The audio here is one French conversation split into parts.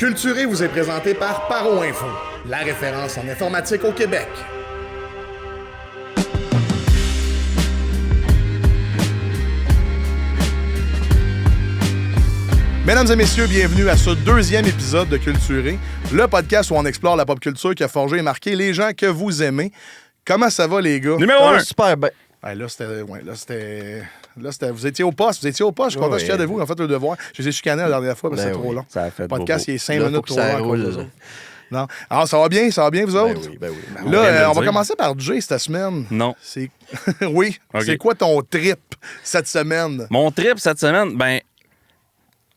Culturé vous est présenté par Paro Info, la référence en informatique au Québec. Mesdames et messieurs, bienvenue à ce deuxième épisode de Culturé, le podcast où on explore la pop culture qui a forgé et marqué les gens que vous aimez. Comment ça va, les gars? Numéro 1! Super bien. Ouais, là, c'était... Vous étiez au poste. Je suis content, je suis fier de vous. En fait, le devoir. Je les ai chicanés la dernière fois, mais c'est trop long. Ça a fait le podcast, il est 5 là, minutes trop long. Roule, non. Alors, ça va bien, vous autres? oui. Là, on va commencer par Jay cette semaine. Non. C'est... oui. Okay. C'est quoi ton trip cette semaine? Mon trip cette semaine, ben...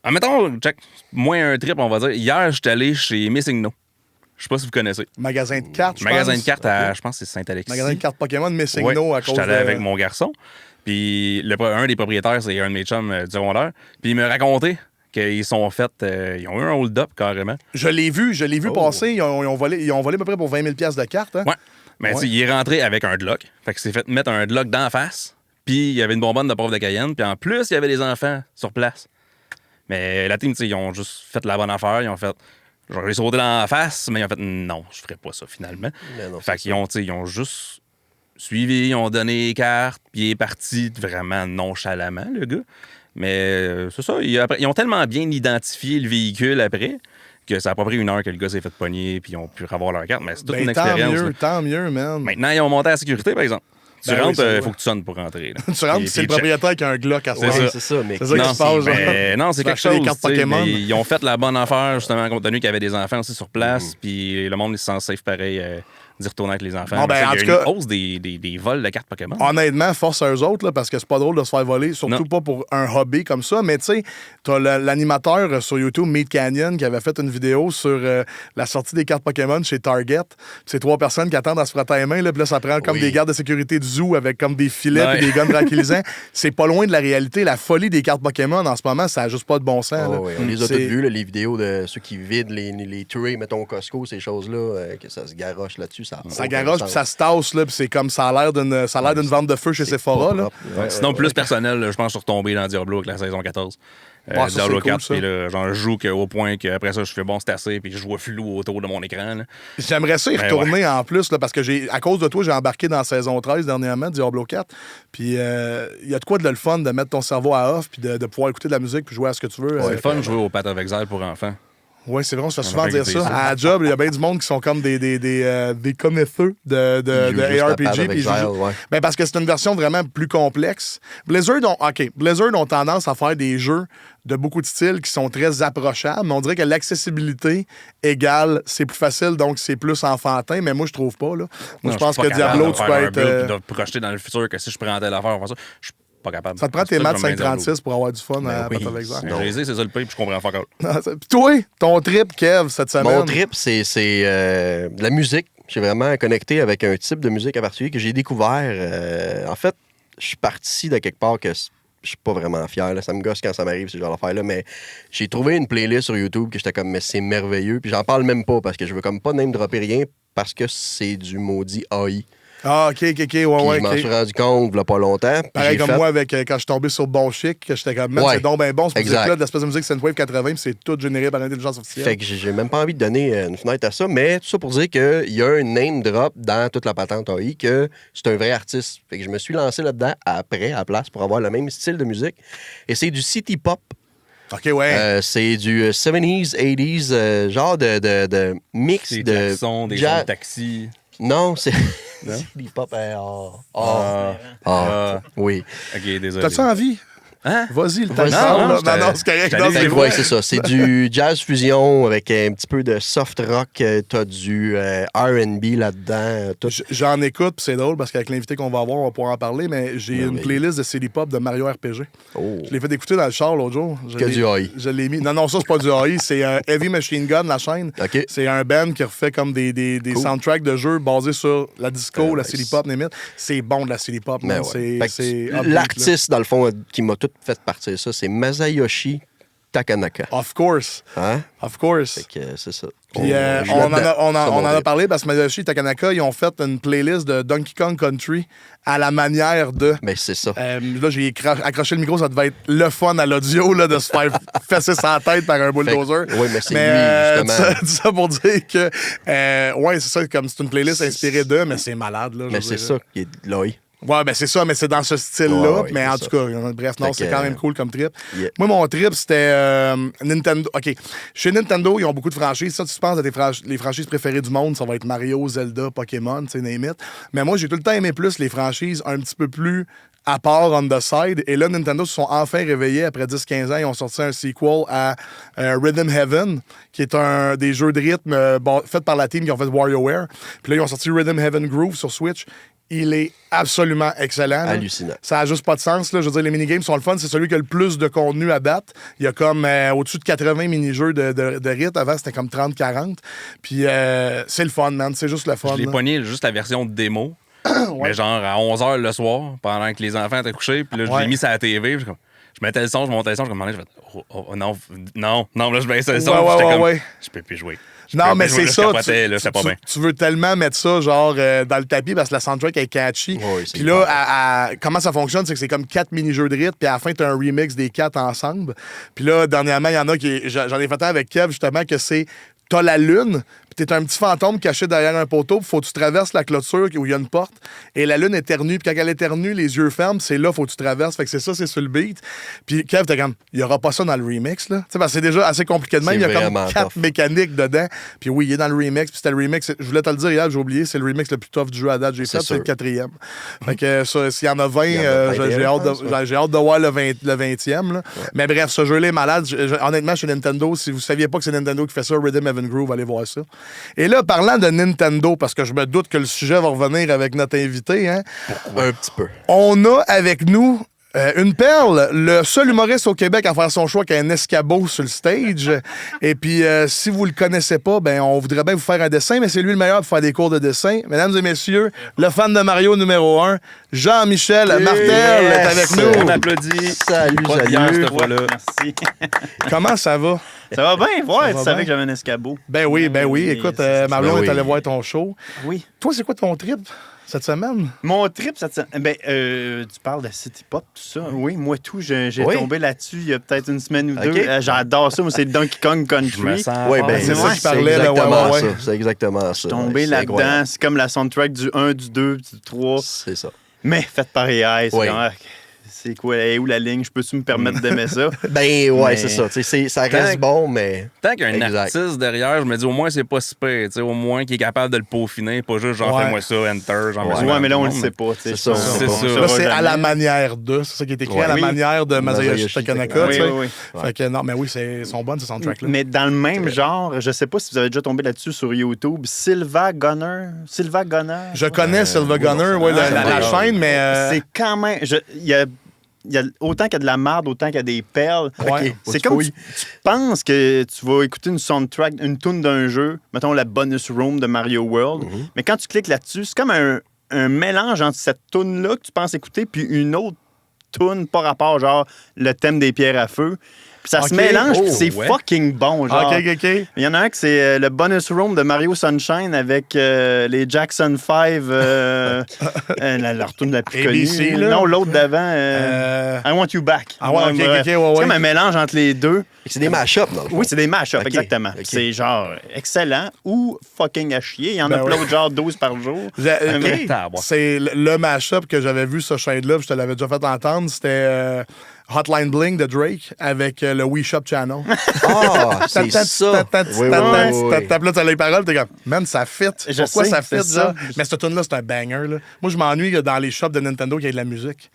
Admettons, check, moins un trip, on va dire. Hier, j'étais allé chez Missing No. Je sais pas si vous connaissez. Magasin de cartes, je pense. Magasin de cartes à, je pense que c'est Saint-Alexis. Magasin de cartes Pokémon Missing No à cause de... J'étais allé avec mon garçon. Puis un des propriétaires, c'est un de mes chums du secondaire. Puis il me racontait qu'ils sont faits... ils ont eu un hold-up, carrément. Je l'ai vu passer. Ils ont volé à peu près pour 20 000 $. De cartes. Hein? Ouais. Mais il est rentré avec un Glock. Fait qu'il s'est fait mettre un Glock d'en face. Puis il y avait une bonbonne de poivre de Cayenne. Puis en plus, il y avait des enfants sur place. Mais la team, ils ont juste fait la bonne affaire. Ils ont fait... J'ai sauté dans la face, mais ils ont fait non, je ferais pas ça finalement. Non, fait qu'ils ont juste suivi, ils ont donné les cartes, puis il est parti vraiment nonchalamment, le gars. Mais c'est ça, ils ont tellement bien identifié le véhicule après que ça a pas pris 1 heure que le gars s'est fait pogner, puis ils ont pu avoir leur carte. Mais c'est toute une expérience. Tant mieux, man. Maintenant, ils ont monté à la sécurité, par exemple. Tu rentres, il faut que tu sonnes pour rentrer. Tu rentres, c'est le propriétaire qui a un Glock à soi. C'est ça, mais... C'est ça qui se passe. Non, c'est quelque chose. Les cartes Pokémon. Ils ont fait la bonne affaire, justement, compte tenu qu'il y avait des enfants aussi sur place, puis le monde, ils se sent safe pareil d'y retourner avec les enfants. En tout cas, il y a une hausse des vols de cartes Pokémon. Honnêtement, force à eux autres, là, parce que c'est pas drôle de se faire voler, surtout pas pour un hobby comme ça. Mais tu sais, t'as l'animateur sur YouTube, Meat Canyon, qui avait fait une vidéo sur la sortie des cartes Pokémon chez Target. C'est 3 personnes qui attendent à se frotter les mains, là, puis là, ça prend comme des gardes de sécurité du zoo avec comme des filets et des guns tranquillisants. C'est pas loin de la réalité. La folie des cartes Pokémon, en ce moment, ça a juste pas de bon sens. Là. On les a toutes vues, les vidéos de ceux qui vident les trays, mettons, au Costco, ces choses-là, que ça se garoche là-dessus. Ça garoche, puis ça se tasse, là, puis c'est comme ça a l'air d'une vente de feu chez Sephora. Là. Sinon, plus personnel, je pense que je suis retombé dans Diablo avec la saison 14. Diablo 4, puis là, je joue au point qu'après ça, je fais bon, c'est assez, puis je vois flou autour de mon écran. Là. J'aimerais ça y retourner en plus, là, parce que à cause de toi, j'ai embarqué dans la saison 13 dernièrement, Diablo 4. Puis il y a de quoi de le fun de mettre ton cerveau à off, puis de pouvoir écouter de la musique, puis jouer à ce que tu veux. C'est le fun de jouer au Path of Exile pour enfants. Oui, c'est vrai, on se fait souvent dire ça. À la job, il y a bien du monde qui sont comme des connaisseurs de ARPG. Ben parce que c'est une version vraiment plus complexe. Blizzard ont tendance à faire des jeux de beaucoup de styles qui sont très approchables, mais on dirait que l'accessibilité égale, c'est plus facile, donc c'est plus enfantin, mais moi, je trouve pas. Là. Moi, je pense que Diablo, tu peux être... de projeter dans le futur que si je prends telle affaire, on va faire ça. Pas capable. Ça te prend tes maths 536 pour avoir du fun à Path of Exile. C'est ça le prix, puis je comprends pas encore. Puis toi, ton trip, Kev, cette semaine? Mon trip, c'est de la musique. J'ai vraiment connecté avec un type de musique en particulier que j'ai découvert. En fait, je suis parti de quelque part que je suis pas vraiment fier. Là. Ça me gosse quand ça m'arrive, ce genre d'affaires-là. Mais j'ai trouvé une playlist sur YouTube que j'étais comme, mais c'est merveilleux. Puis j'en parle même pas parce que je veux comme pas name-dropper rien parce que c'est du maudit AI. Ah, OK. Ouais, je m'en suis rendu compte il y a pas longtemps. Pareil comme moi, avec quand je suis tombé sur Bon Chic, que j'étais comme, c'est donc ben bon, cette musique-là, de l'espèce de musique Synthwave 80, puis c'est tout généré par l'intelligence artificielle. Fait que j'ai même pas envie de donner une fenêtre à ça, mais tout ça pour dire qu'il y a un name drop dans toute la patente AI, que c'est un vrai artiste. Fait que je me suis lancé là-dedans après, à la place, pour avoir le même style de musique. Et c'est du city pop. OK, ouais. C'est du 70s, 80s, genre de mix des de... sons, des sons de taxi. Non, c'est... City pop, oui. OK, désolé. T'as-tu envie? Hein? Vas-y, le temps. Non, c'est correct. C'est ça. C'est du jazz fusion avec un petit peu de soft rock. T'as du R&B là-dedans. J'en écoute, puis c'est drôle parce qu'avec l'invité qu'on va avoir, on va pouvoir en parler, mais j'ai une playlist de CD Pop de Mario RPG. Oh. Je l'ai fait écouter dans le char l'autre jour. Que du AI. Je l'ai mis. Non, ça, c'est pas du AI. C'est Heavy Machine Gun, la chaîne. Okay. C'est un band qui refait comme des soundtracks de jeux basés sur la disco, la CD Pop, limite. C'est bon de la CD Pop. Ouais. L'artiste, dans le fond, qui m'a tout fait partir ça, c'est Masayoshi Takanaka. Of course. Hein? Of course. Fait que c'est ça. Puis on en a parlé parce que Masayoshi et Takanaka, ils ont fait une playlist de Donkey Kong Country à la manière de... Mais c'est ça. Là, j'ai accroché le micro, ça devait être le fun à l'audio là, de se faire fesser sa tête par un bulldozer. Oui, mais c'est lui, justement. Tout ça pour dire que... ouais, c'est ça, comme c'est une playlist inspirée d'eux, mais c'est malade. Là, mais c'est ça qui est l'œil. Ouais, ben c'est ça, mais c'est dans ce style-là. Ouais, mais en ça. tout cas, bref, non, c'est quand même cool comme trip. Yeah. Moi, mon trip, c'était Nintendo. OK. Chez Nintendo, ils ont beaucoup de franchises. Ça, tu penses à les franchises préférées du monde, ça va être Mario, Zelda, Pokémon, tu sais, name it. Mais moi, j'ai tout le temps aimé plus les franchises un petit peu plus à part on the side. Et là, Nintendo se sont enfin réveillés après 10-15 ans. Ils ont sorti un sequel à Rhythm Heaven, qui est un des jeux de rythme fait par la team qui ont fait WarioWare. Puis là, ils ont sorti Rhythm Heaven Groove sur Switch. Il est absolument excellent. Hallucinant. Ça n'a juste pas de sens. Là. Je veux dire, les minigames sont le fun. C'est celui qui a le plus de contenu à date. Il y a comme au-dessus de 80 mini-jeux de rythme. Avant, c'était comme 30-40. Puis c'est le fun, man. C'est juste le fun. Je l'ai pogné juste la version de démo. Ouais. Mais genre à 11h le soir, pendant que les enfants étaient couchés. Puis là, je l'ai mis sur la TV. Je mettais le son, je montais le son. Je me disais, non. Là, je baissais le son. Je peux plus jouer. Non, mais c'est ça. Tu veux tellement mettre ça genre dans le tapis parce que la soundtrack est catchy. Oui, puis là, comment ça fonctionne, c'est que c'est comme 4 mini-jeux de rythme, puis à la fin, t'as un remix des 4 ensemble. Puis là, dernièrement, il y en a qui... J'en ai fait un avec Kev, justement, que c'est... T'as la lune, puis t'es un petit fantôme caché derrière un poteau, puis faut que tu traverses la clôture où il y a une porte, et la lune éternue, puis quand elle éternue, les yeux ferment, c'est là, faut que tu traverses, fait que c'est ça, c'est sur le beat. Puis Kev, t'es comme, il y aura pas ça dans le remix, là. Tu sais, parce que c'est déjà assez compliqué de même, il y a comme 4 mécaniques dedans, puis oui, il est dans le remix, puis c'était le remix, je voulais te le dire hier, j'ai oublié, c'est le remix le plus tough du jeu à date, j'ai fait, c'est le 4e. Fait que ça, s'il y en a 20, j'ai hâte de voir le 20e, là. Ouais. Mais bref, ce jeu-là est malade. Honnêtement, chez Nintendo, si vous saviez pas que c'est Nintendo qui fait ça, Rhythm Heaven Groove, allez voir ça. Et là, parlant de Nintendo, parce que je me doute que le sujet va revenir avec notre invité, hein? Un petit peu. On a avec nous une perle, le seul humoriste au Québec à faire son choix qui a un escabeau sur le stage. Et puis, si vous le connaissez pas, ben on voudrait bien vous faire un dessin, mais c'est lui le meilleur pour faire des cours de dessin. Mesdames et messieurs, le fan de Mario numéro 1, Jean-Michel Martel est avec nous. On applaudit. Salut. Merci. Comment ça va? Ça va bien, tu savais que j'avais un escabeau. Ben oui. Écoute, Marlon est allé voir ton show. Oui. Toi, c'est quoi ton trip cette semaine? Mon trip cette semaine, tu parles de City Pop, tout ça. Oui, moi tout, j'ai tombé là-dessus il y a peut-être une semaine ou deux. J'adore ça, moi c'est Donkey Kong Country. Oui, ben c'est ça qui parlait. C'est exactement ça. Je suis tombé là-dedans, c'est comme la soundtrack du 1, du 2, du 3. C'est ça. Mais faite par AI, c'est quoi, où la ligne? Je peux-tu me permettre d'aimer ça? Ben ouais, c'est ça. Ça reste bon, mais... Tant qu'il y a un artiste derrière, je me dis au moins c'est pas si pire. Au moins qu'il est capable de le peaufiner, pas juste genre fais-moi ça, enter. Genre, mais là on le sait pas. C'est ça. Là, c'est à la manière de. C'est ça qui est écrit, à la manière de Masayoshi Takanaka. Oui. Fait que non, mais oui, elles sont bonnes ces soundtracks-là. Mais dans le même genre, je sais pas si vous avez déjà tombé là-dessus sur YouTube, Sylva Gunner. Je connais Sylva Gunner, la chaîne, mais... C'est quand même... Il y a autant qu'il y a de la merde, autant qu'il y a des perles. Ouais. C'est comme tu penses que tu vas écouter une soundtrack, une tune d'un jeu, mettons la Bonus Room de Mario World, mais quand tu cliques là-dessus, c'est comme un mélange entre cette tune-là que tu penses écouter puis une autre tune par rapport, genre le thème des pierres à feu. Puis ça se mélange, puis c'est fucking bon. Genre. OK. Il y en a un que c'est le Bonus Room de Mario Sunshine avec les Jackson 5, leur tune la plus ABC, connue. là. Non, l'autre d'avant, I Want You Back. C'est comme un mélange entre les deux. C'est des mash-ups, non? Oui, c'est des mash-ups, exactement. Okay. C'est genre excellent ou fucking à chier. Il y en a plein genre 12 par jour. C'est le mash-up que j'avais vu sur cette chaîne-là, je te l'avais déjà fait entendre, c'était... Hotline Bling de Drake avec le Wii Shop Channel. C'est ça. Là, t'as les paroles, t'es comme, man, ça fit. Pourquoi ça fit, ça? Mais cette tune-là, c'est un banger, là. Moi, je m'ennuie que dans les shops de Nintendo qu'il y ait de la musique.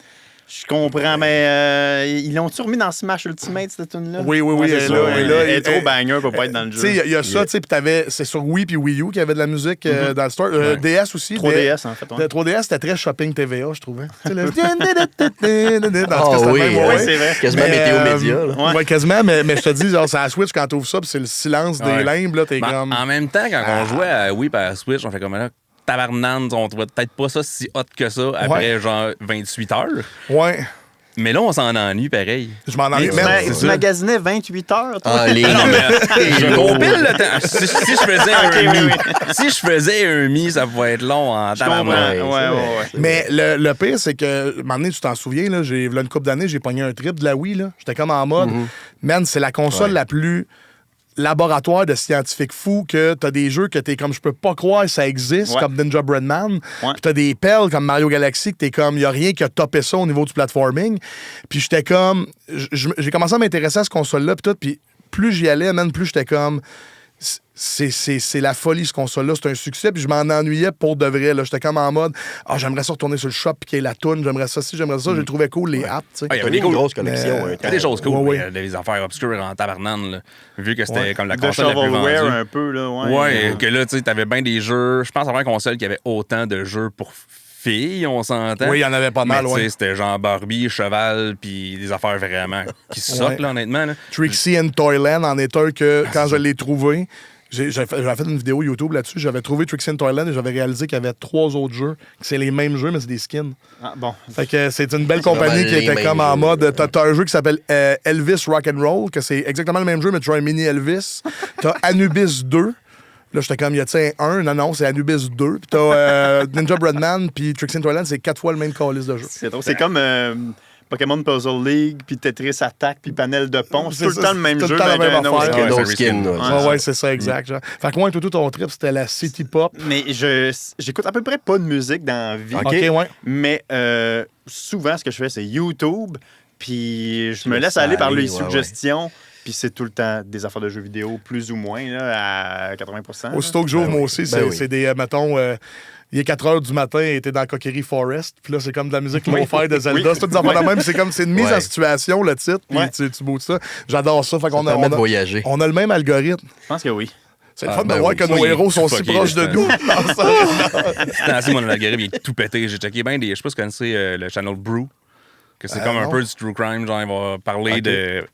Je comprends, mais ils l'ont-tu remis dans Smash Ultimate, cette tune-là? Oui. Elle est trop banger pour pas être dans le jeu. Tu sais, il y a ça, tu sais, c'est sur Wii puis Wii U qu'il y avait de la musique dans le store. DS aussi. 3DS, en fait. Le 3DS, c'était très shopping TVA, je trouvais. Oui, c'est vrai. Quasiment météo média. Oui, quasiment, mais je te dis, genre, c'est à la Switch, quand t'ouvres ça, puis c'est le silence des limbes, là, t'es comme... En même temps, quand on jouait à Wii par Switch, on fait comme là, tabarnane, on trouvait peut-être pas ça si hot que ça après genre 28 heures. Ouais. Mais là, on s'en ennuie pareil. Je m'en ennuie. Tu magasinais 28 heures, toi? En ligne. Non, mais je compile le temps. Si je faisais un mi, si je faisais un mi, ça pouvait être long en temps. Ouais. Mais le pire, c'est que, un moment donné, tu t'en souviens, là, là, une couple d'années, j'ai pogné un trip de la Wii. Là. J'étais comme en mode, man, c'est la console la plus laboratoire de scientifiques fous, que t'as des jeux que t'es comme, je peux pas croire que ça existe, comme Ninja Breadman. Puis t'as des perles comme Mario Galaxy, que t'es comme, y a rien qui a topé ça au niveau du platforming. Puis j'étais comme, j'ai commencé à m'intéresser à ce console-là, puis tout, puis plus j'y allais, man, plus j'étais comme, c'est la folie, ce console-là. C'est un succès. Puis je m'en ennuyais pour de vrai. J'étais comme en mode, j'aimerais ça retourner sur le shop puis qu'il y ait la toune. J'aimerais ça. Je le trouvais cool, les apps. Il y avait des grosses collections. Il y avait des choses cool. Il y avait des affaires obscures en tabarnane. Là. Vu que c'était comme la console la plus vendue. Un peu, là. Ouais, que là, tu sais, t'avais bien des jeux. Je pense avoir une console qui avait autant de jeux pour filles, on s'entend. Oui, il y en avait pas mal, ouais. C'était genre Barbie, cheval, puis des affaires vraiment qui sortent, là, honnêtement. Là. Trixie and Toyland en est un que, quand je l'ai trouvé, j'avais fait une vidéo YouTube là-dessus. J'avais trouvé Trixie and Toyland et j'avais réalisé qu'il y avait 3 autres jeux. Que c'est les mêmes jeux, mais c'est des skins. Ah, bon. Fait que c'est une belle compagnie qui était comme en mode. T'as un jeu qui s'appelle Elvis Rock'n'Roll, que c'est exactement le même jeu, mais tu as un mini Elvis. T'as Anubis 2. Là, j'étais comme, y a-t-il un? Non, c'est Anubis 2. Puis t'as Ninja Breadman, puis Trixie and Toyland, c'est 4 fois le même calice de jeu. C'est drôle. C'est comme Pokémon Puzzle League, puis Tetris Attack, puis Panel de Pont. C'est tout le temps le même jeu, mais avec un autre skin. Ouais, c'est ça, exact. Fait que moi, tout ton trip, c'était la City Pop. Mais j'écoute à peu près pas de musique dans la vie. OK, ouais. Mais souvent, ce que je fais, c'est YouTube, puis je me laisse aller par les suggestions. Puis c'est tout le temps des affaires de jeux vidéo, plus ou moins, là, à 80%. Aussitôt que j'ouvre, moi aussi, c'est des, mettons, il est 4 h du matin et t'es dans Coquerie Forest. Puis là, c'est comme de la musique lo-fi de Zelda. C'est tout des affaires de même. C'est une mise en situation, le titre. Puis tu bouges ça. J'adore ça. Fait qu'on de voyager. On a le même algorithme. Je pense que oui. C'est le fun de voir que nos héros sont si proches de nous. C'était assez, mon algorithme, il est tout pété. J'ai checké bien des. Je sais pas si vous connaissez le channel Brew, que c'est comme un peu du true crime. Genre, il va parler de.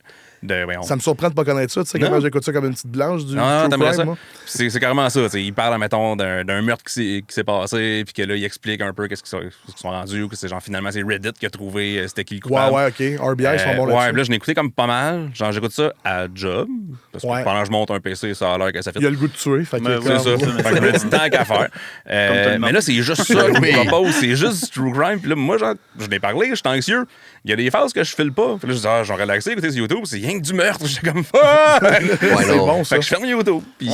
Ça me surprend de pas connaître ça. Tu sais, comment j'écoute ça comme une petite blanche du true crime, moi. C'est carrément ça. Il parle, mettons, d'un meurtre qui s'est passé, puis que là, il explique un peu qu'est-ce qu'ils sont rendus, ou que c'est genre finalement, c'est Reddit qui a trouvé c'était qui le coupable. Ouais, OK. RBI, ils sont bons là-dessus. Ouais, là, je l'ai écouté comme pas mal. Genre, j'écoute ça à job, parce que pendant que je monte un PC, ça a l'air que ça fait. Il y a le goût de tuer. Fait que c'est ça. Fait que du temps qu'à faire. Mais là, c'est juste ça que je propose. C'est juste du true crime. Puis là, moi, genre, je l'ai parlé, je suis anxieux. Il y a des phases que je file pas. Puis là, je dis, je vais relaxer, écouter sur YouTube, c'est rien que du meurtre. J'étais comme, c'est bon, ça. Fait que je ferme YouTube. Puis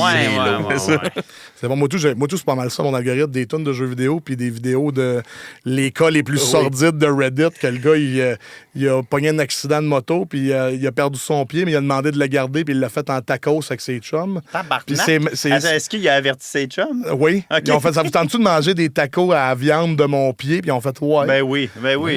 c'est bon. Moi, tout, c'est pas mal ça, mon algorithme, des tonnes de jeux vidéo, puis des vidéos de les cas les plus sordides de Reddit, que le gars, il a pogné un accident de moto, puis il a perdu son pied, mais il a demandé de le garder, puis il l'a fait en tacos avec ses chums. Est-ce qu'il a averti ses chums? Oui. Okay. Ils ont fait, ça vous tente-tu de manger des tacos à la viande de mon pied? Puis ils ont fait, ouais. Ben oui.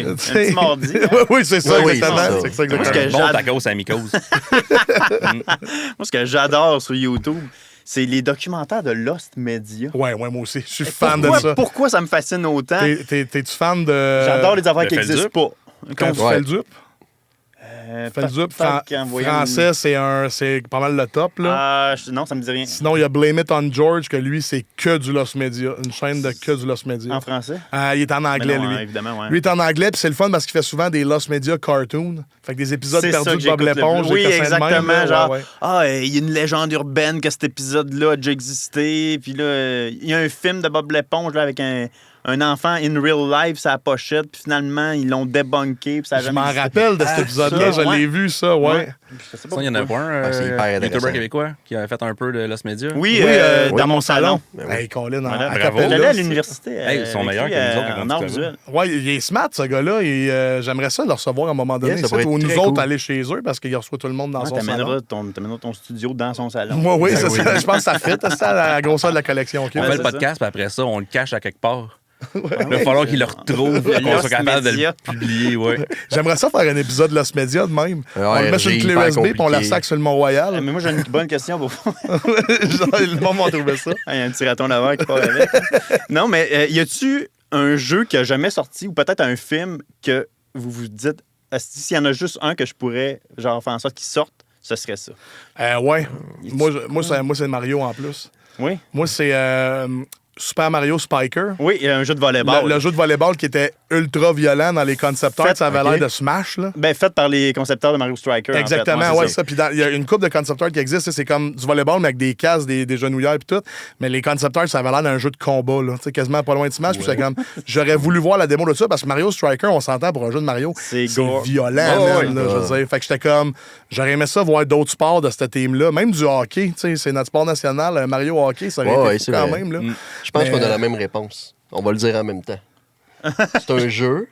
Un petit mardi. Oui, c'est ça, exactement. C'est ça, bon tacos à mycose. Moi, ce que j'adore sur YouTube, c'est les documentaires de Lost Media. Ouais, moi aussi. Je suis fan de ça. Pourquoi ça me fascine autant? T'es-tu fan de... J'adore les affaires qui n'existent pas. Quand tu fais le dupe? Feldup, français, c'est pas mal le top, là. Non, ça me dit rien. Sinon, il y a Blame It on George, que lui, c'est que du Lost Media. Une chaîne de que du Lost Media. En français? Il est en anglais, lui. Évidemment, ouais. Lui, il est en anglais, puis c'est le fun parce qu'il fait souvent des Lost Media cartoons. Fait que des épisodes perdus de Bob l'éponge. Oui, exactement. Genre, il y a une légende urbaine que cet épisode-là a déjà existé. Puis là, il y a un film de Bob l'éponge là, avec un enfant in real life, sa pochette, puis finalement, ils l'ont débunké. Je m'en rappelle de cet épisode-là, je l'ai vu, ça, ouais. Il y en a pas un YouTuber québéquois qui a fait un peu de Lost Media. Oui, dans mon salon. Hey, Colin, bravo. J'allais à l'université. Ils sont meilleurs que nous autres en art visuel. Ouais, il est smart, ce gars-là, et j'aimerais ça le recevoir à un moment donné. Ou nous autres aller chez eux, parce qu'il reçoit tout le monde dans son salon. T'amèneras ton studio dans son salon. Oui, c'est ça. Je pense que ça fit, ça, la grosseur de la collection. On fait le podcast, puis après ça, on le cache à quelque part. Il va falloir qu'il le retrouve pour qu'on soit capable de le publier. Ouais. J'aimerais ça faire un épisode de Lost Media de même. On le met sur une clé USB et on la sac sur le Mont-Royal. Mais moi, j'ai une bonne question pour vous. Le monde m'a trouvé ça. Il y a un petit raton d'avant qui part avec. Non, mais y a-tu un jeu qui a jamais sorti ou peut-être un film que vous vous dites, s'il y en a juste un que je pourrais genre faire en sorte qu'il sorte, ce serait ça? Ouais. Moi, c'est Mario en plus. Oui. Moi, c'est... Super Mario Spiker. Oui, il y a un jeu de volleyball. Le jeu de volleyball qui était ultra violent dans les concept art. Ça avait l'air de Smash, là. Ben, fait par les concepteurs de Mario Striker. Exactement, en fait. ouais, ça. Puis il y a une couple de concept art qui existe. C'est comme du volleyball, mais avec des cases, des genouillères et tout. Mais les concept art, ça avait l'air d'un jeu de combat, là. Tu sais, quasiment pas loin de Smash. Puis comme, j'aurais voulu voir la démo de ça parce que Mario Striker, on s'entend pour un jeu de Mario. C'est violent, man, là, je veux dire. Fait que j'étais comme, j'aurais aimé ça voir d'autres sports de ce team-là. Même du hockey, tu sais, c'est notre sport national. Mario Hockey, ça aurait été quand même, là. Je pense qu'on a la même réponse. On va le dire en même temps. C'est un jeu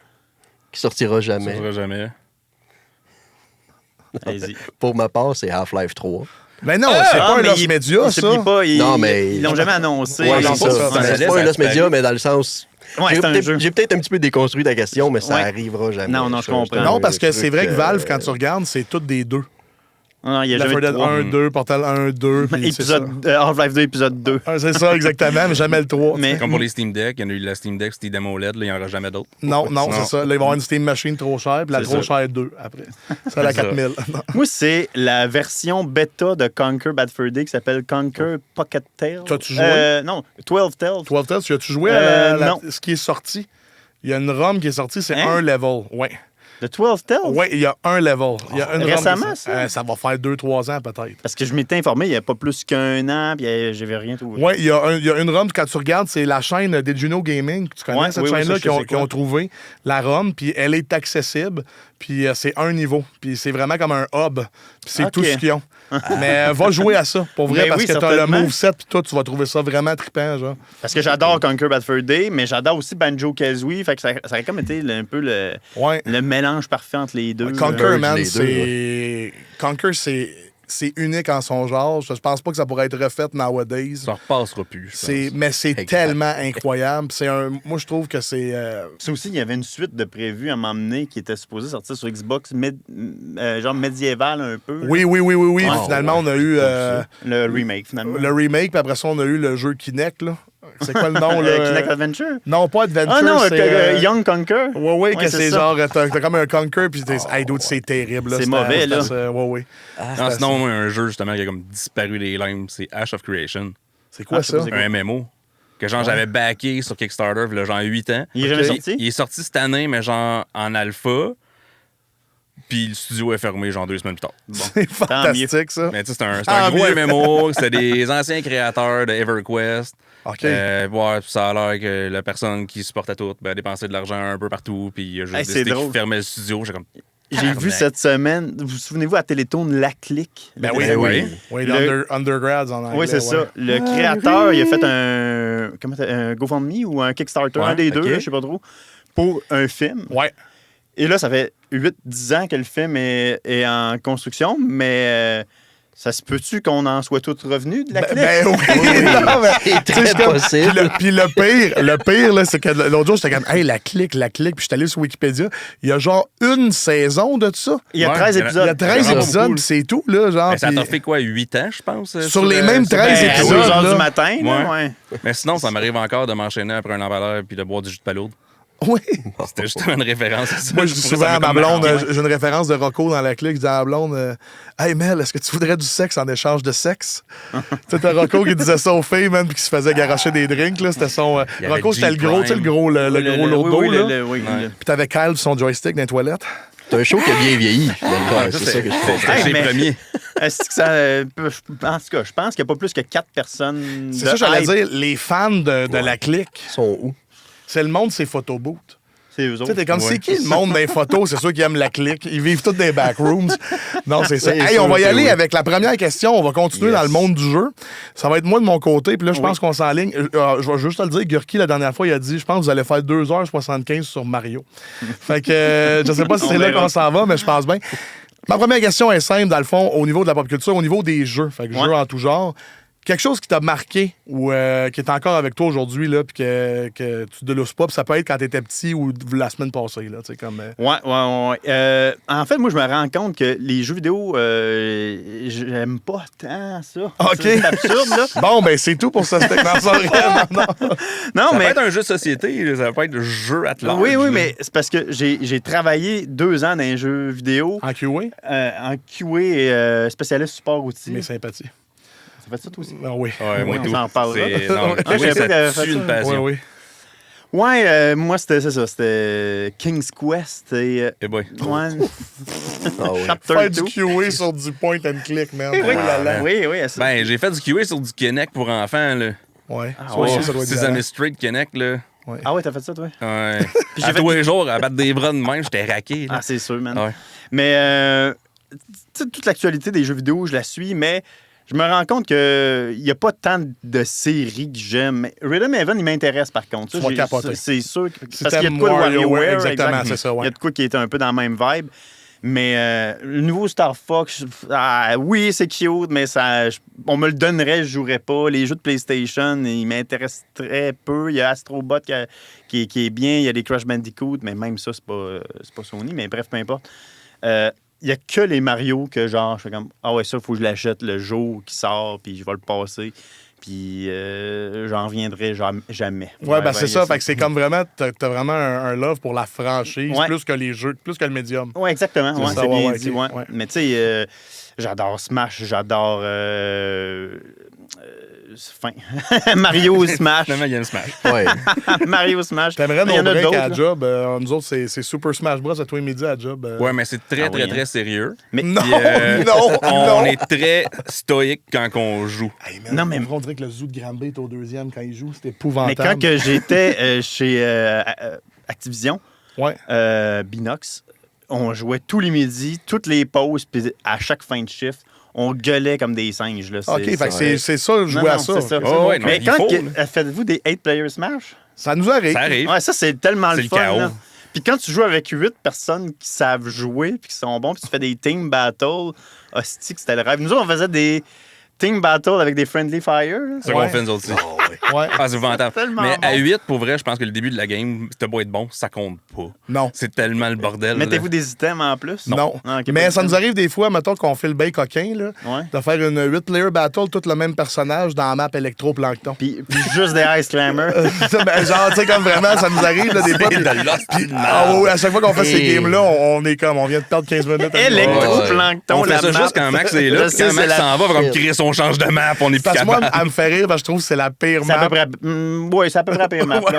qui sortira jamais. Allez-y. Pour ma part, c'est Half-Life 3. Mais non, c'est pas un Lost Media, ça. Non, mais... Ils l'ont jamais annoncé. Ouais, c'est pas un Lost Media, mais dans le sens... Ouais, j'ai peut-être un petit peu déconstruit ta question, mais ça arrivera jamais. Non, je comprends. Non, parce que c'est vrai que Valve, quand tu regardes, c'est toutes des 2. Non, il y a Left 4 Dead 1, 2, Portal 1, 2. Half-Life 2, épisode 2. C'est ça, exactement, mais jamais le 3. Mais... Comme pour les Steam Deck, il y en a eu la Steam Deck, c'était Demo LED, là, il n'y en aura jamais d'autres. Non, c'est ça. Là, il va y avoir une Steam Machine trop chère, puis la trop chère 2 après. C'est la 4000. Moi, c'est la version bêta de Conquer Bad Fur Day qui s'appelle Conquer Pocket Tale. Tu as-tu joué? Non, 12 Tales. 12 Tales, tu as-tu joué à non. ce qui est sorti? Il y a une ROM qui est sortie, c'est un level. Ouais. De 12 Tales? Oui, il y a un level. Il y a une récemment, ROM, ça? Ça va faire 2-3 ans, peut-être. Parce que je m'étais informé, il n'y a pas plus qu'un an, puis j'avais rien trouvé. Oui, il y a une ROM, quand tu regardes, c'est la chaîne des Juno Gaming. Tu connais cette chaîne-là qui ont trouvé la ROM, puis elle est accessible, puis c'est un niveau. Puis c'est vraiment comme un hub, puis c'est tout ce qu'ils ont. Mais va jouer à ça, pour vrai, parce que tu as le moveset, puis toi, tu vas trouver ça vraiment trippant, genre. Parce que j'adore Conquer Bad Fur Day, mais j'adore aussi Banjo-Kazooie, fait que ça aurait comme été un peu le mélange parfait entre les deux. Conquer, man, c'est... Conquer, c'est unique en son genre. Je pense pas que ça pourrait être refait nowadays. Ça repassera plus. Mais c'est tellement incroyable. Moi, je trouve que c'est... Ça aussi, il y avait une suite de prévues à m'emmener qui était supposée sortir sur Xbox, genre médiéval un peu. Oui. Finalement, on a eu... le remake, finalement. Le remake, puis après ça, on a eu le jeu Kinect, là. C'est quoi le nom, là? Kinect Adventure? Non, pas Adventure. Ah non, c'est Young Conquer. Oui, que c'est genre, t'as comme un Conquer, puis c'est terrible. Là. C'est mauvais, là. Oui. Sinon, un jeu, justement, qui a comme disparu des limes, c'est Ash of Creation. C'est quoi ça? Un MMO. Que genre, j'avais backé sur Kickstarter, là, genre 8 ans. Il est jamais sorti? Il est sorti cette année, mais genre en alpha. Puis le studio est fermé, genre 2 semaines plus tard. Bon. C'est fantastique, ça. Mais tu sais, c'est un gros MMO. C'est des anciens créateurs de EverQuest. OK. Ça a l'air que la personne qui supportait tout dépensait de l'argent un peu partout. Puis il a juste décidé qu'il fermait le studio. J'ai vu cette semaine, vous souvenez-vous à Télétoon, La Clique? Oui, Undergrads en anglais. Oui, c'est ça. Le créateur, il a fait un GoFundMe ou un Kickstarter, un des deux, je sais pas trop, pour un film. Ouais. Et là, ça fait 8-10 ans que le film est en construction, mais ça se peut-tu qu'on en soit tous revenus de la clique? Oui, c'est très possible. Puis le pire là, c'est que l'autre jour, j'étais comme, hey, la clique. Puis je suis allé sur Wikipédia. Il y a genre une saison de ça. Il y a 13 épisodes. Il y a 13 épisodes, puis c'est tout, là. Genre, ça t'a fait quoi, 8 ans, je pense? Sur les mêmes 13 épisodes. À 2 heures du matin, ouais. Mais sinon, ça m'arrive encore de m'enchaîner après un emballeur puis de boire du jus de palourde. Oui. C'était justement une référence à ça. Moi, je dis souvent à ma blonde, j'ai une référence de Rocco dans la clique, je dis à ma blonde, hey Mel, est-ce que tu voudrais du sexe en échange de sexe? C'était Rocco qui disait ça aux filles, même, puis qui se faisait garocher des drinks, là. C'était son. Rocco, c'était le gros, tu sais, le gros lourdeau, là. Puis t'avais Kyle son joystick dans les toilettes. C'est un show qui a bien vieilli, finalement. C'est ça que je fais. C'est le premier. Est-ce que ça. En tout cas, je pense qu'il n'y a pas plus que 4 personnes. C'est ça, j'allais dire, les fans de la clique. Sont où? C'est le monde, c'est photobooth. C'est eux autres. Tu sais, t'es comme, c'est qui le monde des photos? C'est ceux qui aiment la clique. Ils vivent tous des backrooms. Non, c'est ça. Hey, on va y aller avec la première question. On va continuer dans le monde du jeu. Ça va être moi de mon côté. Puis là, je pense qu'on s'enligne. Je vais juste te le dire, Gurki, la dernière fois, il a dit, je pense que vous allez faire 2h75 sur Mario. Fait que je sais pas si c'est là qu'on s'en va, mais je pense bien. Ma première question est simple, dans le fond, au niveau de la pop culture, au niveau des jeux. Fait que jeux en tout genre. Quelque chose qui t'a marqué ou qui est encore avec toi aujourd'hui, là, puis que tu délousses pas, puis ça peut être quand t'étais petit ou la semaine passée, là, tu sais, comme... Ouais. En fait, moi, je me rends compte que les jeux vidéo, j'aime pas tant ça. OK. C'est absurde, là. Bon, ben, c'est tout pour ça. Non, ça mais... peut être un jeu de société, ça peut être un jeu at large. Oui, mais c'est parce que j'ai travaillé 2 ans dans les jeux vidéo. En QA? En QA et spécialiste support outils. Mes sympathies. Ça fait ça, toi aussi? Ah oui. Ouais, moi, on s'en parlera. Moi, ça tue une passion. Oui. Ouais, moi, c'était ça. C'était King's Quest. Et boy. Ouais. Faire du QA sur du point and click, man. Oui. Ben, j'ai fait du QA sur du Kinect pour enfants, là. Ouais. Ça doit être Sesame Street Kinect, là. Ouais. Ah ouais, t'as fait ça, toi? Ouais. À tous les jours, à battre des bras de même, j'étais raqué. Là. Ah, c'est sûr, man. Ouais. Mais toute l'actualité des jeux vidéo, je la suis, mais je me rends compte qu'il n'y a pas tant de séries que j'aime. Rhythm Heaven, il m'intéresse, par contre. Tu vas capoter. C'est sûr. Si parce qu'il y a de quoi de WarioWare. Exactement, c'est ça, ouais. Il y a de quoi qui est un peu dans la même vibe. Mais le nouveau Star Fox, oui, c'est cute, mais on me le donnerait, je jouerais pas. Les jeux de PlayStation, ils m'intéresseraient peu. Il y a Astro Bot qui est bien, il y a des Crash Bandicoot, mais même ça, c'est pas Sony, mais bref, peu importe. Il y a que les Mario que genre, je fais comme, ah ouais, ça, il faut que je l'achète le jour qui sort, puis je vais le passer. Puis j'en reviendrai jamais. Ouais, ben c'est ça. Fait que c'est comme vraiment, t'as vraiment un love pour la franchise, plus que les jeux, plus que le médium. Ouais, exactement. Ouais, c'est bien dit. Ouais. Mais tu sais, j'adore Smash, j'adore. Mario Smash. Finalement, il y a un Smash. Ouais. Mario Smash. T'aimerais nos breaks à job. Nous autres, c'est Super Smash Bros. À toi et midi à job. Ouais, mais c'est très sérieux. Mais non, on est très stoïque quand on joue. Hey, man, non, mais on dirait que le zoo de Granby est au deuxième quand il joue. C'était épouvantable. Mais quand que j'étais chez Activision, Binox, on jouait tous les midis, toutes les pauses, puis à chaque fin de shift, on gueulait comme des singes. Là. OK, fait que c'est ça, jouer à ça. C'est ça. Oh, ouais, mais quand faites-vous des 8-player Smash? Ça nous arrive. Ça arrive. Ouais, ça, c'est tellement le fun. Chaos. Là. Puis quand tu joues avec 8 personnes qui savent jouer puis qui sont bons, puis tu fais des team battles, hostie, c'était le rêve. Nous autres, on faisait des team battles avec des friendly fire. C'est ce qu'on fait, nous autres aussi. Ouais. Ah, c'est épouvantable. Mais bon. à 8, pour vrai, je pense que le début de la game, c'était beau être bon, ça compte pas. Non. C'est tellement le bordel. Mettez-vous des items en plus? Non. Ah, okay, mais ça nous arrive des fois, mettons qu'on fait le bail coquin, là, ouais. de faire une 8-player battle, tout le même personnage dans la map électro-plancton. Puis juste des Ice Climber. Ben, genre, tu sais, comme vraiment, ça nous arrive, là, des fois. Oui, à chaque fois qu'on fait ces games-là, on est comme, on vient de perdre 15 minutes. Électro-plancton, on fait ça juste quand Max est là. Quand Max s'en va, comme Chris, on change de map, on est plus capable. Moi, elle me fait rire, parce que je trouve que c'est la pire map. Oui, c'est à peu près la pire map. Puis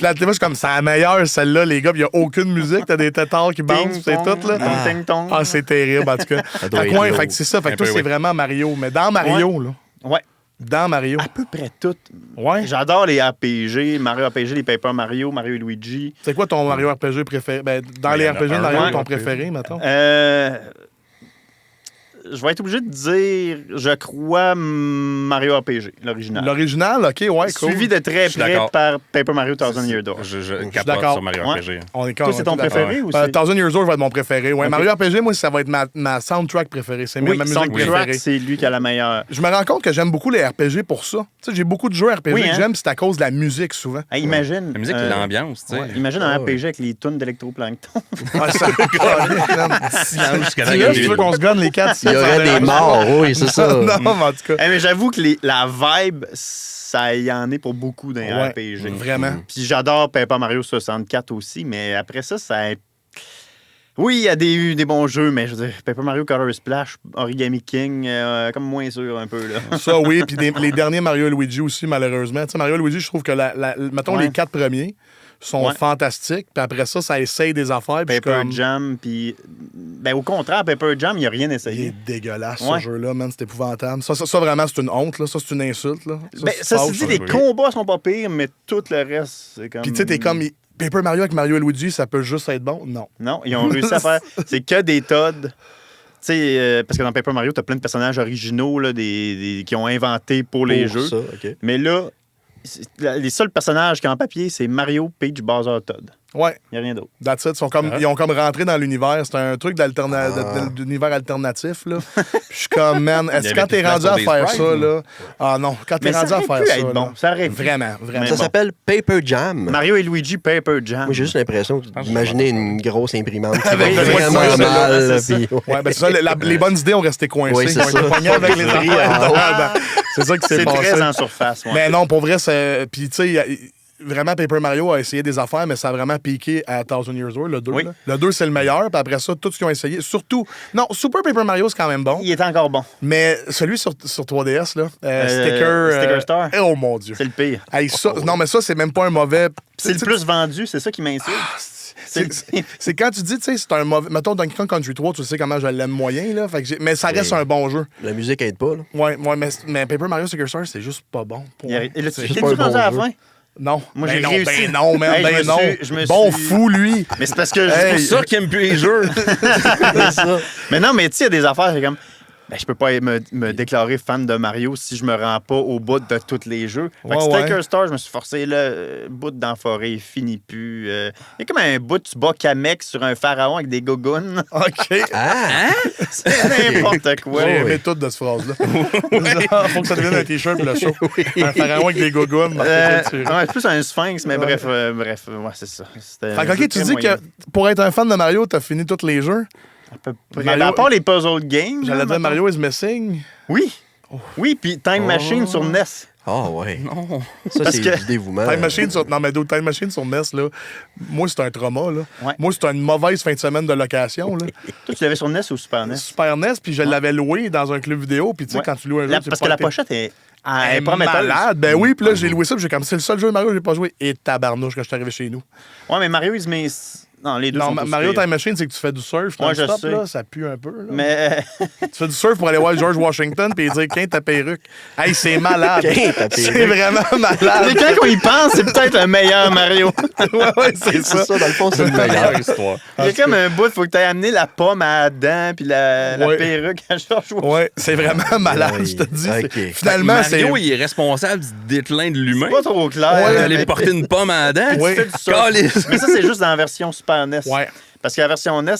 là, je suis comme, c'est la meilleure, celle-là, les gars, il n'y a aucune musique, t'as des tétards qui bouncent, c'est tout, là. Ah, c'est terrible, en tout cas. Fait que c'est ça, fait que toi, c'est vraiment Mario. Mais dans Mario, là. Ouais. Dans Mario. À peu près tout. Ouais. J'adore les RPG, Mario RPG, les Paper Mario, Mario et Luigi. C'est quoi ton Mario RPG préféré? Ben, dans les RPG de Mario, ton préféré, mettons? Je vais être obligé de dire, je crois, Mario RPG, l'original. L'original, OK, ouais, cool. Suivi de très près par Paper Mario Thousand Year Door. Je capote sur Mario RPG. Toi, c'est ton préféré ou c'est... Thousand Years Door va être mon préféré. Ouais, okay. Mario RPG, moi, ça va être ma soundtrack préférée. C'est ma musique préférée. C'est lui qui a la meilleure. Je me rends compte que j'aime beaucoup les RPG pour ça. Tu sais, j'ai beaucoup de jeux RPG que j'aime, c'est à cause de la musique, souvent. Imagine. La musique, l'ambiance, tu sais. Imagine un RPG avec les tunes d'électroplancton. Silence jusqu'à la gueule. Tu veux qu'on se gonne les 4? Il y aurait des morts. Oui, c'est ça. Non, en tout cas. Mais j'avoue que la vibe, ça y en est pour beaucoup dans les RPG. Vraiment. Puis j'adore Paper Mario 64 aussi, mais après ça, oui, il y a des bons jeux, mais je veux dire, Paper Mario Color Splash, Origami King, comme moins sûr un peu. Là. Ça, oui. Puis les derniers Mario et Luigi aussi, malheureusement. Tu sais, Mario et Luigi, je trouve que, mettons, les 4 premiers sont fantastiques. Puis après ça, ça essaye des affaires. Paper Jam, puis... Ben, au contraire, Paper Jam, il n'y a rien essayé. Il est dégueulasse, ce jeu-là, man. C'est épouvantable. Ça, vraiment, c'est une honte, là. Ça, c'est une insulte, là. Ça se dit, les combats sont pas pires, mais tout le reste, c'est comme... Puis tu sais, t'es comme... Paper Mario avec Mario et Luigi, ça peut juste être bon? Non. Non, ils ont réussi à faire... C'est que des Todd. Tu sais, parce que dans Paper Mario, t'as plein de personnages originaux là, qui ont inventé pour les jeux. Ça, okay. Mais là, les seuls personnages qui ont en papier, c'est Mario, Peach, Bowser, Todd. Ouais. Il n'y a rien d'autre. That's it. Ils ont comme rentré dans l'univers. C'est un truc d'univers alternatif, là. Puis je suis comme, man, est-ce que quand t'es rendu à faire ça, là... Ah non, quand t'es rendu à faire ça, bon. Ça aurait vraiment. Ça s'appelle Paper Jam. Mario et Luigi Paper Jam. Moi, j'ai juste l'impression d'imaginer une grosse imprimante qui va vraiment mal. Ouais, ben c'est ça. Les bonnes idées ont resté coincées. Oui, c'est ça. Avec les c'est ça qui s'est passé. C'est très en surface. Mais non, pour vrai, c'est... Puis tu sais... vraiment, Paper Mario a essayé des affaires, mais ça a vraiment piqué à Thousand Years War, le 2. Oui. Là. Le 2, c'est le meilleur. Puis après ça, tout ce qu'ils ont essayé, surtout... Non, Super Paper Mario, c'est quand même bon. Il est encore bon. Mais celui sur 3DS, là, Sticker Star. Oh mon Dieu. C'est le pire. Hey, non, mais ça, c'est même pas un mauvais... C'est le plus vendu, c'est ça qui m'insulte. C'est quand tu dis, tu sais, c'est un mauvais... Mettons, Donkey Kong Country 3, tu sais comment je l'aime moyen, là. Fait que mais ça reste un bon jeu. La musique aide pas, là. Ouais, mais Paper Mario Sticker Star, c'est juste pas bon. Et là, C'est t'es-tu pas un rendu bon à la jeu. fin? Non. Moi, Ben j'ai non, réussi. Ben non, man, Hey, ben non. je me Bon suis- fou, lui. Mais c'est parce que... Hey. C'est ça qui aime plus les jeux. Mais non, mais tu sais, il y a des affaires, c'est comme... Ben, je peux pas me déclarer fan de Mario si je me rends pas au bout de tous les jeux. Fait que Ouais, Sticker Star, je me suis forcé là, bout dans la forêt, il finit plus. Il y a comme un bout, tu bats Kamek sur un pharaon avec des gogoons. OK. Ah! C'est n'importe quoi. J'ai aimé tout de cette phrase-là. Genre, faut que ça devienne un T-shirt pour le show. Un pharaon avec des gogoons. Ouais, c'est plus un sphinx, mais bref, ouais, c'est ça. C'était Fait un que, OK, jeu tu très dis moyen. que pour être un fan de Mario, t'as fini tous les jeux. À peu près. Mario- À part les puzzle games. J'allais là, dire mettons. Mario is Missing. Oui. Oui, puis Time Machine sur NES. Ah, ouais. Non. Ça, Parce c'est que- du dévouement. Time Machine sur... Non, mais d'autres Time Machine sur NES, là, moi, c'est un trauma. Là. Ouais. Moi, c'est une mauvaise fin de semaine de location. Là. Toi, tu l'avais sur NES ou Super NES? Super NES, puis je l'avais loué dans un club vidéo. Puis, tu sais, Ouais. quand tu loues un jeu, tu Parce pas que la été- pochette est Elle est prometteuse. malade. Ben oui, puis là, j'ai loué ça, puis j'ai comme, c'est le seul jeu de Mario que j'ai pas joué. Et tabarnouche, quand je suis arrivé chez nous. Ouais, mais Mario is mais non, les deux Non, sont tous Mario pires. Time Machine, c'est que tu fais du surf. Ouais, je non-stop, sais. là, ça pue un peu. Là. Mais Tu fais du surf pour aller voir George Washington puis dire qu'est ta perruque. Hey, c'est malade. Qu'est ta perruque? C'est vraiment malade. mais quand on y pense, c'est peut-être un meilleur Mario. ouais, c'est ça. C'est ça, dans le fond, c'est le meilleur. histoire. Il y a comme un bout, il faut que tu aies amené la pomme à Adam puis la Ouais. perruque à George Washington. Ouais, c'est vraiment malade, Oui. je te dis. Ok. C'est- Finalement, c'est. Mario, il est responsable du déclin de l'humain. C'est pas trop clair. Ouais, Il mais- allait porter une pomme à dents. Ouais. Tu fais du surf. Calisse. Mais ça, c'est juste dans la version Super NES. Ouais. Parce que la version NES,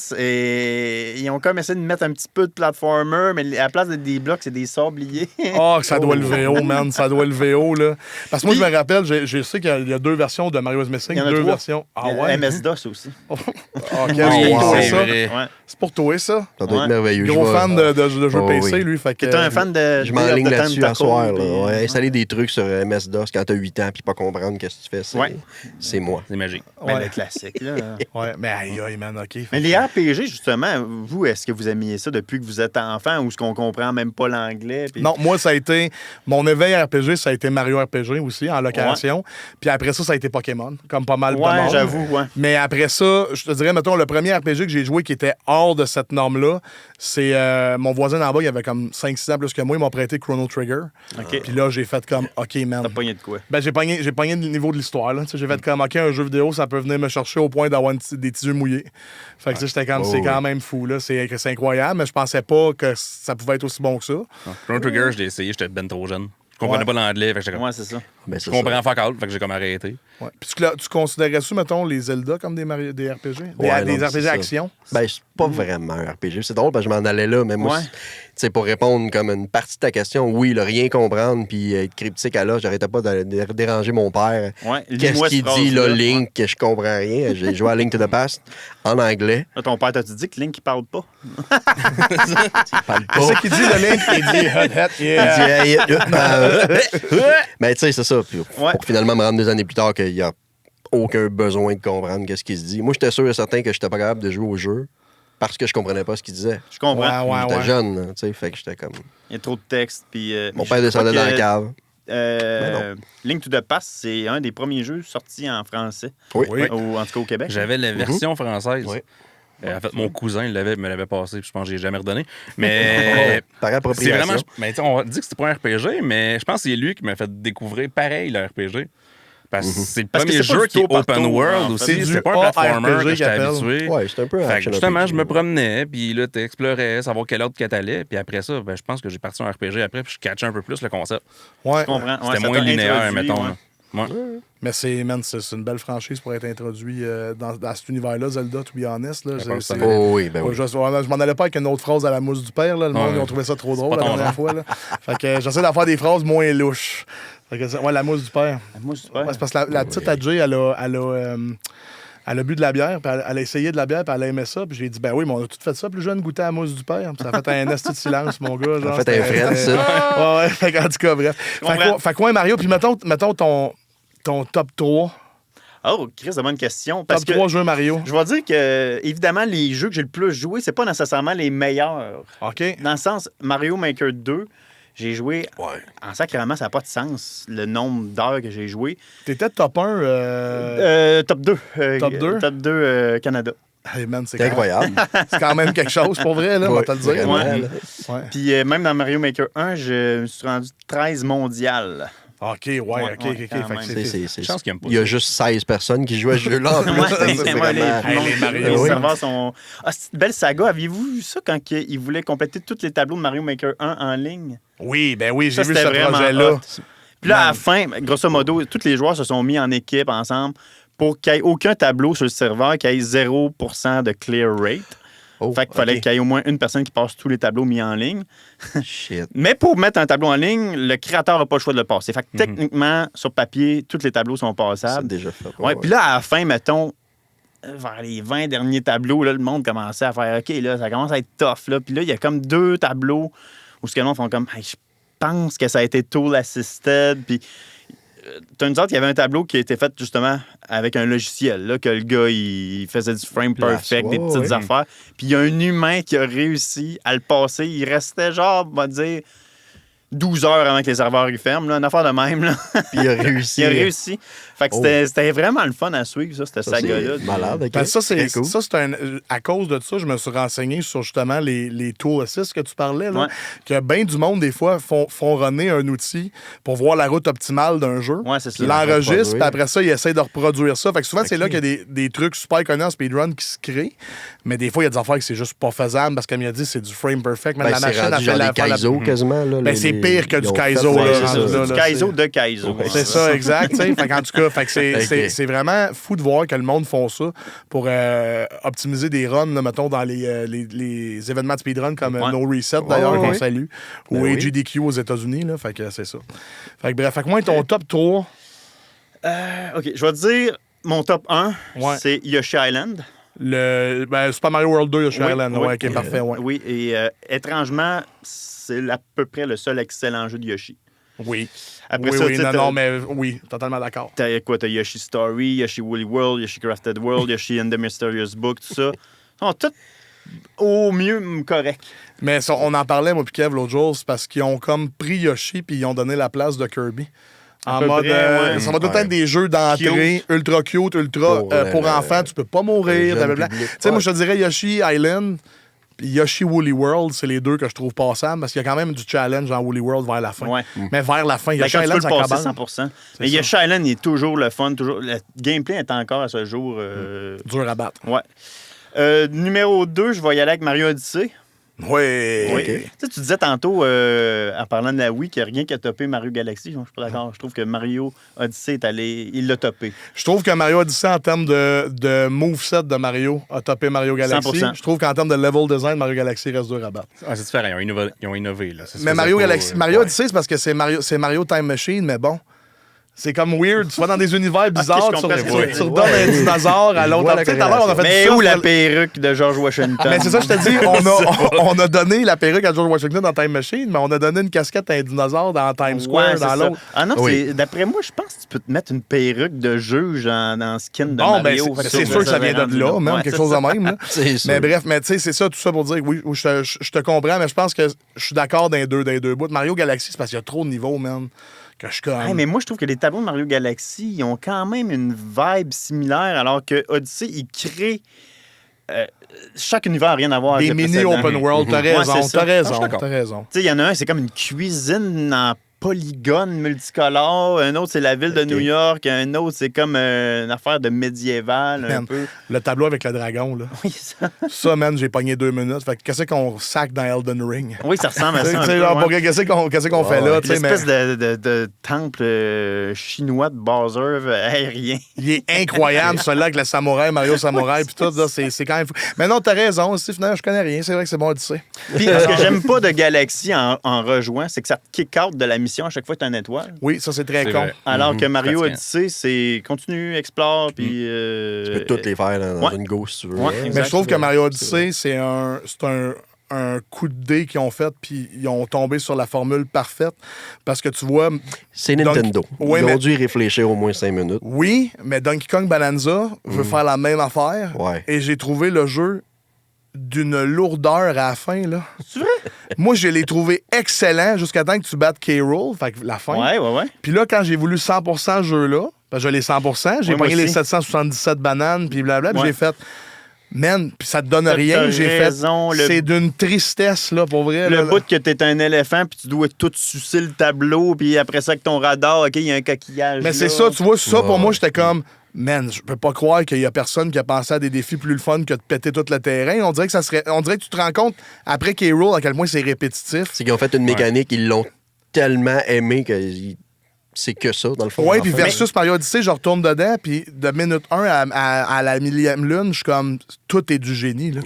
ils ont comme essayé de mettre un petit peu de platformer, mais à la place des blocs, c'est des sabliers. Oh, que ça doit lever haut, man. Ça doit lever haut, là. Parce que moi, je me rappelle, je sais qu'il y a deux versions de Mario is Missing. Il y en a deux trois. versions. Ah ouais? MS-DOS aussi. Ah, Oh, c'est pour toi, c'est ça. vrai. Ouais. C'est pour toi, ça. Ça doit Ouais. être merveilleux. Gros Je vais- fan de jeux Oh, PC, oui. lui. Fait que, T'es un fan de. Je m'enligne de là-dessus Tentacle, à soir. puis- Là. Ouais, installer des trucs sur MS-DOS quand t'as 8 ans puis pas comprendre qu'est-ce que tu fais, Ouais. c'est moi. C'est magique. Ben, Ouais. le classique, là. Ouais, mais aïe, aïe, man, OK. Mais les RPG, justement, vous, est-ce que vous aimiez ça depuis que vous êtes enfant ou est-ce qu'on comprend même pas l'anglais? Puis... Non, moi, ça a été. Mon éveil RPG, ça a été Mario RPG aussi, en location. Puis après ça a été Pokémon, comme pas mal de Ouais, monde. j'avoue, ouais. Mais après ça, je te dirais, mettons, le premier RPG que j'ai joué qui était hors de cette norme-là, c'est mon voisin en bas, il avait comme 5-6 ans plus que moi, il m'a prêté Chrono Trigger. OK. Puis là, j'ai fait comme, OK, man. T'as pogné de quoi? Ben, j'ai pogné le niveau de l'histoire. Là. Tu sais, j'ai fait comme, OK, un jeu vidéo, ça peut venir me chercher au point d'avoir des petits yeux mouillés. Fait que tu sais, j'étais comme, Oh, c'est oui. quand même fou. Là. C'est incroyable, mais je pensais pas que ça pouvait être aussi bon que ça. Chrono Trigger, je l'ai essayé, j'étais ben trop jeune. Je comprenais Ouais. pas l'anglais, fait que j'étais comme. Ouais, c'est ça. Ben, Je c'est comprends fuck all, fait que j'ai comme arrêté. Ouais. Puis tu considérais-tu, mettons, les Zelda comme des RPG? Ouais, des non, RPG c'est ça. action? Ben, c'est pas vraiment un RPG. C'est drôle parce que je m'en allais là, mais moi, Ouais. tu sais, pour répondre comme une partie de ta question, oui, le rien comprendre puis être cryptique à l'âge, j'arrêtais pas de déranger mon père. Ouais. Qu'est-ce Lis-moi qu'il cette dit, là, phrase-là. Link, que je comprends rien. J'ai joué à Link to the Past en anglais. Là, ton père t'a-tu dit que Link, il parle pas? Il parle pas. C'est ça qu'il dit, le Link? Il dit, hut, hut, yeah. Mais tu sais, c'est ça. Puis Ouais. pour finalement me rendre 2 années plus tard qu'il y a aucun besoin de comprendre qu'est-ce qu'il se dit. Moi, j'étais sûr et certain que j'étais pas capable de jouer au jeu parce que je comprenais pas ce qu'il disait. Je comprends. Ouais, J'étais ouais. jeune, là, tu sais, fait que j'étais comme... Il y a trop de textes. Puis, Mon mais père je descendait crois dans la que, cave. Link to the Past, c'est un des premiers jeux sortis en français. Oui. Oui. En tout cas au Québec. J'avais la version française. Oui. En fait, mon cousin me l'avait passé, puis je pense que j'ai jamais redonné. Mais Par c'est appropriation. vraiment. Mais tu sais, on dit que c'était pas un RPG, mais je pense que c'est lui qui m'a fait découvrir pareil le RPG. Parce que c'est le Parce que premier c'est pas jeu du qui est tour par open tour, world en fait. aussi. C'est du C'est pas un platformer ARPG que j'étais qu'ils appellent. habitué. Ouais, c'est un peu Fait que action justement, RPG, je me ouais. promenais, puis là, tu explorais, savoir quel ordre que t'allais, puis après ça, ben, je pense que j'ai parti en RPG après, puis je catchais un peu plus le concept. Ouais. Je comprends. Ouais, C'était ça moins t'a linéaire, introduit, mettons. ouais. là. Ouais. Mais c'est une belle franchise pour être introduit dans cet univers-là, Zelda, to be honest. Là. Je pense que Oh oui, ben Ouais, oui. je m'en allais pas avec une autre phrase à la mousse du père. Là. Le monde, Ouais. ils ont trouvé ça trop drôle pas la ton dernière genre. fois. Là. Fait que j'essaie d'en faire des phrases moins louches. Fait que ouais, la mousse du père. Moi, c'est super. Ouais, c'est parce que la petite Adjay, elle a bu de la bière, puis elle a essayé de la bière, puis elle a aimé ça. Puis j'ai dit, ben oui, mais on a tout fait ça, plus jeune, goûter à la mousse du père. Puis ça a fait un esti de silence, mon gars. Genre, fait un friend, ça. Ouais, fait qu'en tout cas, bref. comprends. Fait quoi, Mario, puis mettons ton top 3. Oh, Chris, c'est une bonne question. Parce Top 3 jeux Mario. Je vais dire que, évidemment, les jeux que j'ai le plus joué, c'est pas nécessairement les meilleurs. OK. Dans le sens, Mario Maker 2, j'ai joué en sacrément, ça n'a pas de sens, le nombre d'heures que j'ai joué. T'étais top 1. Top 2. Top 2? Top 2 Canada. Hey man, C'est incroyable. C'est quand même quelque chose pour vrai, là, on va te le dire. Ouais. Puis même dans Mario Maker 1, je me suis rendu 13 mondial. OK, OK. Je pense qu'il aime pas Il y a juste 16 personnes qui jouent à ce jeu-là. Les Mario. Les serveurs sont... Ah, c'est une belle saga. Aviez-vous vu ça quand ils voulaient compléter tous les tableaux de Mario Maker 1 en ligne? Oui, ben oui, j'ai Ça, vu c'était ce vraiment projet-là. hot. Puis là, à la fin, grosso modo, tous les joueurs se sont mis en équipe ensemble pour qu'il n'y ait aucun tableau sur le serveur qui ait 0% de clear rate. Fait qu'il fallait qu'il y ait au moins une personne qui passe tous les tableaux mis en ligne. Shit. Mais pour mettre un tableau en ligne, le créateur n'a pas le choix de le passer. Fait que techniquement, sur papier, tous les tableaux sont passables. C'est déjà fait. Ouais, puis là, à la fin, mettons, vers les 20 derniers tableaux, là, le monde commençait à faire OK, là, ça commence à être tough. Là. Puis là, il y a comme 2 tableaux où ce que le monde font comme hey, je pense que ça a été tool assisted. Puis turns out qu'il y avait un tableau qui a été fait justement avec un logiciel, là, que le gars, il faisait du frame perfect, des petites affaires. Puis il y a un humain qui a réussi à le passer. Il restait genre, on va dire, 12 heures avant que les serveurs ils ferment, là, une affaire de même. Là. Puis il a réussi. Il a réussi. Fait que c'était vraiment le fun à suivre, ça, cette saga-là. Malade, OK. Ben, ça, c'est cool. à cause de ça, je me suis renseigné sur justement les tool assist que tu parlais. Là, Ouais. Que bien du monde, des fois, font runner un outil pour voir la route optimale d'un jeu. Ouais, c'est ça. L'enregistre, puis après ça, ils essayent de reproduire ça. Fait que souvent, c'est là qu'il y a des trucs super connus en speedrun qui se créent. Mais des fois, il y a des affaires que c'est juste pas faisable parce que, comme il a dit, c'est du frame perfect. Mais Ben, la c'est machine a rendu fait genre la des Kaizo quasiment. Là, Ben, c'est pire que du Kaizo. Ouais, là, c'est ça. rendu là, Du là, Kaizo de Kaizo. c'est ça, exact. Fait en tout cas, fait que c'est vraiment fou de voir que le monde font ça pour optimiser des runs, là, mettons, dans les événements de speedrun comme No Reset, d'ailleurs, qu'on salue, ou AGDQ aux États-Unis. Là, fait que c'est ça. Fait que bref, fait que moi, ton top 3. OK, je vais te dire, mon top 1, c'est Yoshi Island. Super Mario World 2, Yoshi Island. Oui. Ouais, OK, parfait. Ouais. Oui, et étrangement, c'est à peu près le seul excellent jeu de Yoshi. Oui. Après oui, ça, non, mais oui, totalement d'accord. T'as quoi? T'as Yoshi Story, Yoshi Woolly World, Yoshi Crafted World, Yoshi and the Mysterious Book, tout ça. Ils sont tous au mieux corrects. Mais ça, on en parlait, moi puis Kev, l'autre jour, c'est parce qu'ils ont comme pris Yoshi puis ils ont donné la place de Kirby. En mode, ça va tout être des jeux d'entrée ultra cute, ultra pour enfants, tu peux pas mourir. Tu sais, moi, je te dirais Yoshi Island puis Yoshi Woolly World, c'est les deux que je trouve passables parce qu'il y a quand même du challenge en Woolly World vers la fin. Ouais. Mais vers la fin, Yoshi Island, ça commence. 100%. Mais Yoshi Island, il est toujours le fun. Toujours... Le gameplay est encore à ce jour... dur à battre. Ouais. Numéro 2, je vais y aller avec Mario Odyssey. Oui. Okay. Tu disais tantôt, en parlant de la Wii, qu'il n'y a rien qui a topé Mario Galaxy. Je ne suis pas d'accord. Je trouve que Mario Odyssey est allé... Il l'a topé. Je trouve que Mario Odyssey, en termes de moveset de Mario, a topé Mario Galaxy. 100%. Je trouve qu'en termes de level design, Mario Galaxy reste dur à battre. C'est différent. Ils ont innové. Là. Mais Mario Odyssey, c'est parce que c'est Mario Time Machine, mais bon... C'est comme weird. Tu vas dans des univers bizarres, tu redonnes un dinosaure à l'autre. Tu sais, tout à l'heure, on a fait mais où la perruque de George Washington? Mais c'est ça, je te dis, on a donné la perruque à George Washington dans Time Machine, mais on a donné une casquette à un dinosaure dans Times Square, dans l'autre. Ah non, d'après moi, je pense que tu peux te mettre une perruque de juge dans skin de Mario. Ben, c'est sûr que ça vient de là, même, quelque chose de même. Mais bref, mais tu sais, c'est ça, tout ça pour dire, oui, je te comprends, mais je pense que je suis d'accord dans les deux bouts. Mario Galaxy, c'est parce qu'il y a trop de niveaux, man. Mais moi, je trouve que les tableaux de Mario Galaxy, ils ont quand même une vibe similaire, alors que Odyssey, il crée... chaque univers n'a rien à voir avec le précédent. Des mini-open world, t'as raison. Tu sais, il y en a un, c'est comme une cuisine en polygone multicolore. Un autre, c'est la ville de New York. Un autre, c'est comme une affaire de médiéval, un peu. Le tableau avec le dragon, là. Oui, ça. Ça, man, j'ai pogné 2 minutes. Fait que qu'est-ce qu'on sac dans Elden Ring? Oui, ça ressemble à ça. Qu'est-ce qu'on fait là? L'espèce de temple chinois de Bowser aérien. Il est incroyable, celui-là, avec le samouraï, Mario Samouraï, puis tout, là, c'est quand même fou. Mais non, t'as raison, aussi, finalement, je connais rien. C'est vrai que c'est bon Odyssey. Puis, ce que j'aime pas de Galaxy en rejoint, c'est que ça te kick out de la mission à chaque fois que tu as une étoile. Oui, ça, c'est très con. Alors que Mario Odyssey, c'est continue, explore, puis... Tu peux toutes les faire dans une go, si tu veux. Mais je trouve que Mario Odyssey, c'est un coup de dé qu'ils ont fait, puis ils ont tombé sur la formule parfaite. Parce que tu vois... C'est Nintendo. Oui, ils ont dû y réfléchir au moins 5 minutes. Oui, mais Donkey Kong Bonanza veut faire la même affaire. Ouais. Et j'ai trouvé le jeu d'une lourdeur à la fin, là. C'est vrai? Moi, je l'ai trouvé excellent jusqu'à temps que tu battes K-Rool, fait que la fin. Ouais. Puis là, quand j'ai voulu 100% ce jeu-là, parce que je l'ai 100%, j'ai pogné les 777 bananes, puis blablabla, puis j'ai fait... Man, puis ça te donne rien. J'ai fait. C'est d'une tristesse, là, pour vrai. Le bout que t'es un éléphant, puis tu dois tout sucer le tableau, puis après ça, avec ton radar, OK, il y a un coquillage. Mais c'est ça, tu vois, ça, pour moi, j'étais comme. Man, je peux pas croire qu'il y a personne qui a pensé à des défis plus le fun que de péter tout le terrain. On dirait que ça serait. On dirait que tu te rends compte, après K-Rool, à quel point c'est répétitif. C'est qu'ils ont fait une mécanique, ils l'ont tellement aimé que c'est que ça, dans le fond. Oui, puis versus Mario Odyssey, je retourne dedans, puis de minute 1 à la millième lune, je suis comme, tout est du génie, là.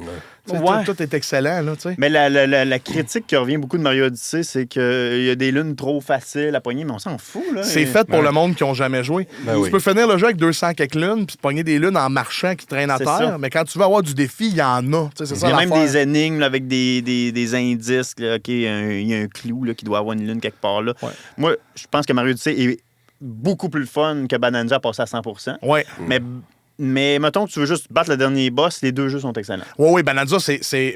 Tout est excellent, là, tu sais. Mais la critique qui revient beaucoup de Mario Odyssey, c'est qu'il y a des lunes trop faciles à pogner, mais on s'en fout, là. C'est fait pour le monde qui n'a jamais joué. Tu peux finir le jeu avec 200 quelques lunes, puis pogner des lunes en marchant qui traînent à terre, mais quand tu veux avoir du défi, il y en a. C'est ça, il y a même des énigmes là, avec des indices, là, OK, il y a un clou là, qui doit avoir une lune quelque part là. Ouais. Moi, je pense que Mario Odyssey est beaucoup plus le fun que Bonanza à passer à 100%. Ouais. Mais mettons que tu veux juste battre le dernier boss, les deux jeux sont excellents. Oui, Bonanza,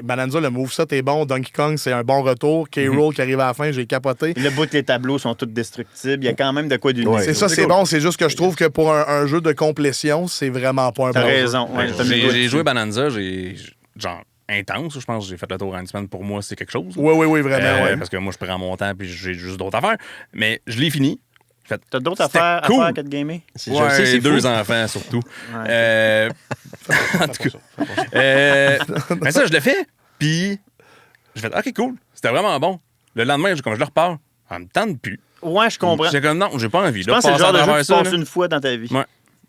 Bonanza, le moveset est bon. Donkey Kong, c'est un bon retour. K-Rool qui arrive à la fin, j'ai capoté. Le bout que les tableaux sont tous destructibles. Il y a quand même de quoi d'unique. C'est ça, c'est bon. C'est juste que je trouve que pour un jeu de complétion, c'est vraiment pas un bon jeu. T'as raison. J'ai joué Bonanza, genre intense, je pense. J'ai fait le tour en une semaine. Pour moi, c'est quelque chose. Oui, vraiment. Parce que moi, je prends mon temps puis j'ai juste d'autres affaires. Mais je l'ai fini. T'as d'autres affaires à faire que de gamer? C'est 2 enfants, surtout. Ouais. En tout cas. Mais ça, je l'ai fait. Puis, j'ai fait, OK, cool. C'était vraiment bon. Le lendemain, comme je le repars, ça me tente plus. Ouais, je comprends. C'est comme, non, j'ai pas envie. Je pense que c'est le genre de jeu que tu passes une fois dans ta vie. Ouais.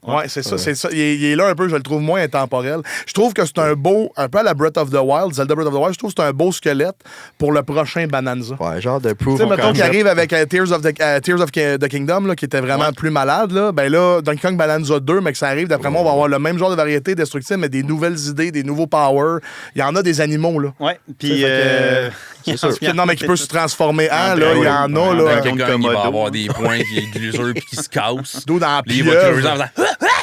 Ouais, c'est ça. Il est là un peu, je le trouve moins intemporel. Je trouve que c'est un peu à la Breath of the Wild, Zelda Breath of the Wild, je trouve que c'est un beau squelette pour le prochain Bonanza. Ouais, genre de proof. Tu sais, mettons qu'il arrive avec Tears of the Kingdom, là, qui était vraiment plus malade, là. Ben là, Donkey Kong Bonanza 2, mais que ça arrive, d'après moi, on va avoir le même genre de variété destructive, mais des nouvelles idées, des nouveaux powers. Il y en a des animaux, là. Ouais, puis... c'est sûr. Non, mais qui peut se transformer en, là, il y en a, là. Donkey Kong, il va avoir des points qui est gluseux puis qui se cassent. D'eau dans la pieuvre.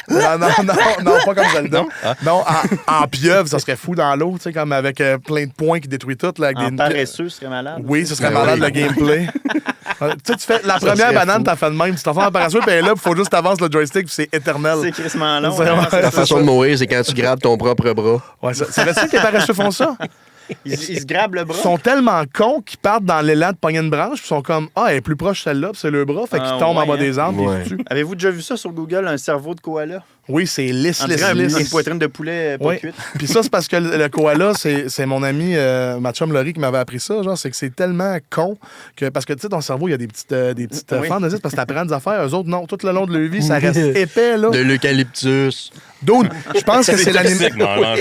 Non, pas comme Zelda. Non, en pieuvre, ça serait fou dans l'eau, tu sais, comme avec plein de points qui détruisent tout. Là, avec paresseux, ce serait malade. Oui, ce serait malade, le gameplay. Tu sais, tu fais la première banane, t'as fait de même. Tu t'en fais en paresseux, puis là, il faut juste t'avancer le joystick, puis c'est éternel. C'est crissement long. La façon de mourir, c'est quand tu grabes ton propre bras. Ouais, c'est vrai que les paresseux font ça? Ils se grabent le bras. Ils sont tellement cons qu'ils partent dans l'élan de pogner une branche, puis ils sont comme, elle est plus proche celle-là, puis c'est le bras, fait qu'ils tombent en bas des arbres, puis ils tuent. Avez-vous déjà vu ça sur Google, un cerveau de koala? Oui, c'est lisse. Une poitrine de poulet pas cuite. Puis ça, c'est parce que le koala, c'est mon ami Mathieu Laurie qui m'avait appris ça. Genre, c'est que c'est tellement con que. Parce que, tu sais, ton cerveau, il y a des petites fentes de parce que t'apprends des affaires. Eux autres, non. Tout le long de leur vie, ça reste épais, là. De l'eucalyptus. Dude, je pense que c'est l'animal.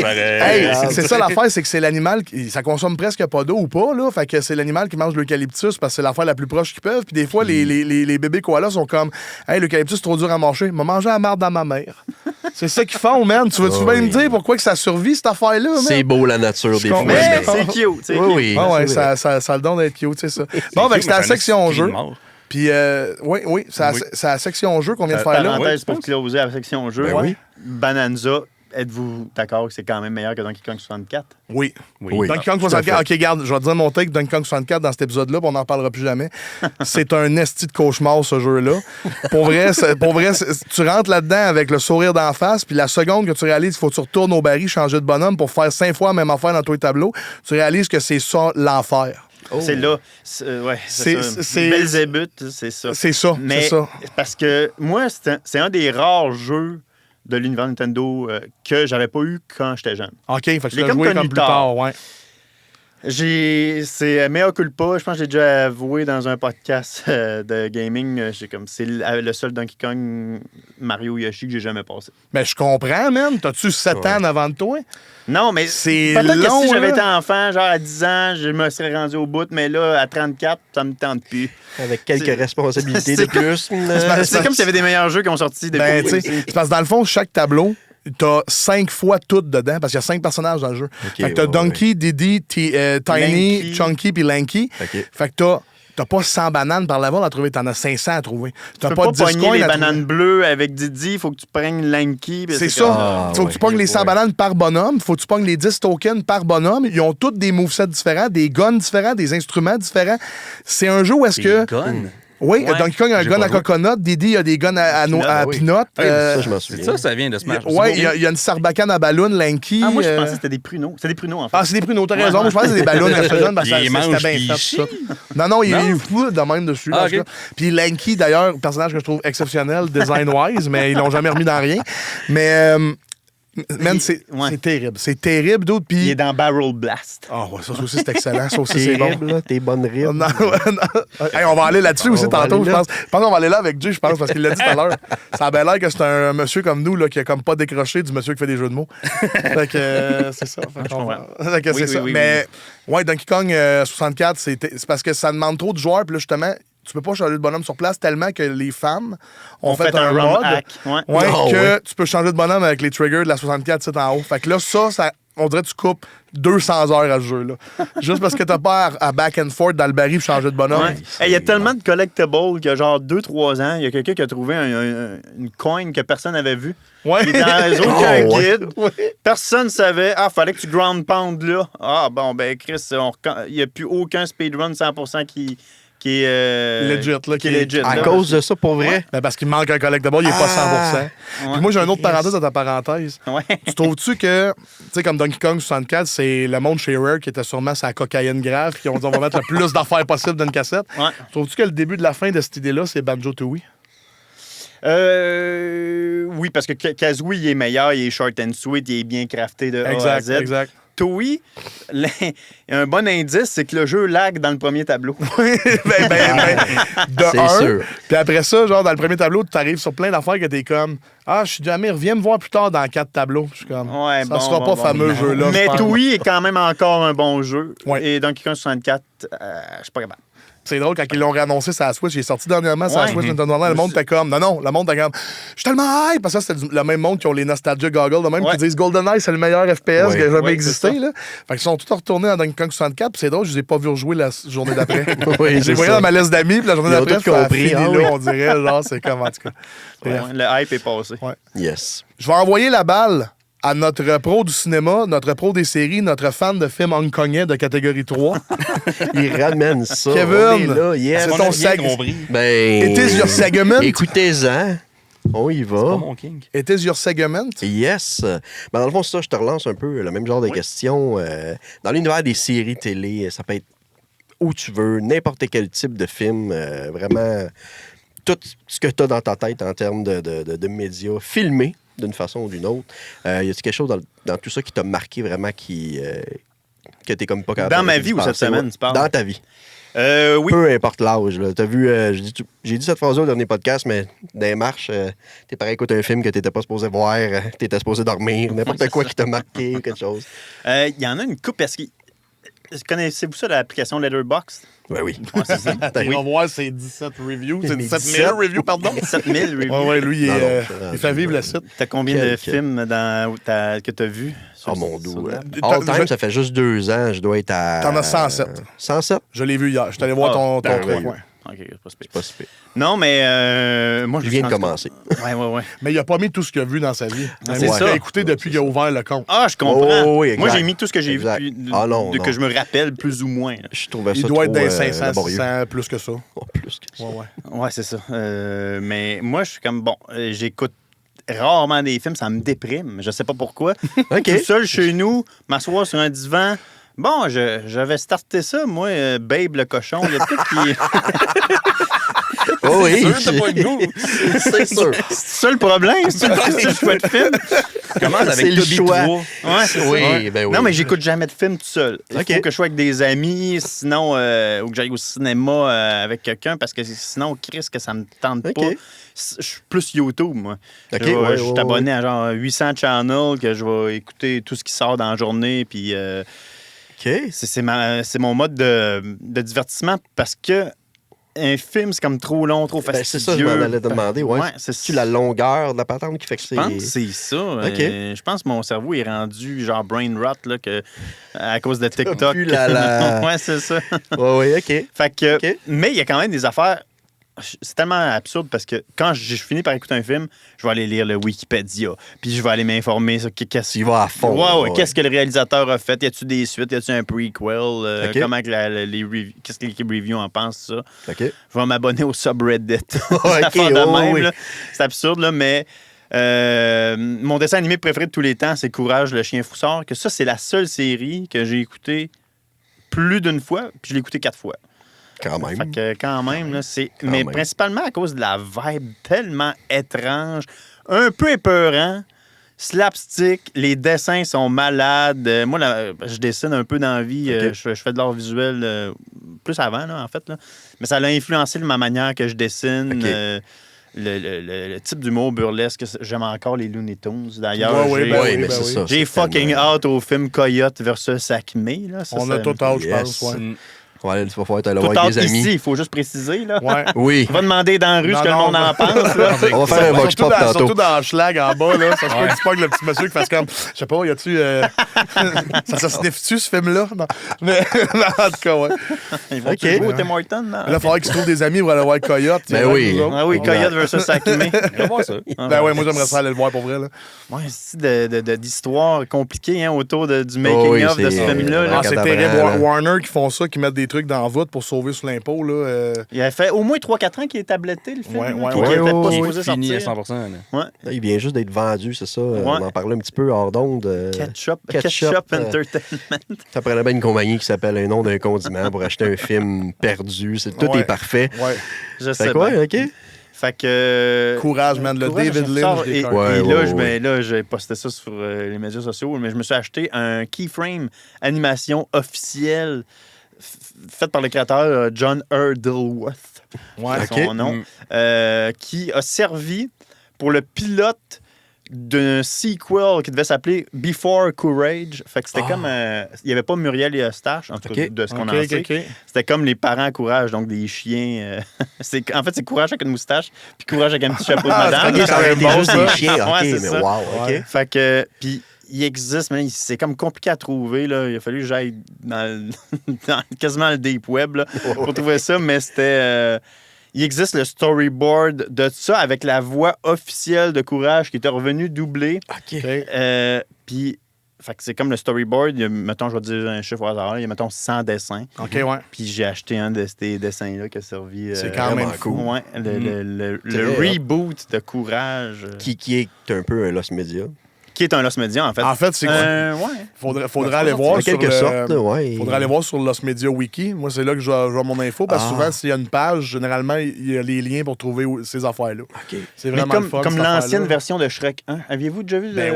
Hey, c'est ça l'affaire, c'est que c'est l'animal. Ça consomme presque pas d'eau ou pas, là. Fait que c'est l'animal qui mange l'eucalyptus parce que c'est l'affaire la plus proche qu'ils peuvent. Puis des fois, les bébés koalas sont comme, hey, l'eucalyptus, c'est trop dur à manger. M'a mangé la marde dans ma mère. C'est ça qu'ils font, man. Tu veux-tu bien me dire pourquoi que ça survit, cette affaire-là? C'est beau, la nature, des fois. Mais c'est cute. Oui. Ça a le don d'être cute, c'est ça. Bon, ben, c'était la section jeu. Puis, oui, c'est la section jeu qu'on vient de faire là. Parenthèse pour closer la section jeu. Oui. Bonanza, êtes-vous d'accord que c'est quand même meilleur que Donkey Kong 64? Oui. Donkey Kong 64, OK, regarde, je vais te dire mon take Donkey Kong 64 dans cet épisode-là, puis on n'en parlera plus jamais. C'est un esti de cauchemar, ce jeu-là. Pour vrai, tu rentres là-dedans avec le sourire d'en face, puis la seconde que tu réalises qu'il faut que tu retournes au baril, changer de bonhomme pour faire 5 fois la même affaire dans tous les tableaux, tu réalises que c'est ça l'enfer. Oh. C'est là. C'est Belzébuth, c'est ça. C'est ça. Mais c'est ça. Parce que moi, c'est un des rares jeux de l'univers Nintendo que j'avais pas eu quand j'étais jeune. OK, fait que tu l'as joué comme plus tard, ouais. C'est mea culpa, je pense que j'ai déjà avoué dans un podcast de gaming, c'est le seul Donkey Kong Mario Yoshi que j'ai jamais passé. Mais je comprends, man. T'as-tu 7 ans avant de toi? Non, mais c'est peut-être long, que si j'avais été enfant, genre à 10 ans, je me serais rendu au bout, mais là, à 34, ça me tente plus. Avec quelques responsabilités de plus. C'est comme s'il y avait des meilleurs jeux qui ont sorti depuis. C'est parce que dans le fond, chaque tableau t'as 5 fois tout dedans, parce qu'il y a 5 personnages dans le jeu. Okay, fait que t'as Donkey, Diddy, Tiny, Lanky. Chunky puis Lanky. OK. Fait que t'as pas 100 bananes par là-bas à trouver, t'en as 500 à trouver. Tu peux pas pogner les bananes bleues avec Didi, il faut que tu prennes Lanky. C'est ça. Faut que tu pognes les 100 bananes par bonhomme, faut que tu pognes les 10 tokens par bonhomme. Ils ont tous des movesets différents, des guns différents, des instruments différents. C'est un jeu où est-ce que... Guns? Oui, Ouais. Donkey Kong a un gun à coconut, Diddy a des guns à Peanut. Ça, je m'en souviens. Ça vient de Smash. Ouais, il y a une sarbacane à ballon, Lanky. Ah, moi, je pensais que c'était des pruneaux. C'est des pruneaux, en fait. Ah, c'est des pruneaux, t'as raison. Moi, je pense que c'est des ballons à jeune parce que Il c'était mange bien puis fait. il chie. ça. Non, il est fou de même dessus. Ah, en tout ok. cas. Puis Lanky, d'ailleurs, personnage que je trouve exceptionnel, design-wise, mais ils l'ont jamais remis dans rien. Mais, man, c'est terrible. C'est terrible, d'autres. Il est Puis. dans Barrel Blast. Ah, ouais, ça aussi, c'est excellent. Ça aussi, c'est bon. Terrible, là, tes bonnes rimes. Non, non. Hey, on va aller là-dessus aussi va tantôt, aller je là. pense. Je pense qu'on va aller là avec Jay, je pense, parce qu'il l'a dit tout à l'heure. Ça avait l'air que c'est un monsieur comme nous, là, qui a comme pas décroché du monsieur qui fait des jeux de mots. Fait que c'est ça. Fait que fait que c'est ça. Mais ouais, Donkey Kong 64, c'est parce que ça demande trop de joueurs, puis là, justement, tu peux pas changer de bonhomme sur place tellement que les fans ont fait un run mod. hack. Ouais. Ouais, Oh, que ouais. tu peux changer de bonhomme avec les triggers de la 64 c'est en haut. Fait que là, ça on dirait que tu coupes 200 heures à ce jeu-là. Juste parce que t'as pas à back and forth dans le baril pour changer de bonhomme. Ouais. Hey, il y a tellement de collectibles qu'il y a genre 2-3 ans, il y a quelqu'un qui a trouvé une coin que personne n'avait vue. Ouais. Il est dans aucun Oh, ouais. guide. Personne ne savait. Ah, fallait que tu ground pound là. Ah, bon, ben, Chris, il n'y a plus aucun speedrun 100% qui est. Legit, là, qui est legit. À là. cause de ça, pour vrai? Ben parce qu'il manque un collectible, il est pas 100%. Puis moi, j'ai une autre parenthèse à ta parenthèse. Ouais. Tu trouves-tu que, tu sais, comme Donkey Kong 64, c'est le monde chez Rare qui était sûrement sa cocaïne grave, qui ont dit on va mettre le plus d'affaires possible dans une cassette. Ouais. Trouves-tu que le début de la fin de cette idée-là, c'est Banjo-Tooie? Oui, parce que Kazooie, il est meilleur, il est short and sweet, il est bien crafté de A à Z. Exact. Toei, un bon indice, c'est que le jeu lag dans le premier tableau. De C'est un. sûr. Puis après ça, genre, dans le premier tableau, tu arrives sur plein d'affaires que t'es comme ah, je suis jamais, reviens me voir plus tard dans 4 tableaux. Je suis comme Ouais, ça sera pas fameux jeu-là. Mais je pense. Toei est quand même encore un bon jeu. Ouais. Et Donkey Kong 64, je suis pas capable. C'est drôle, quand ils l'ont réannoncé sur la Switch, il est sorti dernièrement sur la Ouais. Switch Nintendo Online, le monde était comme, non, le monde était comme, je suis tellement hype, parce que ça, c'était le même monde qui ont les Nostalgia Goggles, de même Ouais. qui disent GoldenEye, c'est le meilleur FPS Ouais. qui a jamais Ouais, existé, c'est ça. là. Fait qu'ils sont tous retournés dans Donkey Kong 64, puis c'est drôle, je les ai pas vus rejouer la journée d'après. Oui, J'ai c'est voyé ça. dans ma liste d'amis, puis la journée Ils ont d'après, tout compris, là, ah oui. on dirait, genre, c'est comme, en tout cas. Bref. Ouais, le hype est passé. Ouais. Yes. Je vais envoyer la balle à notre pro du cinéma, notre pro des séries, notre fan de films hongkongais de catégorie 3. Il ramène ça. Kevin, On est là, yes. c'est On ton a bien seg- compris. Ben, It is your segment. Écoutez-en. On y C'est pas va. mon king. It is your segment. Yes. Ben, dans le fond, ça, je te relance un peu le même genre de questions. Dans l'univers des séries télé, ça peut être où tu veux, n'importe quel type de film, vraiment tout ce que tu as dans ta tête en termes de médias filmés d'une façon ou d'une autre. Y a-t-il quelque chose dans tout ça qui t'a marqué vraiment que t'es comme pas capable Dans de ma vie ou penser, cette semaine, ouais. tu parles? Dans ta vie. Oui. Peu importe l'âge. Là. T'as vu, j'ai dit cette phrase-là au dernier podcast, mais dans les marches, t'es pareil, écoute un film que t'étais pas supposé voir, t'étais supposé dormir, n'importe quoi qui t'a marqué ou quelque chose. Il y en a une coupe parce que. Connaissez-vous ça, l'application Letterboxd? Ben oui. Ouais, c'est ça. On va voir ses 17 reviews. C'est Mais 17 000 reviews, pardon. 7000 reviews. Ouais, lui, Non, il fait vivre le site. T'as combien de films que t'as vus? Oh mon Dieu. T'as- All time, ça fait juste 2 ans, je dois être à... T'en as 107. 107? Je l'ai vu hier. Je suis allé voir ton ben truc. oui. Ouais. OK, c'est pas super. Pas si pire. Non, mais moi, Je viens de commencer. Ouais. Mais il a pas mis tout ce qu'il a vu dans sa vie. c'est Il ça. a écouté depuis qu'il a ouvert le compte. Ah, je comprends. Oh, oui, exact. Moi, j'ai mis tout ce que j'ai vu Exact. depuis, Ah, non, non. que je me rappelle plus ou moins. là. Je trouvais ça Il doit être trop, dans 500, laborieux. 600, plus que ça. Oh, plus que ça. Ouais. Ouais, c'est ça. Mais moi, je suis comme, bon, j'écoute rarement des films, ça me déprime. Je sais pas pourquoi. OK. Tout seul chez nous, m'asseoir sur un divan. Bon, j'avais starté ça, moi, Babe le cochon. Il y a tout qui... Oh, oui. C'est sûr, t'as pas le goût. C'est sûr. C'est ça le problème? C'est un chouette film? Commence C'est avec le Toby choix. 3. Ouais, c'est Oui, ça. ben oui. Non, mais j'écoute jamais de film tout seul. Il OK. faut que je sois avec des amis, sinon, ou que j'aille au cinéma avec quelqu'un, parce que sinon, Chris, que ça me tente OK. pas. Je suis plus YouTube, moi. OK, Je ouais, suis ouais, abonné à genre 800 channels, que je vais écouter tout ce qui sort dans la journée, puis OK. c'est mon mode de divertissement, parce que un film, c'est comme trop long, trop fastidieux. C'est ça, je m'en allais demander. Ouais. C'est la longueur de la patente qui fait que c'est... Je pense que c'est ça. Je pense que mon cerveau est rendu genre brain rot là, à cause de TikTok. Ouais, c'est ça. Oui, OK. Fait que, mais il y a quand même des affaires... C'est tellement absurde parce que quand je finis par écouter un film, je vais aller lire le Wikipédia, puis je vais aller m'informer sur qu'est-ce qu'il va à fond. Qu'est-ce que le réalisateur a fait? Y a-tu des suites? Y a-tu un prequel? Comment qu'est-ce que l'équipe review en pense, ça? Je vais m'abonner au subreddit. C'est absurde, là, mais mon dessin animé préféré de tous les temps, c'est Courage, le chien foussard, que ça, c'est la seule série que j'ai écoutée plus d'une fois, puis je l'ai écoutée 4 fois. Quand même. Fait que quand même, là, mais principalement à cause de la vibe tellement étrange, un peu épeurant, slapstick, les dessins sont malades. Moi, je dessine un peu dans la vie. Je fais de l'art visuel plus avant, là, en fait. Là. Mais ça a influencé ma manière que je dessine. Le type d'humour burlesque, j'aime encore les Looney Tunes. D'ailleurs, j'ai fucking hâte au film Coyote versus Acme. Là. On a tout hâte, je pense. Ouais. Ouais, il va falloir aller voir avec des amis. Ici, il faut juste préciser. Là. Ouais. Oui. On va demander dans la rue ce que le monde en pense. Là. On va faire un vox pop tantôt. Surtout dans le schlag en bas, là. Ça se peut que tu pognes le petit monsieur qui fasse comme... Je sais pas, y a-tu... ça sniffe-tu, ce film-là? Non. Mais en tout cas, ouais. Ils vont jouer au Tim Hortons. Là, il va falloir qu'ils se trouvent des amis pour aller voir Coyote. Ben oui. Ah oui, Coyote versus Acme. On va voir ça. Ben ouais, moi, j'aimerais ça aller le voir pour vrai, là. Ouais, c'est d'histoires compliquées autour du making-of de ce film-là. C'est terrible. Warner qui font ça, qui mettent des trucs dans la voûte pour sauver sur l'impôt. Là, Il a fait au moins 3-4 ans qu'il est tabletté, le film. Qui était pas supposé fini à sortir. 100%. Là, il vient juste d'être vendu, c'est ça. On en parlait un petit peu hors d'onde. Ketchup Entertainment. Ça prenait bien une compagnie qui s'appelle Un nom d'un condiment pour acheter un film perdu. Tout est parfait. Ouais. Je sais pas. OK. Fait que... Courage, man. Le David Lynch. Et là, j'ai posté ça sur les médias sociaux, mais je me suis acheté un keyframe animation officielle fait par le créateur John Erdleworth, son nom, qui a servi pour le pilote d'un sequel qui devait s'appeler Before Courage. Fait que c'était comme... il n'y avait pas Muriel et Eustache, en tout cas, de ce qu'on en sait. C'était comme les parents à Courage, donc des chiens. En fait, c'est Courage avec une moustache, puis Courage avec un petit chapeau de madame. Ça aurait été juste des chiens. Ouais, c'est ça. Wow, OK. Fait que... Puis il existe, mais c'est comme compliqué à trouver. Là. Il a fallu que j'aille dans quasiment le deep web là, pour trouver ça, mais c'était... il existe le storyboard de ça avec la voix officielle de Courage qui était revenue doubler. OK. Puis, fait que c'est comme le storyboard. Il y a, mettons, je vais dire un chiffre au hasard. Il y a, mettons, 100 dessins. OK, ouais. Puis j'ai acheté un de ces dessins-là qui a servi... c'est quand même cool. Ouais, le reboot de Courage. Qui est un peu un Lost Media. Qui est un Lost Media, en fait. En fait, c'est quoi? Faudrait aller voir sur faudrait aller voir sur le Lost Media Wiki. Moi, c'est là que je vois mon info, parce que souvent, s'il y a une page, généralement, il y a les liens pour trouver ces affaires-là. OK. C'est vraiment le fun, comme l'ancienne version de Shrek 1. Aviez-vous déjà vu? Ben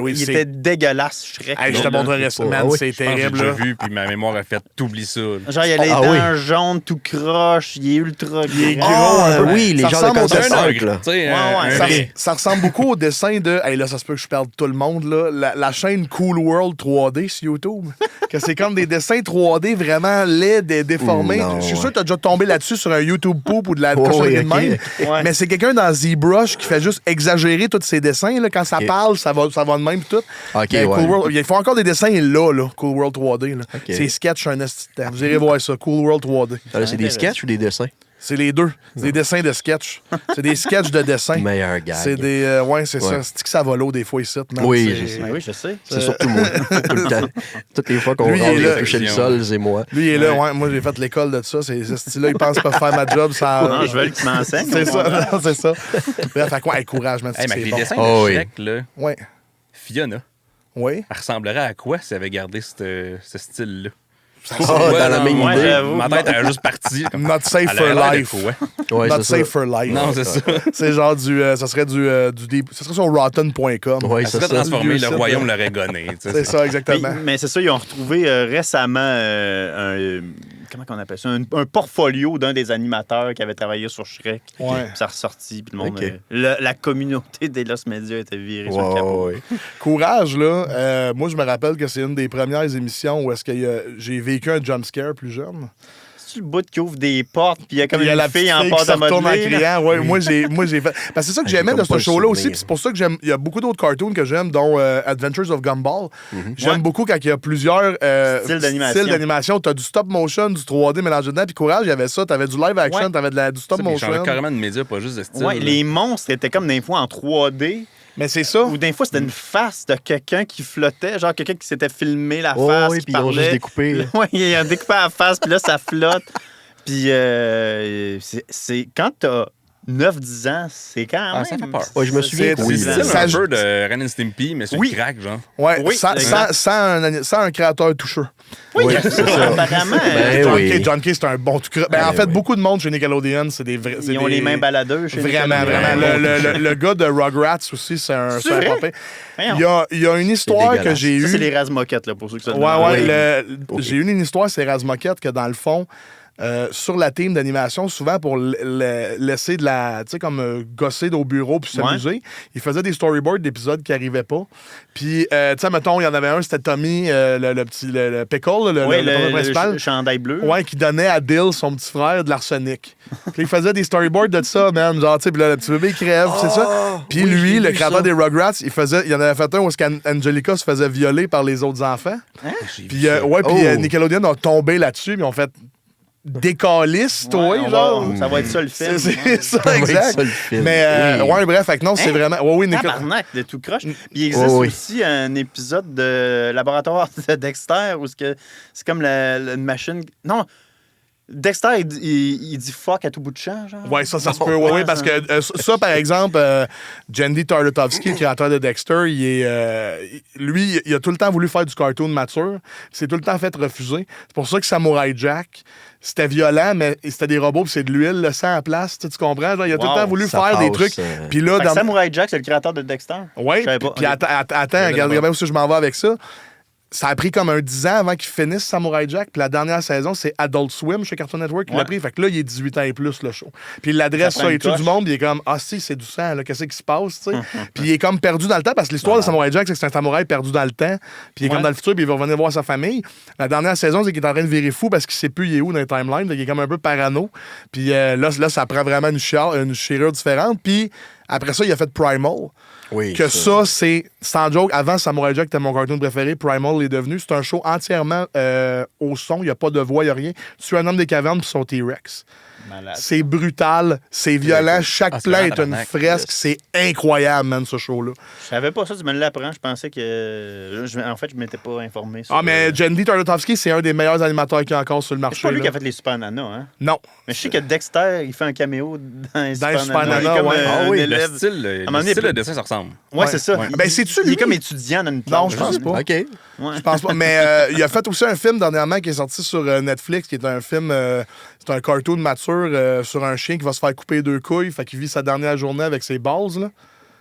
oui, il était dégueulasse, Shrek. Hey, je te montrerai ça, man. C'est terrible. J'ai vu, puis ma mémoire a fait t'oublies ça. Genre, il y a les dents jaunes, tout croche, il est ultra gros. Oui, les gens de concept. Ça ressemble beaucoup au dessin de... Hey, là, ça se peut que je perde tout le monde, là. La chaîne Cool World 3D sur YouTube. Que c'est comme des dessins 3D vraiment laids, déformés. Je suis sûr que tu as déjà tombé là-dessus sur un YouTube poop ou de la cochonnerie de même. Mais c'est quelqu'un dans ZBrush qui fait juste exagérer tous ces dessins. Là. Quand ça parle, ça va de même tout. Cool World, il faut encore des dessins là, Cool World 3D. Là. C'est sketch un instant. Vous irez voir ça, Cool World 3D. C'est des sketchs ou des dessins? C'est les deux. C'est des dessins de sketch. C'est des sketchs de dessin. Meilleur gag. C'est des... c'est ça. C'est que ça va l'eau des fois ici. Oui, je sais. C'est surtout moi. Tout le temps. Toutes les fois qu'on rentre toucher le sol, c'est moi. Lui, il est là. Moi, j'ai fait l'école de ça. C'est ce style-là. Il pense pas faire ma job. Non, je veux que tu m'enseignes. C'est ça. C'est ça. Bref, à quoi? Courage, man. Mais les dessins de Shrek, là... Ouais. Fiona. Oui. Elle ressemblerait à quoi si elle avait gardé ce style-là? Dans la même idée. Ma tête elle a juste parti. Not safe for life. Not safe for life. Non, c'est ça. C'est genre ça serait ça serait sur rotten.com. Oui, ça serait transformé, le royaume l'aurait gonné. C'est ça, exactement. Mais c'est ça, ils ont retrouvé récemment comment on appelle ça? Un portfolio d'un des animateurs qui avait travaillé sur Shrek. Ouais. Ça a ressorti, puis le monde... la communauté des Lost Media était virée sur le capot. Courage, là, moi, je me rappelle que c'est une des premières émissions où est-ce que j'ai vécu un jumpscare plus jeune. c'est-tu le bout qui ouvre des portes, puis il y a comme Il y a une la fille petite en fille porte qui se à retourne en modeler? là? criant. Ouais, moi, j'ai fait. Parce que c'est ça que J'ai j'aimais comme de pas ce le show-là aussi. souvenir. Puis c'est pour ça que j'aime. Il y a beaucoup d'autres cartoons que j'aime, dont Adventures of Gumball. J'aime Ouais. beaucoup quand il y a plusieurs Styles d'animation. T'as du stop motion, du 3D mélangé dedans. Puis Courage, il y avait ça. T'avais du live action, Ouais. t'avais du stop Ça, puis il motion. changeait carrément de média, pas juste de style. Ouais, là. les monstres étaient comme des fois en 3D, Mais c'est ça. ou des fois c'était une face de quelqu'un qui flottait, genre quelqu'un qui s'était filmé la Oh, face, oui, qui puis ils ont juste parlait. découpé. là. Ouais, il a découpé la face, puis là, ça flotte. Puis c'est quand t'as 9-10 ans, c'est quand même... Ah, ça fait peur. Ouais, je me souviens C'est- que oui. C'est c'est- style ça- un peu de Ren and Stimpy, mais sur Oui. le crack, genre. Ouais, Oui, exact. sans un créateur toucheux. Oui, Ouais, c'est ça. apparemment. Ben John oui. Kay, John Kay, c'est un bon tout croche. Ben, en Ben fait, oui. beaucoup de monde chez Nickelodeon, c'est des vrais. Ils ont les mains baladeuses chez Vraiment, Nickelodeon. vraiment. Le gars de Rugrats aussi, c'est un C'est vrai? papier. Voyons. Il y a une histoire que dégueulasse. j'ai Ça, eue. c'est les Razmoquettes, là, pour ceux qui se Ouais, demandent. ouais. Ok. J'ai eu une histoire, c'est Razmoquette, que dans le fond, sur la team d'animation, souvent pour laisser de la. Tu sais, comme gosser au bureau puis s'amuser, ils faisaient des storyboards d'épisodes qui n'arrivaient pas. Puis, tu sais, mettons, il y en avait un, c'était Tommy, le petit le Pickle, le personnage principal. Le chandail bleu. Ouais, qui donnait à Dill, son petit frère, de l'arsenic. Puis il faisait des storyboards de ça, man. Genre, tu sais, puis là, le petit bébé, il crève, c'est ça. Puis oui, lui, j'ai le vu créateur ça. des Rugrats, il en avait fait un où Angelica se faisait violer par les autres enfants. J'ai vu Puis, ça. ouais, puis Oh. Nickelodeon a tombé là-dessus, puis ils ont fait décalisse, toi, Ouais, genre. ça va être ça le film. C'est ça, Ça va être exact. ça, le film. Mais, Oui. ouais, bref, fait que non, c'est vraiment. Ouais, oui, Nickelodeon. Tabarnak de tout croche. Puis il existe Oh, oui. aussi un épisode de Laboratoire de Dexter où c'est comme une machine. Non, Dexter, il dit fuck à tout bout de champ, genre. Ouais, ça se peut. Ouais, parce que ça, par exemple, Jandy Tartakovsky, le créateur de Dexter, lui, il a tout le temps voulu faire du cartoon mature. C'est tout le temps fait refuser. C'est pour ça que Samurai Jack, c'était violent, mais c'était des robots, puis c'est de l'huile, le sang à place. Tu comprends? Genre, il a tout le Wow, temps voulu ça faire des passe, trucs. Puis là, Fait que Samurai Jack, c'est le créateur de Dexter. Oui, Je savais pas. puis Ok. attends, regarde où je m'en vais avec ça. Ça a pris comme 10 ans avant qu'il finisse Samurai Jack. Puis la dernière saison, c'est Adult Swim chez Cartoon Network qui l'a Ouais. pris. Fait que là, il est 18 ans et plus, le show. Puis il l'adresse Ça prend ça et une tout coche. du monde. Puis il est comme, ah si, c'est du sang, là. Qu'est-ce qui se passe, tu sais? Puis il est comme perdu dans le temps parce que l'histoire de Samurai Jack, c'est que c'est un samouraï perdu dans le temps. Puis il est comme Ouais. dans le futur, puis il va revenir voir sa famille. La dernière saison, c'est qu'il est en train de virer fou parce qu'il sait plus il est où dans les timelines. Il est comme un peu parano. Puis là, ça prend vraiment une chirure différente. Puis après ça, il a fait Primal. Oui, Que ça, c'est, sans joke, avant Samurai Jack, c'était mon cartoon préféré, Primal l'est devenu. C'est un show entièrement au son, il n'y a pas de voix, il n'y a rien. Tu es un homme des cavernes puis son T-Rex. Malade. C'est brutal, c'est violent, chaque Ah, c'est plan vraiment est une tabarnak. fresque, c'est incroyable, man, ce show-là. Je savais pas ça, tu me l'apprends. Je pensais que. En fait, je m'étais pas informé. Sur Ah, mais Jandy Tartakovsky, c'est un des meilleurs animateurs qu'il y a encore sur le C'est marché. pas lui là. qui a fait les Super Nana, hein? Non. Mais je sais que Dexter, il fait un caméo dans les Dans les Super Nana. Il est Nana, comme ouais. un Ah oui, Le élève. style, À un le moment donné, style il- de dessin, ça ressemble. Ouais, c'est ça. Ouais. Ben, c'est-tu Il est lui? comme étudiant dans une Non, classe. je pense pas. OK. Ouais. Je pense pas. Mais il a fait aussi un film dernièrement qui est sorti sur Netflix, qui est un film, c'est un cartoon mature sur un chien qui va se faire couper 2 couilles, fait qu'il vit sa dernière journée avec ses balls, là.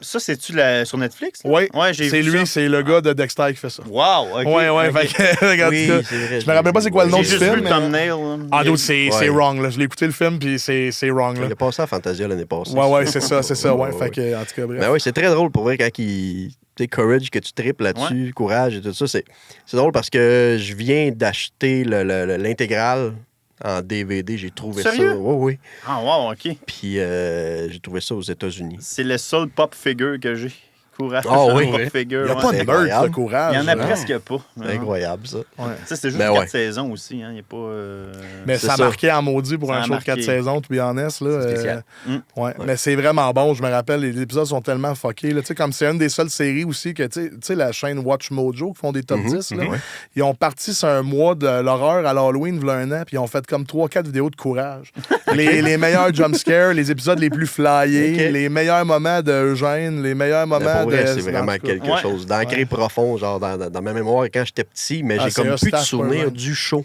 Ça, c'est-tu sur Netflix? là? Oui, Ouais, j'ai c'est vu lui, ça. c'est le gars de Dexter qui fait ça. Wow, OK. Ouais, OK. fait que, regarde Oui, ça. c'est vrai. Je me rappelle pas c'est quoi le nom J'ai du juste film. vu le mais- thumbnail. là. Ah, d'autres, c'est Ouais. wrong, là. Je l'ai écouté le film, puis c'est wrong, là. Il a passé à Fantasia l'année passée. Ouais, c'est ça, ouais. Ouais, Fait que, en tout cas, bref. Ben oui, c'est très drôle pour vrai quand il. Tu sais, Courage, que tu triples là-dessus, Courage et tout ça. C'est drôle parce que je viens d'acheter l'intégrale en DVD. J'ai trouvé Sérieux? ça. Oui, oui. Ah, wow, OK. Puis j'ai trouvé ça aux États-Unis. C'est le seul pop figure que j'ai. Courage. Ah oui. Pop Oui. figure. Il n'y a ouais. pas de c'est nerd, incroyable. de courage. Il y en a là. presque pas. C'est incroyable, ça. Ouais. Ça, c'était juste Ben 4 ouais. saisons aussi. Hein. Il n'y a pas. Mais C'est ça a ça. marqué en maudit pour Ça un a show de 4 marqué. saisons, to be honest. Là, spécial. Ouais. Mais c'est vraiment bon, je me rappelle, les épisodes sont tellement fuckés. Là. Tu sais, comme c'est une des seules séries aussi que, tu sais, la chaîne Watch Mojo qui font des top 10, là, ils ont parti sur un mois de l'horreur à l'Halloween, il y a un an, puis ils ont fait comme 3-4 vidéos de courage. les meilleurs jumpscares, les épisodes les plus flyés, Ok. les meilleurs moments de Eugène, les meilleurs Mais moments pour vrai, de... c'est vraiment en tout cas. quelque Ouais. chose d'ancré profond, genre dans ma mémoire quand j'étais petit, mais Ah, j'ai c'est comme plus de Eustache, souvenir ouais. du show.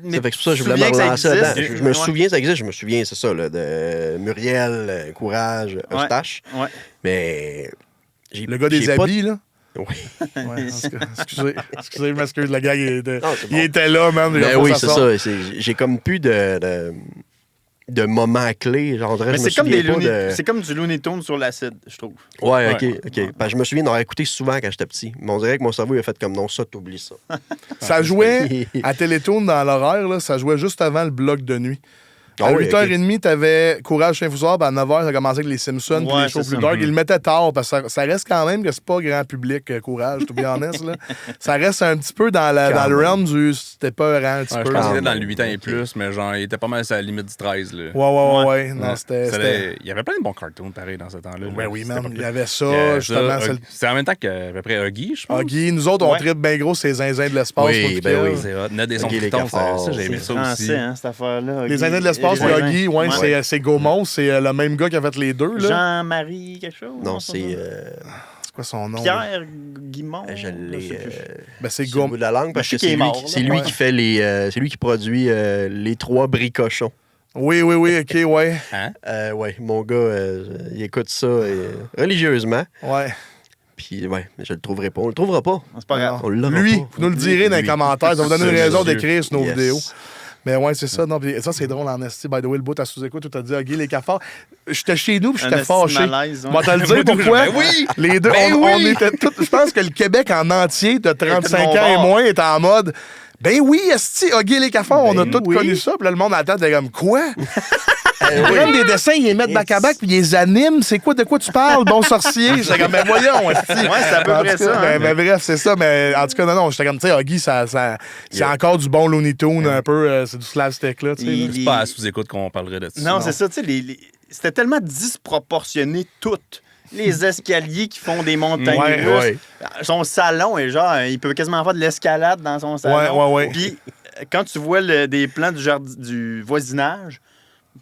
Mais Ça fait que c'est pour ça que je voulais tu te me souviens que relancer ça là-dedans. existe? Je me Ouais. souviens que ça existe, je me souviens, c'est ça, là, de Muriel, Courage, Eustache. Ouais. Mais. Le gars des j'ai pas- habits, là. Oui. Ouais, en tout cas, excusez, je m'excuse, le gars, il était, Non, c'est il bon. était là, même. il a Ben pas oui, sa c'est sorte. ça. J'ai comme plus de de moments clés. Genre, Mais c'est comme du Looney Tunes sur l'acide, je trouve. Ouais, OK. Parce que je me souviens d'avoir écouté souvent quand j'étais petit. Mais on dirait que mon cerveau il a fait comme non, ça, t'oublies ça. Ça jouait à Télétoon dans l'horaire, là, ça jouait juste avant le bloc de nuit. À 8h30, t'avais Courage Saint-Foussard, puis à 9h, ça commençait avec les Simpsons, puis les shows plus dark. Ils le mettaient tard, parce que ça reste quand même que c'est pas grand public, Courage, to be honest. Là. Ça reste un petit peu dans le realm du c'était peurant un petit peu. Je pense qu'il était dans le 8 ans et plus, mais genre, il était pas mal à la limite du 13. Là. Ouais. Non, c'était... Il y avait plein de bons cartoons, pareil, dans ce temps-là. Ouais, oui, man. Il y avait ça, justement. C'est en même temps qu'à peu près Huggy, je pense. Huggy, nous autres, on tripe bien gros ces zinzins de l'espace. Oui, ben oui. C'est hot. Ned et son piton, ça, j'ai aimé ça aussi. Cette affaire-là. Les zinzins de l'espace, Huggy, c'est Gaumont, c'est le même gars qui a fait les deux. Là. Jean-Marie, quelque chose? Non, c'est... C'est quoi son nom? Pierre Guimond? Je l'ai... c'est Gaumont. De la langue, parce que c'est lui qui fait les... c'est lui qui produit les 3 bricochons. Oui, OK, ouais. Hein? Ouais, mon gars, il écoute ça religieusement. Ouais. Puis, je le trouverai pas. On le trouvera pas. C'est pas grave. Lui, vous nous le direz dans les commentaires. Ça va vous donner une raison d'écrire sur nos vidéos. Mais ouais, c'est ça. Non, ça, c'est drôle en esti. By the way, le bout à sous-écoute, tu as dit, Huggy, les cafards. J'étais chez nous, puis j'étais fâché. Moi, t'as le dire pourquoi? Oui! Les deux, on était tous. Je pense que le Québec en entier, de 35 ans et moins, est en mode. Ben oui, esti, Huggy, les cafards, on a tous connu ça. Puis là, le monde à la tête, était comme, quoi? Ils prennent des dessins, ils les mettent back-à-back, puis ils les animent. C'est quoi, de quoi tu parles, bon sorcier? J'étais comme, ben voyons, esti. Ouais, c'est à peu près ça. Ben bref, c'est ça. Mais en tout cas, non, j'étais comme, tu sais, Huggy, c'est encore du bon Looney Tunes, un peu. C'est du slapstick, là, tu sais. C'est pas à sous-écoute qu'on parlerait de ça. Non, c'est ça, tu sais, c'était tellement disproportionné tout. Les escaliers qui font des montagnes russes. Son salon est genre, il peut quasiment faire de l'escalade dans son salon. Ouais. Puis quand tu vois des plans du voisinage,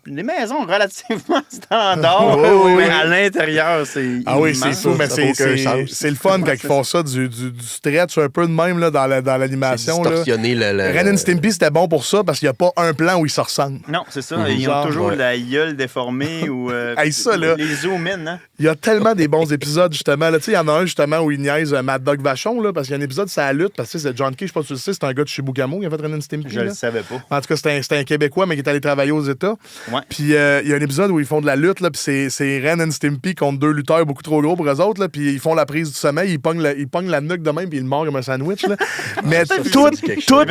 les maisons relativement standards, mais à l'intérieur, c'est immense. Ah oui, c'est fou, mais c'est le fun quand ils font ça, du stretch un peu de même là, dans l'animation. Distorsionner Ren and Stimpy, c'était bon pour ça parce qu'il n'y a pas un plan où ils se ressemblent. Non, c'est ça. Ils ont toujours la gueule déformée ou ça, là, les zoom-in. Hein? Il y a tellement des bons épisodes, justement. Il y en a un, justement, où il niaise Mad Dog Vachon, là, parce qu'il y a un épisode, c'est la lutte, parce que c'est John Key, je sais pas si tu le sais, c'est un gars de Chibougamau qui a fait Ren and Stimpy. Je le savais pas. En tout cas, c'était un Québécois, mais qui est allé travailler aux États. Ouais. Puis il y a un épisode où ils font de la lutte, là, puis c'est Ren and Stimpy contre 2 lutteurs beaucoup trop gros pour eux autres, là, puis ils font la prise du sommeil, ils pognent la nuque de même, puis ils le mordent comme un sandwich. Là. Mais tous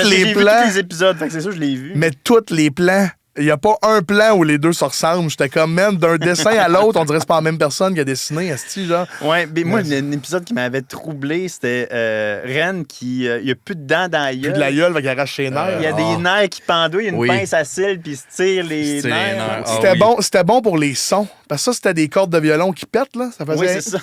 les plans. Tous les épisodes, fait que c'est ça, je l'ai vu. Mais tous les plans. Il n'y a pas un plan où les deux se ressemblent. J'étais comme, même d'un dessin à l'autre, on dirait que c'est pas la même personne qui a dessiné, esti, genre. Ouais, mais moi, un épisode qui m'avait troublé, c'était Ren qui. Il n'y a plus de dents dans la gueule. Plus de la gueule, qui arrache ses nerfs. Il y a des nerfs qui pendouillent, il y a une pince à cils, puis il se tire les nerfs. C'était bon pour les sons. Parce que ça, c'était des cordes de violon qui pètent, là. Ça faisait. Oui, c'est ça.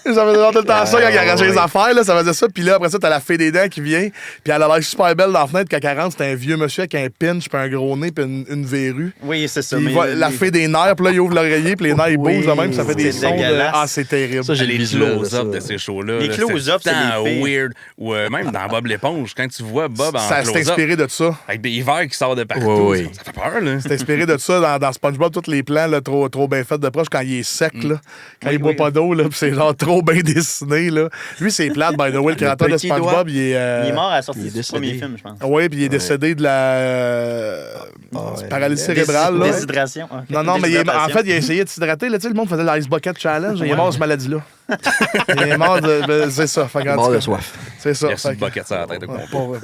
Ça faisait tout le temps ça quand il arrachait les affaires, là, ça faisait ça. Puis là, après ça, t'as la fée des dents qui vient. Puis elle a l'air super belle dans la fenêtre. Quand elle rentre, c'était un vieux monsieur avec un pinch, puis un gros nez, puis une verrue. Oui, c'est ça. La fée des nerfs, puis là, il ouvre l'oreiller, puis les nerfs, ils bougent de même, ça fait des sons. Ah, c'est terrible. Ça, j'ai les close-up de ces shows-là. Les close-up, c'est weird. Ou même dans Bob l'éponge, quand tu vois Bob en close-up. C'est inspiré de ça. Avec des verres qui sortent de partout. Ça fait peur, là. C'est inspiré de ça dans SpongeBob, tous les plans là, trop bien faits de proche, quand il est sec, là. Quand il boit pas d'eau, là, puis c'est genre trop bien dessiné. Là. Lui, c'est plate, by the way, le créateur de SpongeBob. Il est mort à la sortie du premier film, je pense. Oui, puis il est décédé de la paralysie cérébrale. Là. Déshydratation. Okay. Non, mais en fait, il a essayé de s'hydrater. Là, le monde faisait l'Ice Bucket Challenge. Il est mort de cette maladie-là. Il est mort de. C'est ça. Mort de soif. C'est ça. Il y a une bucket sur la tête. Pauvre.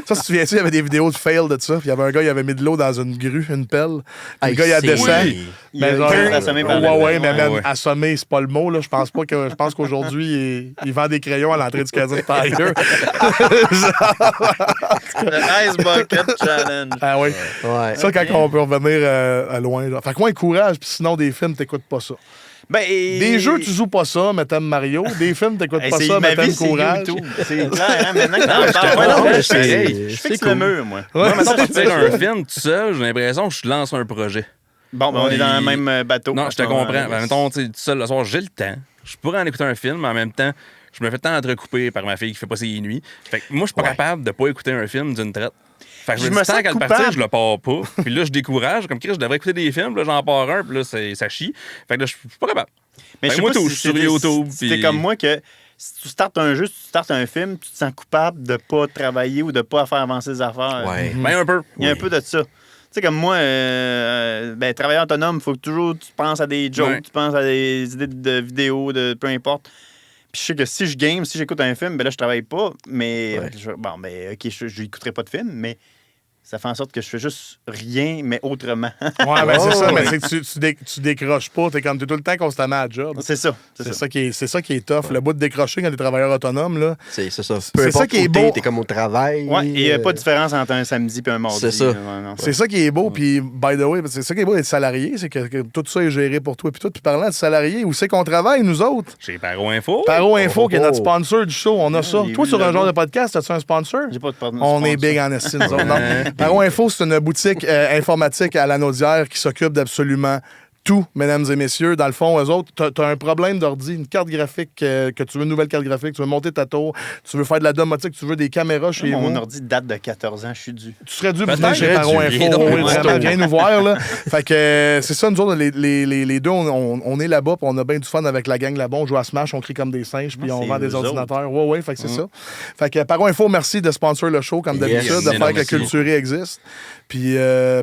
Ça, si tu viens, il y avait des vidéos de fail de ça. Puis il y avait un gars, il avait mis de l'eau dans une grue, une pelle. Puis le gars, il a descend. Il a assommé par ouais, mais même assommé, c'est pas le mot. Là. Je pense qu'aujourd'hui, il vend des crayons à l'entrée du casino Tiger. Le Ice Bucket Challenge. Ah oui. Ça, quand on peut revenir à loin. Là. Fait que moi, courage, puis sinon, des films, t'écoutes pas ça. Des jeux, tu joues pas ça, mais t'aimes Mario. Des films, t'écoutes pas ça, mais t'aimes Courage. C'est clair, hein? Maintenant que t'en parles, je fixe le mur, moi. Moi, maintenant, je tire un film tout seul, j'ai l'impression que je lance un projet. Bon, on est dans le même bateau. Non, je te comprends. Mettons, tout seul le soir, j'ai le temps. Je pourrais en écouter un film, mais en même temps, je me fais tant entrecouper par ma fille qui fait pas ses nuits. Fait que moi, je suis pas capable de pas écouter un film d'une traite. Fait que je me dis, tant qu'à le partir, je le pars pas. Puis là, je décourage. Comme Chris, je devrais écouter des films. Là, j'en pars un. Puis là, ça chie. Fait que là, je suis pas capable. Mais je sais pas si sur YouTube. C'est comme moi que si tu startes un jeu, si tu startes un film, tu te sens coupable de pas travailler ou de pas faire avancer les affaires. Ouais. Mais un peu. Il y a un peu de ça. sais, comme moi, travailleur autonome, il faut que toujours tu penses à des jokes, tu penses à des idées de vidéos, de peu importe. Puis je sais que si je game, si j'écoute un film, là, je travaille pas. Mais OK, je n'écouterai pas de film, mais ça fait en sorte que je fais juste rien, mais autrement. Ouais, c'est ça, mais c'est que tu décroches pas. T'es tout le temps constamment à job. C'est ça. C'est ça qui est tough. Le bout de décrocher quand t'es travailleur autonome, là. C'est ça. C'est ça qui est beau. T'es comme au travail. Ouais, il n'y a pas de différence entre un samedi et un mardi. C'est ça. C'est ça qui est beau. Puis, by the way, c'est ça qui est beau d'être salarié, c'est que tout ça est géré pour toi. Puis tout. Puis parlant de salarié, où c'est qu'on travaille, nous autres? Chez Paro Info. Paro Info, qui est notre sponsor du show. On a ça. Toi, sur un genre de podcast, as-tu un sponsor? J'ai pas de sponsor. On est big en estime, nous autres. Non. Paro Info, c'est une boutique informatique à la Naudière qui s'occupe d'absolument tout, mesdames et messieurs. Dans le fond, eux autres, t'as un problème d'ordi, une carte graphique, que tu veux une nouvelle carte graphique, tu veux monter ta tour, tu veux faire de la domotique, tu veux des caméras chez vous. Mon ordi date de 14 ans, je suis dû. Tu serais dû venir chez Paro Info. Vraiment, viens nous voir, là. Fait que c'est ça, nous autres, les deux, on est là-bas, puis on a bien du fun avec la gang là-bas. On joue à Smash, on crie comme des singes, puis on vend des ordinateurs. Ouais, fait que c'est ça. Fait que Paro Info, merci de sponsor le show, comme d'habitude, de faire que Culturé existe. Puis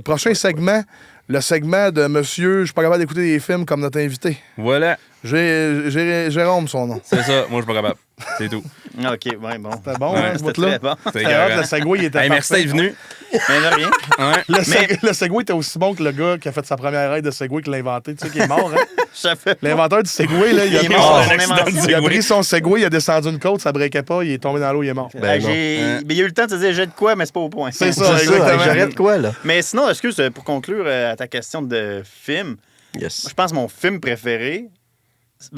prochain segment, le segment de Monsieur, je suis pas capable d'écouter des films comme notre invité. Voilà. Jérôme, son nom. C'est ça, moi je suis pas capable. C'est tout. OK, bon. C'était bon, Ouais, hein, ce bout-là? Très bon. Le segway, il était Merci d'être venu. Mais de rien. Ouais. Le segway était aussi bon que le gars qui a fait sa première aide de segway qui l'a inventé. Tu sais, qui est mort, hein? L'inventeur du segway, là, il a pris son segway, il a descendu une côte, ça breakait pas, il est tombé dans l'eau, il est mort. Mais il y a eu le temps de te dire j'ai de quoi, mais c'est pas au point. C'est ça, exactement. J'arrête quoi, là? Mais sinon, excuse, pour conclure à ta question de film, je pense que mon film préféré,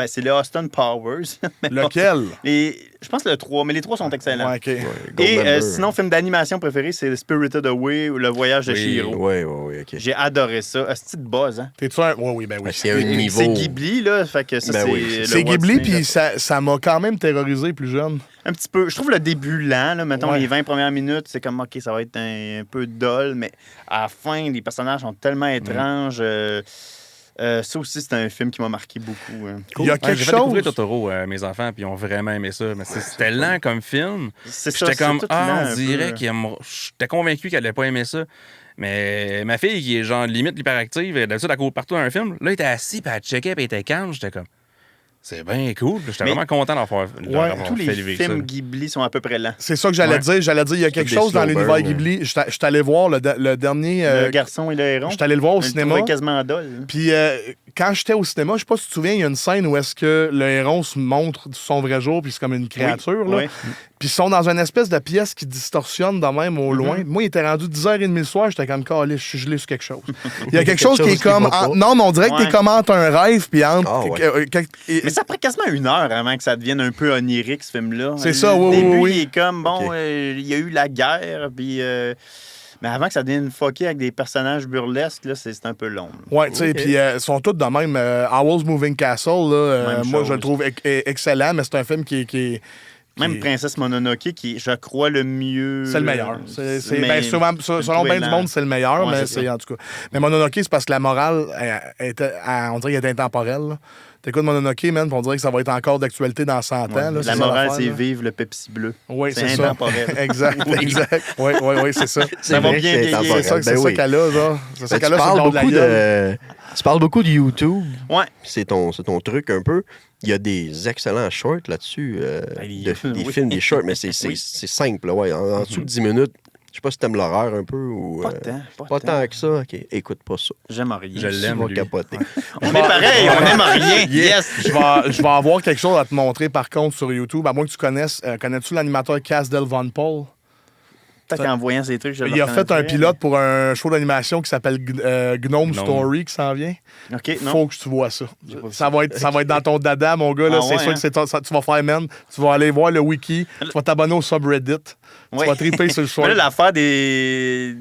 c'est le Austin Powers. Lequel? Je pense le 3, mais les 3 sont excellents. Ouais, OK. Et sinon, film d'animation préféré, c'est Spirited Away ou Le Voyage de Chihiro. Oui, OK. J'ai adoré ça. C'est de buzz, hein? T'es-tu un... Oui, ben oui. C'est un niveau... C'est Ghibli, là. Fait que ça, c'est Ghibli, puis ça m'a quand même terrorisé plus jeune. Un petit peu. Je trouve le début lent, là. Mettons, les 20 premières minutes, c'est comme, OK, ça va être un peu dull, mais à la fin, les personnages sont tellement étranges. Ça aussi, c'est un film qui m'a marqué beaucoup. Cool. Il y a quelque j'ai chose... fait découvrir Totoro à mes enfants, puis ils ont vraiment aimé ça. Mais c'était lent comme film. J'étais comme, on dirait qu'il j'étais convaincu qu'elle allait pas aimer ça. Mais ma fille, qui est genre limite hyperactive, d'habitude, elle court partout dans un film, là, elle était assise, puis elle checkait, puis elle était calme. J'étais comme, c'est bien cool. J'étais vraiment content d'en faire. Tous les films Ghibli sont à peu près lents. C'est ça que j'allais dire. J'allais dire, il y a quelque chose dans l'univers Ghibli. Je suis allé voir le dernier... Le garçon et le héron. Je suis allé le voir au cinéma. Je quasiment dol. Puis quand j'étais au cinéma, je sais pas si tu te souviens, il y a une scène où est-ce que le héron se montre son vrai jour, puis c'est comme une créature. Là. Puis ils sont dans une espèce de pièce qui distorsionne de même au loin. Moi, il était rendu 10h30 le soir, j'étais comme, calé, je suis gelé sur quelque chose. Il y a quelque chose qui est comme... Non, mais on dirait que t'es comme entre un rêve, puis entre... Mais ça prend quasiment 1 heure avant que ça devienne un peu onirique, ce film-là. C'est ça, oui. Au début, il est comme, il y a eu la guerre, puis... Mais avant que ça devienne fucké avec des personnages burlesques, là, c'est un peu long. Ouais, tu sais, puis ils sont tous de même. Howl's Moving Castle, là, moi, je le trouve excellent, mais c'est un film qui est... Même Princesse Mononoke, qui est, je crois, le mieux... C'est le meilleur. Selon bien du monde, c'est le meilleur, mais c'est en tout cas... Mais Mononoke, c'est parce que la morale, on dirait qu'elle est intemporelle, là. T'écoutes Mononoke, man, puis on dirait que ça va être encore d'actualité dans 100 ans. Là, la morale, c'est vive le Pepsi bleu. Oui, c'est ça. Intemporel. Exact. Oui, c'est ça. Ça va bien vieillir. C'est ça qu'elle a, genre. C'est ça qu'elle a sur le de la gueule. Tu parles beaucoup de YouTube. Ouais. C'est ton truc un peu. Il y a des excellents shorts là-dessus. Des films, des shorts, mais c'est simple. Ouais. En dessous de 10 minutes. Je sais pas si t'aimes l'horreur un peu ou... Pas tant que ça. OK, écoute pas ça. J'aime rien. Je l'aime, tu vas capoter. On est pareil, on aime rien. Yes! Je vais avoir quelque chose à te montrer, par contre, sur YouTube. À moins que tu connaisses... Connais-tu l'animateur Cass Del Von Paul? Peut-être qu'en voyant ces trucs, il a fait un pilote pour un show d'animation qui s'appelle Gnome Story qui s'en vient. OK, faut que tu vois ça. Ça va être dans ton dada, mon gars. Là. C'est sûr que tu vas faire, man. Tu vas aller voir le wiki. Tu vas t'abonner au subreddit. Tu vas triper sur le choix. Là, l'affaire des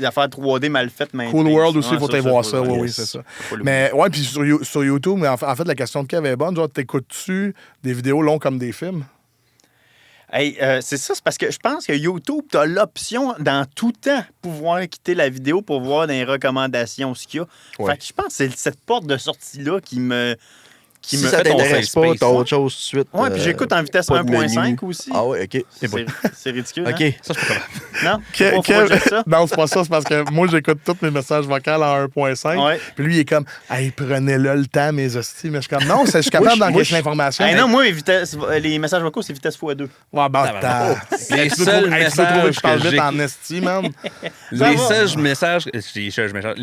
affaires 3D mal faites maintenant. Cool World aussi, il faut voir ça. Oui, c'est ça. Mais ouais, puis sur YouTube, mais en fait, la question de Kev est bonne. Genre, t'écoutes-tu des vidéos longues comme des films? Hey, c'est ça, c'est parce que je pense que YouTube, tu as l'option dans tout temps pouvoir quitter la vidéo pour voir dans les recommandations ce qu'il y a. Fait que je pense que c'est cette porte de sortie-là qui Si ça t'intéresse pas, t'as autre chose tout de suite. Ouais, puis j'écoute en vitesse 1.5 aussi. Ah ouais, OK. C'est ridicule. OK. Hein? Ça, je peux pas. Non? Faut pas dire ça. Non, c'est pas ça. C'est parce que moi, j'écoute tous mes messages vocaux en 1.5. Ouais. Puis lui, il est comme, hey, prenez-le le temps, mes hosties. Mais je suis comme, non, je suis capable d'encaisser l'information. Hey, non, moi, les messages vocaux, c'est vitesse x2. Ouais, bah, Les seuls messages que vite en esti, man. Les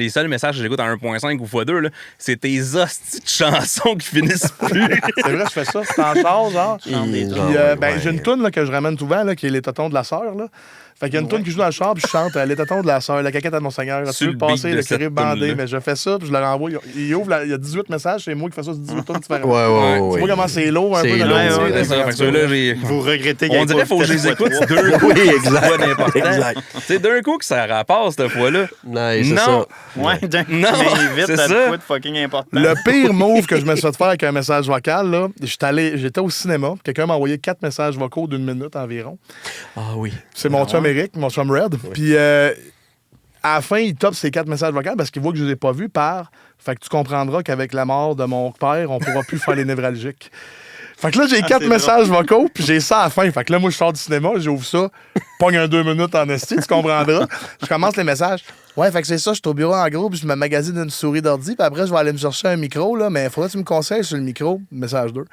seuls messages que j'écoute en 1.5 ou x2, là, c'est tes hosties de chansons qui finissent plus. C'est vrai, je fais ça. C'est en char, genre. Puis, j'ai une toune là, que je ramène souvent, là, qui est Les Totons de la Sœur. Là. Fait qu'il y a une toune qui joue dans le char, puis je chante Les Totons de la Sœur, La caquette à mon Seigneur. Tu veux passer le curé bandé, mais je fais ça, puis je le renvoie. Il ouvre, il y a 18 messages, c'est moi qui fais ça sur 18 tonnes différentes. Ouais. Tu vois comment c'est lourd un peu de l'autre. Vous regrettez On dirait qu'il faut que je les écoute deux coups. Oui, exact. Exact. C'est d'un coup que ça rappasse, cette fois-là. Nice, c'est ça. Ouais, non, vite, c'est ça ça. de fucking important. Le pire move que je me suis fait faire avec un message vocal, là, j'étais au cinéma, quelqu'un m'a envoyé 4 messages vocaux d'1 minute environ. Ah oui. C'est mon chum Eric, mon chum Red. Puis à la fin, il top ces 4 messages vocaux parce qu'il voit que je les ai pas vus par. Fait que tu comprendras qu'avec la mort de mon père, on pourra plus faire les névralgiques. Fait que là, j'ai 4 messages vocaux, puis j'ai ça à la fin. Fait que là, moi, je sors du cinéma, j'ouvre ça, pogne un 2 minutes en esti, tu comprendras. Je commence les messages. Ouais, fait que c'est ça, je suis au bureau en gros, puis je me magasine une souris d'ordi, puis après, je vais aller me chercher un micro, là, mais faudrait que tu me conseilles sur le micro. Message 2.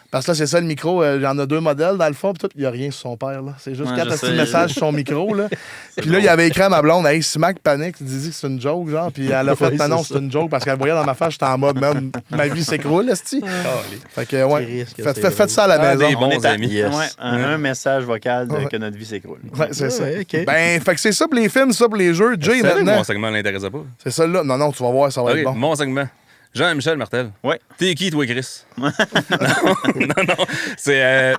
Parce que là, c'est ça le micro. J'en ai 2 modèles dans le fond, puis il n'y a rien sur son père. Là. C'est juste 4 petits messages sur son micro. Là. Puis là, il avait écrit à ma blonde, hey, si Mac panique, il disait que c'est une joke, genre. Puis elle a fait, non, c'est une joke, parce qu'elle voyait dans ma face, j'étais en mode, même, ma vie s'écroule, esti. Fait que, ouais. Faites ça à la maison. Des bons amis. Yes. Ouais, un message vocal que notre vie s'écroule. Ouais, c'est ça. Okay. Ben, fait que c'est ça pour les films, ça pour les jeux. Jay, maintenant. Mon segment l'intéressait pas. C'est ça là. Non, tu vas voir, ça va être bon. Mon segment. Jean-Michel Martel. Ouais. T'es qui, toi, Chris? non. C'est.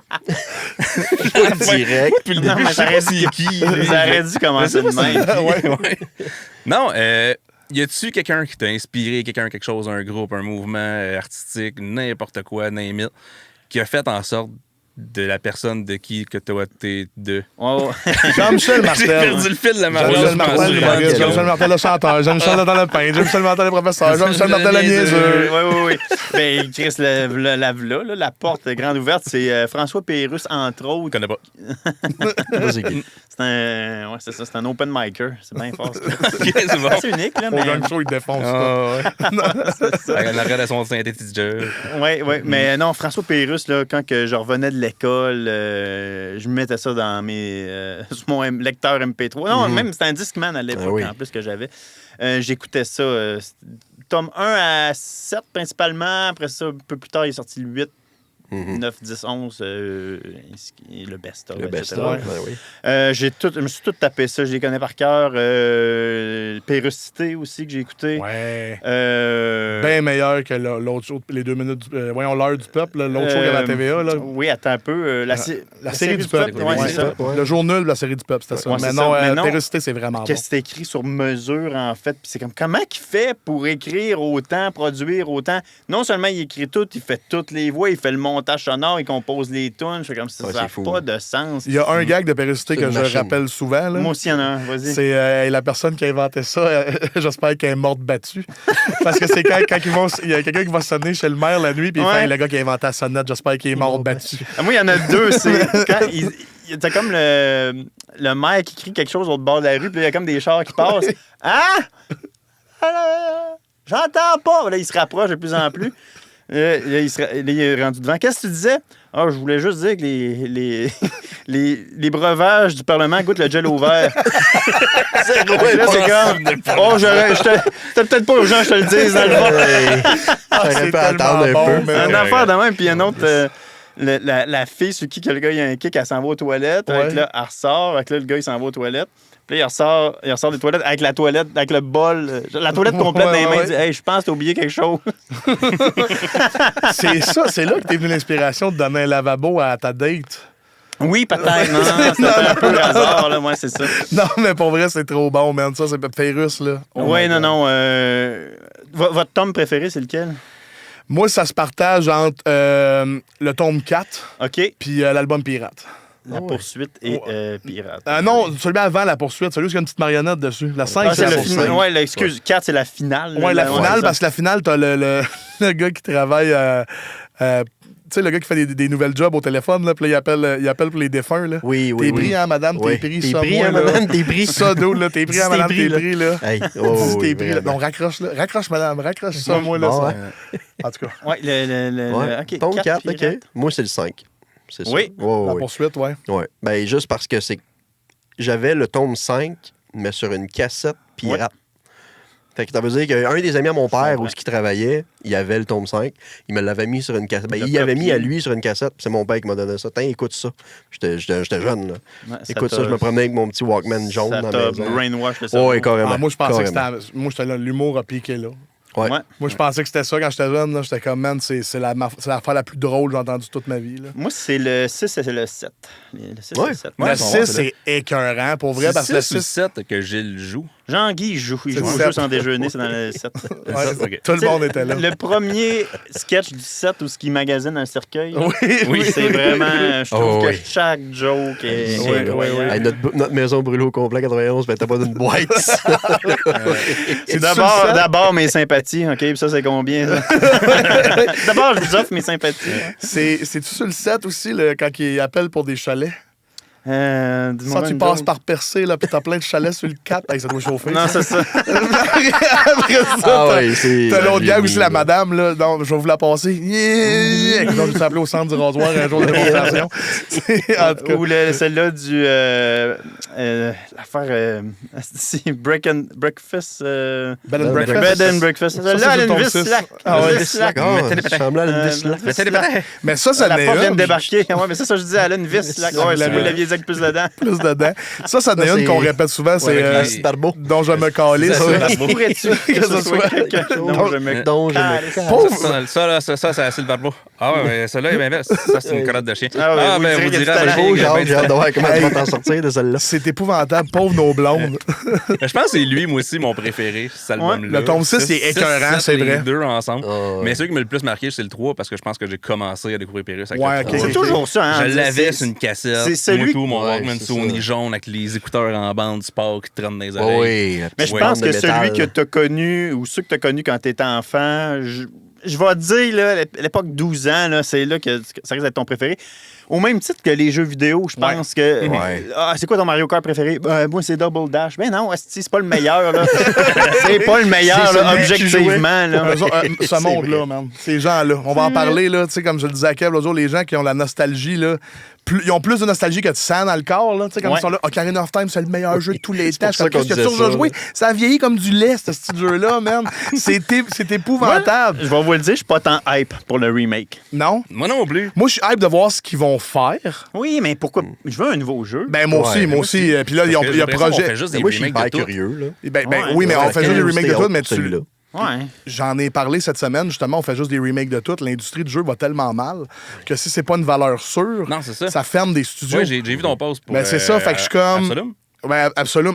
Direct. Depuis le début, je sais pas c'est qui. Ça aurait dû commencer de même. Ouais. Non, y a-tu quelqu'un qui t'a inspiré, quelque chose, un groupe, un mouvement artistique, n'importe quoi, name it, qui a fait en sorte de la personne de qui que toi t'es de? Oh. Jean-Michel Martel. J'ai perdu le fil de la marche. Jean-Michel Martel le chanteur, Jean-Michel dans le pain, Jean-Michel Martel le professeur, Jean-Michel Martel le niaiseux. Oui. Ben, Chris, la porte grande ouverte, c'est François Pérusse, entre autres. Je connais pas. C'est ça, c'est un open micer. C'est bien fort. C'est bon. C'est unique, là. Au gang show, il défonce ça. Avec la relation de synthétiseur. Oui, mais non, François Pérusse, là, quand que je revenais de l'école, je mettais ça dans sur mon lecteur MP3. Non, même c'était un Discman à l'époque, en plus, que j'avais. J'écoutais ça. Tome 1 à 7 principalement. Après ça, un peu plus tard, il est sorti le 8. 9, 10, 11, le best-of. Le best-of, oui. Je me suis tout tapé ça, je les connais par cœur. Péruscité aussi, que j'ai écouté. Ouais. Bien meilleur que l'autre show, les 2 minutes, voyons, l'heure du peuple, l'autre show qu'il y avait à la TVA. Là. Oui, attends un peu. La série du peuple. C'est ça. Le jour nul de la série du peuple, c'était ça. Mais non, Péruscité, c'est vraiment bon. Qu'est-ce que c'est écrit sur mesure, en fait. Puis c'est comme, comment il fait pour écrire autant, produire autant? Non seulement il écrit tout, il fait toutes les voix, il fait le montage sonore, il compose les tunes. Je fais comme ça, ça n'a pas de sens. Il y a un gag de Péruscité que je rappelle souvent. Là. Moi aussi, il y en a un. Vas-y. C'est la personne qui a inventé ça. J'espère qu'elle est morte battue. Parce que c'est quand il y a quelqu'un qui va sonner chez le maire la nuit, puis le gars qui a inventé la sonnette, j'espère qu'il est mort battu. Moi, il y en a 2. C'est quand t'as comme le maire qui crie quelque chose au bord de la rue, puis il y a comme des chars qui passent. Hein? J'entends pas. Là, il se rapproche de plus en plus. Là, il est rendu devant. Qu'est-ce que tu disais? Ah, je voulais juste dire que les breuvages du Parlement goûtent le gel au vert. C'est comme... Oh, c'était peut-être pas aux gens que je te le dise dans le fond. C'est tellement bon. Un affaire de même, puis il y a un autre... La fille sur qui que le gars il a un kick, elle s'en va aux toilettes. Avec là, elle ressort. Avec là, le gars, il s'en va aux toilettes. Puis là, il ressort des toilettes avec la toilette, avec le bol. La toilette complète dans les mains. Il dit, hey, je pense que t'as oublié quelque chose. C'est là que t'es venu l'inspiration de donner un lavabo à ta date. Oui, peut-être. Non, c'est un peu le hasard, là. Moi, c'est ça. Non, mais pour vrai, c'est trop bon, man. Ça, c'est Pérusse, là. Oui, non. Votre tome préféré, c'est lequel? Moi, ça se partage entre le tome 4 puis l'album Pirate. La poursuite et Pirate. Non, celui avant la poursuite. Celui où il y a une petite marionnette dessus. La 5, c'est la poursuite. Oui, excuse. 4, c'est la finale. Oui, la finale, parce que la finale, t'as le le gars qui travaille tu sais, le gars qui fait des nouvelles jobs au téléphone, là, puis là, il appelle pour les défunts. Là. Oui. T'es pris, hein, madame, oui. t'es pris, T'es ça, pris, moi, hein, là. madame, t'es pris. Ça, d'où, là, t'es pris, hein, madame, t'es pris, là. Hey. T'es pris, là. Non, raccroche, là. Raccroche, madame, raccroche ça, moi, là. Bon, Ça. En tout cas. Ouais, OK. Tombe 4, OK. pirates. Moi, c'est le 5. C'est ça. Oui. La poursuite, ouais. Ouais. Ben, juste parce que c'est... J'avais le tome 5, mais sur une cassette pirate. Fait que ça veut dire qu'un des amis à mon père, où ce qu'il travaillait, il avait le tome 5. Il me l'avait mis sur une cassette. Ben, il avait mis à lui sur une cassette. C'est mon père qui m'a donné ça. Tiens, écoute ça. J'étais jeune, là. Ouais, Écoute ça, je me promenais avec mon petit Walkman jaune dans la maison. brainwash le cerveau. Oui, carrément. Moi, je pensais que carrément. c'était... Moi, j'étais là, l'humour a piqué, là. Ouais. Moi, je pensais que c'était ça quand j'étais jeune. Là. J'étais comme, man, c'est l'affaire la plus drôle que j'ai entendue toute ma vie. Là. Moi, c'est le 6 et le 7. Le 6 et le 7. Le 6, c'est écœurant, pour vrai, parce que le 6 ou 6... 7 que Gilles joue. Jean-Guy joue. Il C'est joue le au 7. jeu sans déjeuner, c'est dans le 7. Ok. Tout le monde était là. Le premier sketch du 7 où il magasine un cercueil. Oui. C'est vraiment... Je trouve que oui. chaque joke est Oui, incroyable. Hey, notre maison brûlée au complet 91, ben t'as pas d'une boîte. C'est d'abord mes sympathies, OK? Puis ça, c'est combien, ça? D'abord, je vous offre mes sympathies. C'est-tu sur le 7 aussi, là, quand il appelle pour des chalets? Dis-moi Ça, tu une passes joke. par Percé, là, puis t'as plein de chalets sur le 4. Hey, ça doit chauffer. Non, c'est ça. Après ça, ouais, c'est... t'as l'autre gars aussi, la là. madame, là. Non, je vais vous la passer. Yeah! Donc, je suis appelé au centre du rasoir un jour de démonstration. En tout cas. Ou celle-là du... l'affaire... c'est Breakfast... Bed and Breakfast. Bed and Breakfast. Ça, Celle-là, c'est elle a sur une ton vis six. slack. Ah ouais, Une vis slack. Ressemblait à une vis, là. Mais c'est des pétales. Mais ça La n'est porte vient de une. débarquer. Ouais, mais ça, je dis, elle a une vis slack. Ouais, si vous l'aviez dit avec plus dedans. Plus dedans. Ça n'est Ça, une qu'on c'est- répète souvent, c'est avec Ah, les- c'est barbeau. dont je me calisse. C'est ça, Ouais. Barbeau. Pourrais-tu que ce soit quelqu'un dont je me Donc, je me calisse? Pauvre! Ça, c'est assez le barbeau. Ah ouais, mais celle-là est bien belle. Ça, c'est une carotte de chien. Ah ouais, vous direz vous qu'il y a direz du après. talent. Oh, j'ai hâte, j'ai hâte de voir comment tu Hey. vas t'en sortir de celle-là. C'est épouvantable. Pauvre nos blondes. Mais je pense que c'est lui, moi aussi, mon préféré, cet album-là. le tome 6, il est écœurant, c'est vrai. Les deux ensemble. Ah, ouais. Mais celui qui m'a le plus marqué, c'est le 3, parce que je pense que j'ai commencé à découvrir Pérus avec Ouais, le ok. 3. C'est toujours ça, hein? Je l'avais C'est- sur une cassette. c'est celui- Moi, tout, mon Ouais, Walkman c'est Sony ça. jaune avec les écouteurs en bande sport qui traînent dans les oreilles. Oui. Mais je Ouais. pense de que métal. celui que tu as connu, ou ceux que tu as connus quand tu étais enfant, je vais te dire, là, à l'époque 12 ans, là, c'est là que ça risque d'être ton préféré. Au même titre que les jeux vidéo, je pense que... Ouais. Ah, c'est quoi ton Mario Kart préféré? Moi, c'est Double Dash. Ben non, asti, c'est pas le meilleur, là. C'est pas le meilleur, C'est là, celui qui objectivement, là. Ce monde-là, man. Ces gens-là. On va en parler, là. Tu sais, comme je le disais à Kev l'autre jour, les gens qui ont la nostalgie, là. Ils ont plus de nostalgie que de sang dans le corps, là. Tu sais, comme Ouais. ils sont là. Ocarina of Time, c'est le meilleur jeu de tous les temps. pour ça Je qu'on pense que tu disait as ça, joué. là. Ça a vieilli comme du lait, ce petit jeu-là, man. C'est épouvantable. Je vais vous le dire, je suis pas tant hype pour le remake. Non? Moi non plus. Moi, je suis hype de voir ce qu'ils vont faire. Oui, mais pourquoi? Je veux un nouveau jeu. Ben, moi aussi, Ouais, moi moi aussi. Puis là, Parce que il y a j'ai l'impression qu'on projet. fait juste des Moi, je suis remakes hyper de tout. curieux, là. Ben, Ouais, oui, mais Ouais, on fait juste des remakes de tout, mais celui-là. Ouais. J'en ai parlé cette semaine, justement, on fait juste des remakes de tout. L'industrie du jeu va tellement mal que si c'est pas une valeur sûre, Non, c'est ça. ça ferme des studios. Oui, j'ai vu ton post pour. Ben, c'est ça, fait que je suis comme- Absalom. Ouais,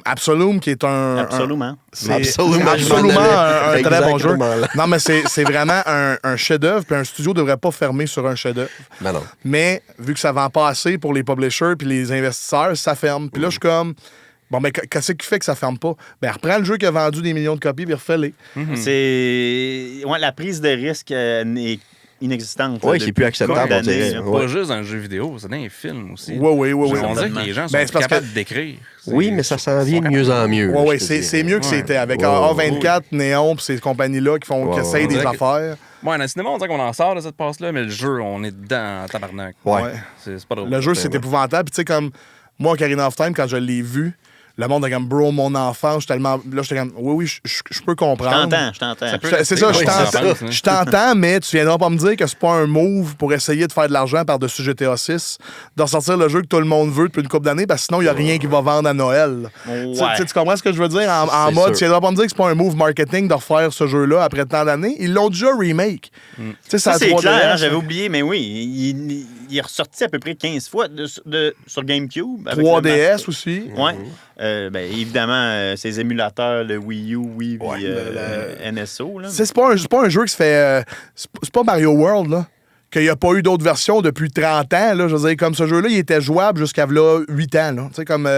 Absolum, qui est un... Absolument. C'est Absolument, absolument je m'en un allais. très bon jeu. Exactement, là. Non, mais c'est vraiment un chef-d'œuvre, puis un studio devrait pas fermer sur un chef-d'œuvre. Ben non. Mais vu que ça vend pas assez pour les publishers puis les investisseurs, ça ferme. Puis là, je suis comme... Bon, mais qu'est-ce qui fait que ça ferme pas? Ben, reprends le jeu qui a vendu des millions de copies, puis refais-les. C'est... Ouais, la prise de risque est inexistante. Oui, là, c'est depuis plus acceptable, combien on dirait. d'années, là. Ouais. Pas juste dans le jeu vidéo, c'est dans les films aussi. Oui. On dirait que les gens sont Ben, c'est parce capables d'écrire. Oui, mais ça s'en vient de mieux en mieux. Oui, je te c'est dirais. mieux que Ouais. c'était avec Ouais, A24, Néon, puis ces compagnies-là qui Ouais, essayent ouais. des On dirait affaires. Ouais, dans le cinéma, on dirait qu'on en sort de cette passe-là, mais le jeu, on est dedans en tabarnak. Ouais. Ouais. C'est pas drôle. Le jeu, c'est ouais. épouvantable. Puis, tu sais, comme moi, Ocarina of Time, quand je l'ai vu, le monde est comme, bro, mon enfant, je suis tellement. Là, j'étais comme, oui, je peux comprendre. Je t'entends. peut C'est ça, rester, je ouais, t'entends, ça avance, hein. je t'entends, mais tu viendras pas me dire que c'est pas un move pour essayer de faire de l'argent par-dessus GTA 6, de ressortir le jeu que tout le monde veut depuis une couple d'années, parce que sinon, il n'y a rien qui va vendre à Noël. Ouais. Tu comprends ce que je veux dire? En C'est mode, sûr. tu viendras pas me dire que c'est pas un move marketing de refaire ce jeu-là après tant d'années. Ils l'ont déjà remake. Tu sais, Ça, a c'est 3DS, clair, hein, j'avais oublié, mais oui, il est ressorti à peu près 15 fois sur GameCube. avec 3DS aussi. le Ouais. Ben, évidemment, ces émulateurs, le Wii U, Wii, puis NSO. Là. C'est pas un jeu qui se fait. C'est pas Mario World, là. Qu'il n'y a pas eu d'autres versions depuis 30 ans. Là, je veux dire, comme ce jeu-là, il était jouable jusqu'à là, 8 ans. Là. Tu sais, comme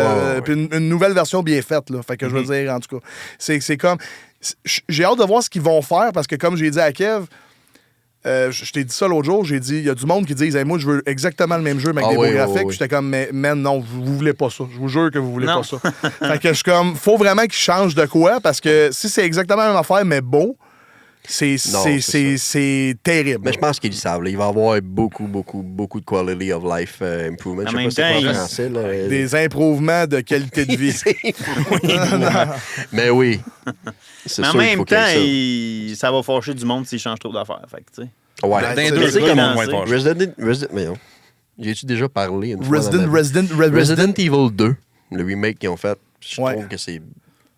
puis une nouvelle version bien faite. Là. Fait que je veux dire, en tout cas, c'est comme. J'ai hâte de voir ce qu'ils vont faire parce que, comme j'ai dit à Kev, je t'ai dit ça l'autre jour, j'ai dit, il y a du monde qui disent, hey, moi, je veux exactement le même jeu, mais avec des beaux graphiques. J'étais comme, mais man, non, vous voulez pas ça. Je vous jure que vous voulez pas ça. Fait que je suis comme, faut vraiment qu'ils changent de quoi, parce que si c'est exactement la même affaire, mais beau, c'est terrible. Mais je pense qu'ils le savent. Là. Il va y avoir beaucoup de quality of life improvement. Je sais pas si c'est quoi en français. Là. Des improvements de qualité de vie. Mais oui. Mais en même temps, ça va fâcher du monde s'ils changent trop d'affaires. Fait que, tu sais. Ouais. Resident J'ai-tu déjà parlé une fois? Resident Evil 2, le remake qu'ils ont fait, je trouve que c'est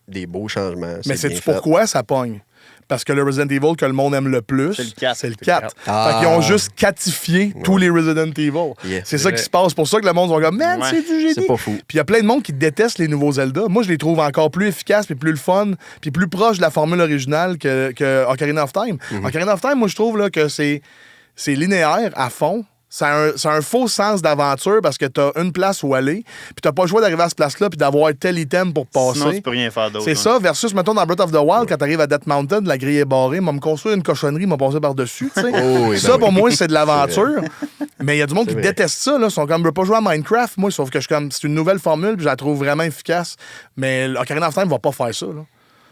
des beaux changements. Mais sais-tu pourquoi ça pogne? Parce que le Resident Evil que le monde aime le plus, c'est le 4. Fait qu'ils ont juste catifié tous les Resident Evil. Yeah, c'est ça qui se passe. Pour ça que le monde va dire, man, c'est du génie. C'est pas fou. Puis il y a plein de monde qui détestent les nouveaux Zelda. Moi, je les trouve encore plus efficaces, puis plus le fun, puis plus proche de la formule originale que Ocarina of Time. Ocarina of Time, moi, je trouve là, que c'est linéaire à fond. C'est un faux sens d'aventure parce que t'as une place où aller, puis t'as pas le choix d'arriver à cette place-là puis d'avoir tel item pour passer. Sinon, tu peux rien faire d'autre. C'est ça, versus, mettons, dans Breath of the Wild, quand t'arrives à Death Mountain, la grille est barrée, m'a me construire une cochonnerie, m'a passé par-dessus, tu sais. Ça, pour moi, c'est de l'aventure. Mais il y a du monde qui déteste ça, là. Ils sont comme, je veux pas jouer à Minecraft, moi, sauf que c'est une nouvelle formule, puis je la trouve vraiment efficace. Mais Ocarina of Time va pas faire ça, là.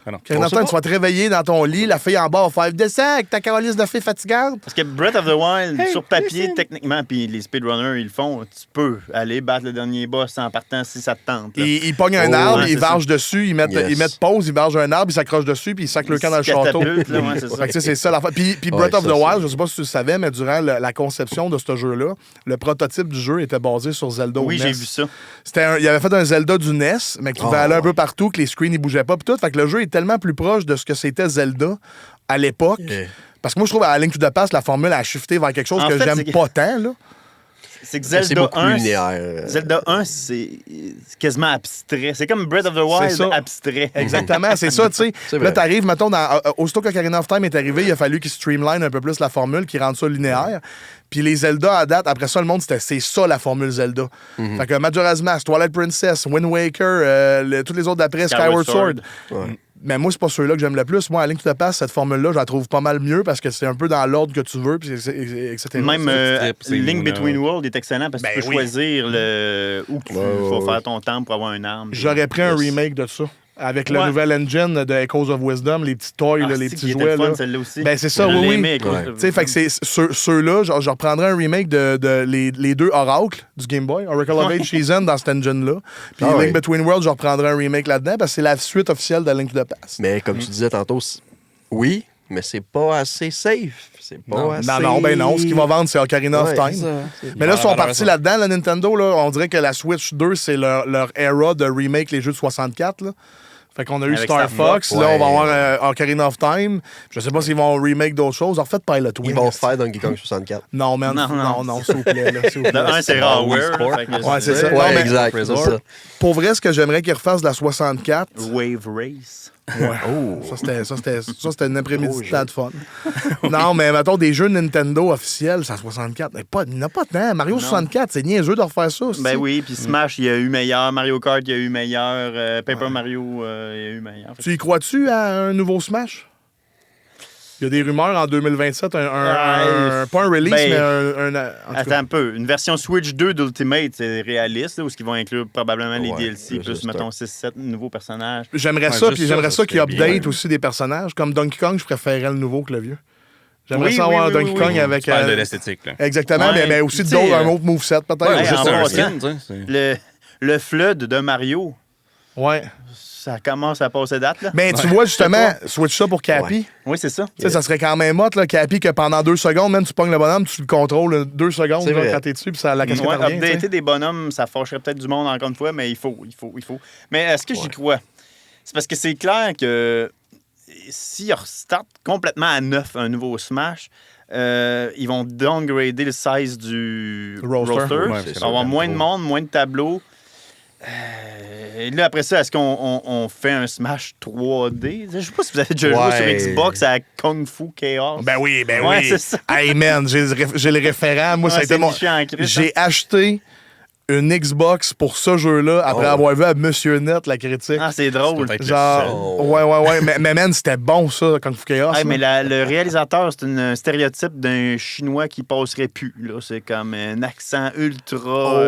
Ocarina of Time, tu vas te réveiller dans ton lit, la fille en bas va faire descends avec ta carolise de fille fatigante. Parce que Breath of the Wild, sur papier, techniquement, puis les speedrunners, ils le font, tu peux aller battre le dernier boss en partant si ça te tente. Ils pognent un arbre, ils vargent dessus, ils mettent pause, ils vargent un arbre, ils s'accrochent dessus, puis ils sacent le camp dans le château. C'est ça l'affaire. Puis Breath of the Wild, je sais pas si tu le savais, mais durant la conception de ce jeu-là, le prototype du jeu était basé sur Zelda. Oui, j'ai vu ça. Il avait fait un Zelda du NES, mais qui pouvait aller un peu partout, que les screens ils bougeaient pas, puis tout. Fait que le jeu est tellement plus proche de ce que c'était Zelda à l'époque. Parce que moi, je trouve à Link to the Past, la formule a shifté vers quelque chose que j'aime pas tant, là. C'est que Zelda 1, Zelda 1, c'est quasiment abstrait. C'est comme Breath of the Wild abstrait. Exactement, c'est ça, tu sais. Là, t'arrives, mettons, aussitôt qu'Ocarina of Time est arrivé, il a fallu qu'il streamline un peu plus la formule, qu'il rende ça linéaire. Puis les Zelda, à date, après ça, le monde, c'est ça la formule Zelda. Fait que Majora's Mask, Twilight Princess, Wind Waker, tous les autres d'après, Skyward Sword. Mais moi, c'est pas ceux-là que j'aime le plus. Moi, à Link to the Past, cette formule-là, je la trouve pas mal mieux parce que c'est un peu dans l'ordre que tu veux, etc. Même Link Between Worlds est excellent parce que tu peux choisir où tu vas faire ton temps pour avoir une arme. J'aurais pris un remake de ça. Avec le nouvel engine de Echoes of Wisdom, les petits toys, les petits jouets. Fun, celle-là aussi. Ben, c'est ça, oui. Fait que c'est ceux-là, je reprendrais un remake de les deux Oracle du Game Boy, Oracle of Age Season dans cet engine-là. Puis Link Between Worlds, je reprendrais un remake là-dedans parce que c'est la suite officielle de Link to the Past. Mais comme tu disais tantôt, oui, mais c'est pas assez safe. C'est pas assez... Non. Ce qu'ils vont vendre, c'est Ocarina of Time. Mais là, ils sont partis là-dedans, la Nintendo. Là, on dirait que la Switch 2, c'est leur era de remake les jeux de 64. Là. Fait qu'on a eu Star Fox, là, on va avoir Ocarina of Time. Je sais pas s'ils vont remake d'autres choses. En fait, Pilot Wings. Ils vont faire Donkey Kong 64. Non, man. Non, s'il vous plaît. Le 1, c'est Rareware. Ouais, c'est ça. Ouais, exact. C'est ça. Pour vrai, ce que j'aimerais qu'ils refassent de la 64... Wave Race. Ouais. Ça, c'était une après-midi de temps de fun. Non, mais mettons, des jeux Nintendo officiels, c'est à 64. Il n'y en a pas tant. Mario 64, c'est niaiseux de refaire ça aussi. Ben oui, puis Smash, il y a eu meilleur. Mario Kart, il y a eu meilleur. Paper Mario, il y a eu meilleur. Tu y crois-tu à un nouveau Smash? Il y a des rumeurs en 2027, pas un release, mais attends un peu. Une version Switch 2 d'Ultimate, c'est réaliste, là, où ils vont inclure probablement les DLC, plus, mettons, 6-7 nouveaux personnages. J'aimerais ça, puis j'aimerais ça qu'ils update aussi des personnages. Comme Donkey Kong, je préférerais le nouveau que le vieux. J'aimerais ça avoir Donkey Kong avec... Tu parles de l'esthétique, là. Exactement, mais aussi un autre moveset, peut-être. Juste un skin, le flood de Mario. Ouais. Ça commence à passer date, là. Mais tu vois, justement, switch ça pour Cappy. Oui, c'est ça. Tu sais, ça serait quand même hot, là, Cappy, que pendant 2 secondes, même tu pognes le bonhomme, tu le contrôles 2 secondes quand t'es dessus, puis ça la casquette revient. Updater des bonhommes, ça fâcherait peut-être du monde encore une fois, mais il faut. Mais est-ce que j'y crois? C'est parce que c'est clair que s'ils restartent complètement à 9 un nouveau Smash, ils vont downgrader le size du roster. Il va avoir moins de monde, moins de tableaux. Et là, après ça, est-ce qu'on fait un Smash 3D? Je sais pas si vous avez déjà joué sur Xbox à Kung Fu Chaos. Ben oui. C'est ça. Hey man, j'ai le référent. Moi, ça a été J'ai j'ai acheté une Xbox pour ce jeu-là après avoir vu à Monsieur Net la critique. Ah, c'est drôle. Genre, ouais. Mais man, c'était bon, ça, Kung Fu Chaos. Hey, mais le réalisateur, c'est un stéréotype d'un Chinois qui passerait plus. Là. C'est comme un accent ultra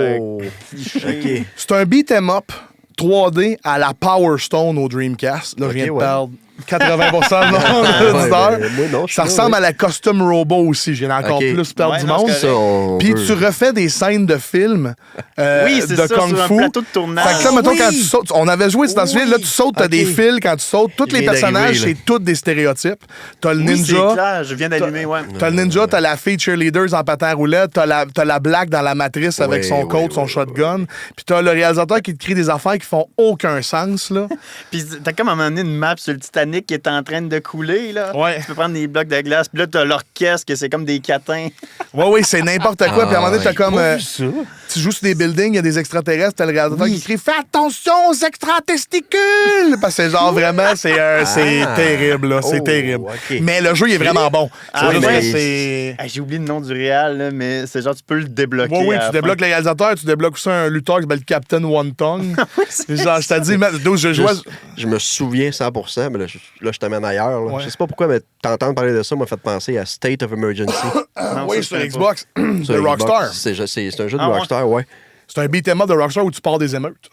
cliché. C'est un beat-em up 3D à la Power Stone au Dreamcast. Là, je viens de perdre 80% de l'auditeurs. Ça ressemble à la Custom Robot aussi. J'ai encore plus perdre du monde. Puis tu refais des scènes de films de Kung Fu. Un plateau de tournage. Fait que là, mettons, quand tu sautes, on avait joué, là, tu sautes, t'as des fils quand tu sautes. Tous les personnages, c'est tous des stéréotypes. T'as le ninja. C'est clair, je viens d'allumer, T'as le ninja, t'as la fille cheerleaders en patin à roulette, t'as la black dans la matrice avec son coat, son shotgun. Puis t'as le réalisateur qui te crie des affaires qui font aucun sens, là. Puis t'as comme à un moment donné une map sur le Titanic qui est en train de couler, là. Tu peux prendre des blocs de glace. Puis là, t'as l'orchestre, que c'est comme des catins. Oui, c'est n'importe quoi. Puis à un moment donné, t'as comme... tu joues sur des buildings, il y a des extraterrestres, t'as le réalisateur qui crie « Fais attention aux extratesticules! » Parce que genre, vraiment, c'est terrible, là. C'est terrible. Mais le jeu, il est vraiment bon. J'ai oublié le nom du réal, là, mais c'est genre, tu peux le débloquer. Oui, tu débloques le réalisateur, tu débloques aussi un lutteur qui s'appelle Captain One Tongue. Genre, je t'ai dit, je me souviens 100%, mais là, je t'amène ailleurs. Là. Je sais pas pourquoi, mais t'entendre parler de ça m'a fait penser à State of Emergency. Oui, sur Xbox, de Rockstar. C'est un jeu de Rockstar, ouais. C'est un beat'em up de Rockstar où tu pars des émeutes.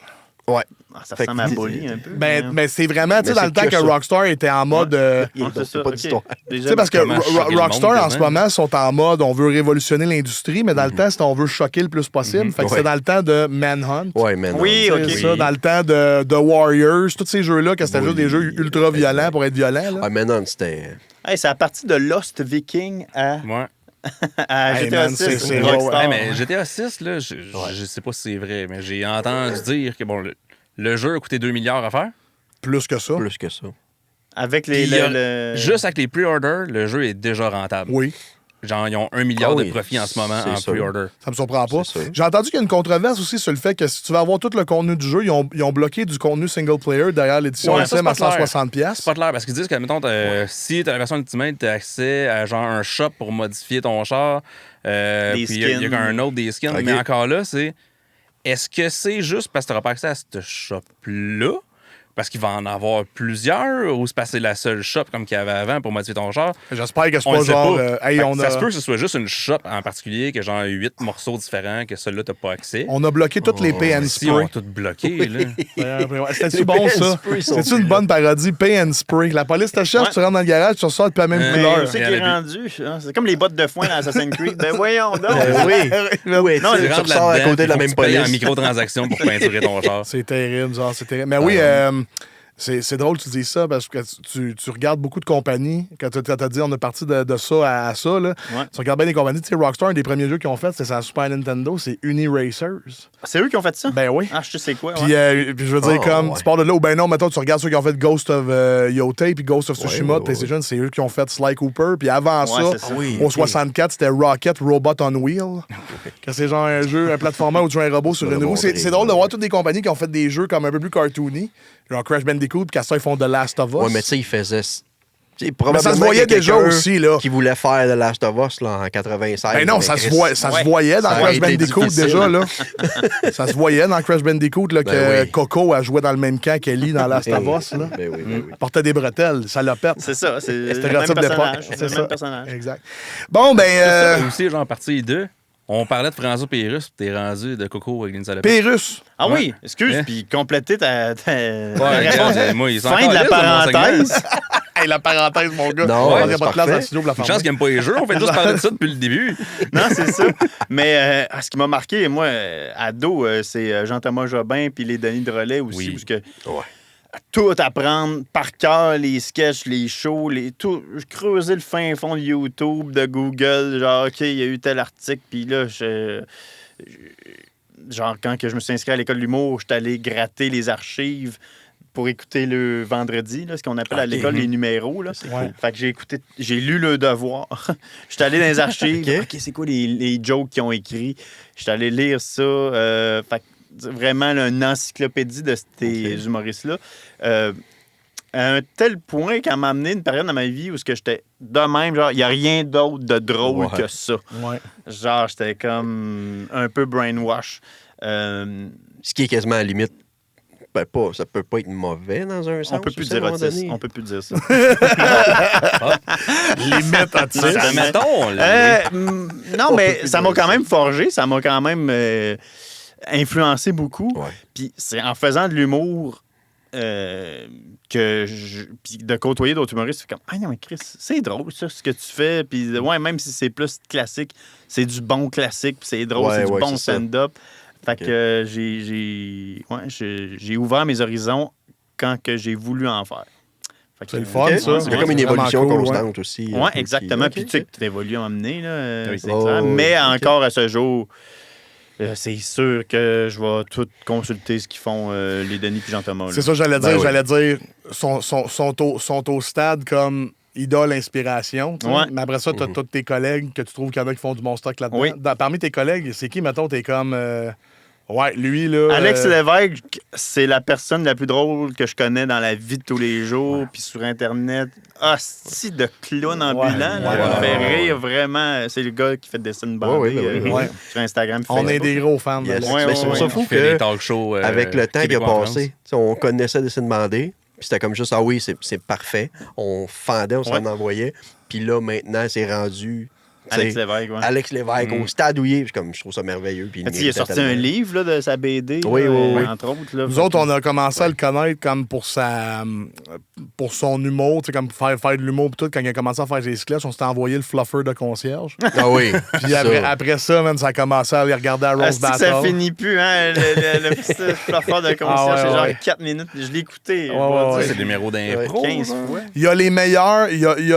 Ouais. Ça ressemble à Bully un peu. Mais c'est vraiment, tu sais, dans le temps que Rockstar était en mode. C'est pas d'histoire. Tu sais, parce que Rockstar, en ce moment, sont en mode on veut révolutionner l'industrie, mais dans le temps, c'est on veut choquer le plus possible. Fait que c'est dans le temps de Manhunt. Ouais, Manhunt. Oui, OK. Ça, dans le temps de Warriors, tous ces jeux-là, que c'était juste des jeux ultra violents pour être violents. Ouais, Manhunt, c'était. C'est à partir de Lost Viking à. À GTA 6. C'est Rockstar. Mais GTA 6, là, je sais pas si c'est vrai, mais j'ai entendu dire que bon, le jeu a coûté 2 milliards à faire. Plus que ça. Avec Juste avec les pre-orders, le jeu est déjà rentable. Oui. Genre, ils ont 1 milliard de profit en ce moment en pre-order. Ça me surprend pas. J'ai entendu qu'il y a une controverse aussi sur le fait que si tu veux avoir tout le contenu du jeu, ils ont bloqué du contenu single player derrière l'édition SM à 160$. C'est pas clair, parce qu'ils disent que, mettons, si tu as la version Ultimate, tu as accès à genre un shop pour modifier ton char. Puis il y a un autre des skins. Mais encore là, est-ce que c'est juste parce que tu n'auras pas accès à ce shop-là? Parce qu'il va en avoir plusieurs, ou c'est parce que c'est la seule shop comme qu'il y avait avant pour modifier ton char? J'espère que c'est pas genre... Ça se peut que ce soit juste une shop en particulier, que genre 8 morceaux différents, que celui-là, t'as pas accès. On a bloqué toutes les Pay and Spray. Ils ont tout bloqué, là. C'était-tu bon, ça? C'est-tu une bonne parodie? Pay and Spray. La police te cherche, tu rentres dans le garage, tu ressors de la même couleur. C'est qui est rendu. C'est comme les bottes de foin dans Assassin's Creed. Ben voyons donc. Oui, non, tu ressors à côté de la même police. En microtransaction pour peinturer ton char. C'est terrible, genre, c'est terrible. Mais oui, c'est drôle que tu dis ça parce que tu regardes beaucoup de compagnies. Quand tu as dit on est parti de ça à ça, là. Tu regardes bien des compagnies. Tu sais, Rockstar, un des premiers jeux qu'ils ont fait, c'est sa Super Nintendo, c'est Uniracers. C'est eux qui ont fait ça? Ben oui. Ah, je sais quoi. Puis je veux dire, tu pars de là, ou ben non, mettons, tu regardes ceux qui ont fait Ghost of Yotei puis Ghost of Tsushima, PlayStation, c'est eux qui ont fait Sly Cooper. Puis avant ça, au 64, c'était Rocket Robot on Wheel. Que c'est genre un jeu, un platformer où tu joues un robot sur une roue. C'est drôle de voir toutes des compagnies qui ont fait des jeux comme un peu plus cartoony. Genre Crash Bandicoot, puis qu'à ça, ils font The Last of Us. Ouais, mais tu sais, ils faisaient. Mais ça se voyait déjà aussi, là. Qui voulait faire The Last of Us, là, en 96. Ben non, ça se voyait dans Crash Bandicoot, déjà, là. Ça se voyait dans Crash Bandicoot, là, que Coco a joué dans le même camp qu'Ellie dans Last of Us, là. Ben oui. Portait des bretelles, ça l'a pète. C'est ça, c'est le même personnage. C'est le même personnage. Exact. Bon, ben... aussi, genre, partie 2. On parlait de François Pérusse, puis t'es rendu de Coco avec une salopette. Pérusse! Ah oui, excuse, puis compléter ta réponse. Moi, fin de la parenthèse. Hey, la parenthèse, mon gars. Non, il n'y a pas de place dans le studio pour la faire. Une chance qu'il n'aime pas les jeux. On fait juste parler de ça depuis le début. Non, c'est ça. Mais ce qui m'a marqué, moi, ado, c'est Jean-Thomas Jobin puis les Denis de Relais aussi. Parce que tout apprendre par cœur, les sketchs, les shows, creuser le fin fond de YouTube, de Google. Genre, OK, il y a eu tel article. Puis là, genre, quand que je me suis inscrit à l'école de l'humour, j'étais allé gratter les archives pour écouter le vendredi, là, ce qu'on appelle à l'école les numéros. Là. Fait que j'ai lu Le Devoir. J'étais allé dans les archives. OK, c'est quoi les jokes qu'ils ont écrits? J'étais allé lire ça. Fait que vraiment là, une encyclopédie de ces humoristes-là. À un tel point qu'elle m'a amené une période dans ma vie où j'étais de même, genre, il n'y a rien d'autre de drôle que ça. Genre, j'étais comme un peu brainwash. Ce qui est quasiment à la limite. Ça peut pas être mauvais dans un sens. On peut plus dire autiste. On peut plus dire ça. Limite autiste. Mettons. Non, mais ça m'a quand même forgé. Ça m'a quand même influencé beaucoup. Ouais. Puis c'est en faisant de l'humour puis de côtoyer d'autres humoristes, c'est comme « Ah non, mais Chris, c'est drôle, ça, ce que tu fais. » Puis ouais, même si c'est plus classique, c'est du bon classique, puis c'est drôle, c'est du bon stand-up. Fait que j'ai ouvert mes horizons quand que j'ai voulu en faire. C'est le fun, ça. C'est comme une évolution constante aussi. Oui, exactement. Puis tu sais que tu évolues à m'amener, là, c'est clair. Mais encore à ce jour, c'est sûr que je vais tout consulter ce qu'ils font les Denis et Jean-Thomas. C'est ça que j'allais dire. J'allais dire, sont au stade comme idole, inspiration. Ouais. Mais après ça, tu as tous tes collègues que tu trouves qu'il y en a qui font du bon stock là-dedans. Oui. Parmi tes collègues, c'est qui, mettons, t'es comme... ouais, lui, là... Alex Lévesque, c'est la personne la plus drôle que je connais dans la vie de tous les jours. Puis sur Internet, hostie de clown ambulant. Il me fait rire vraiment. C'est le gars qui fait des dessins bandés sur Instagram. On est des gros fans. Yes. C'est fou que des talk shows, avec le temps qui a passé, on connaissait Dessins bandés. Puis c'était comme juste, c'est parfait. On fendait, on s'en envoyait. Puis là, maintenant, c'est rendu... Alex Lévesque, Alex Lévesque, au stade où il est, je trouve ça merveilleux. Puis il a sorti un livre là, de sa BD, oui. entre autres. Là, nous autres, on a commencé à le connaître comme pour son humour, comme faire de l'humour et tout. Quand il a commencé à faire ses sketchs, on s'était envoyé le fluffer de concierge. Ah oui. Puis après ça, man, ça a commencé à aller regarder à Rose Battle. Ça finit plus, hein, le petit fluffer de concierge. C'est genre 4 minutes. Je l'ai écouté. C'est des numéros d'impro. 15 fois. Il y a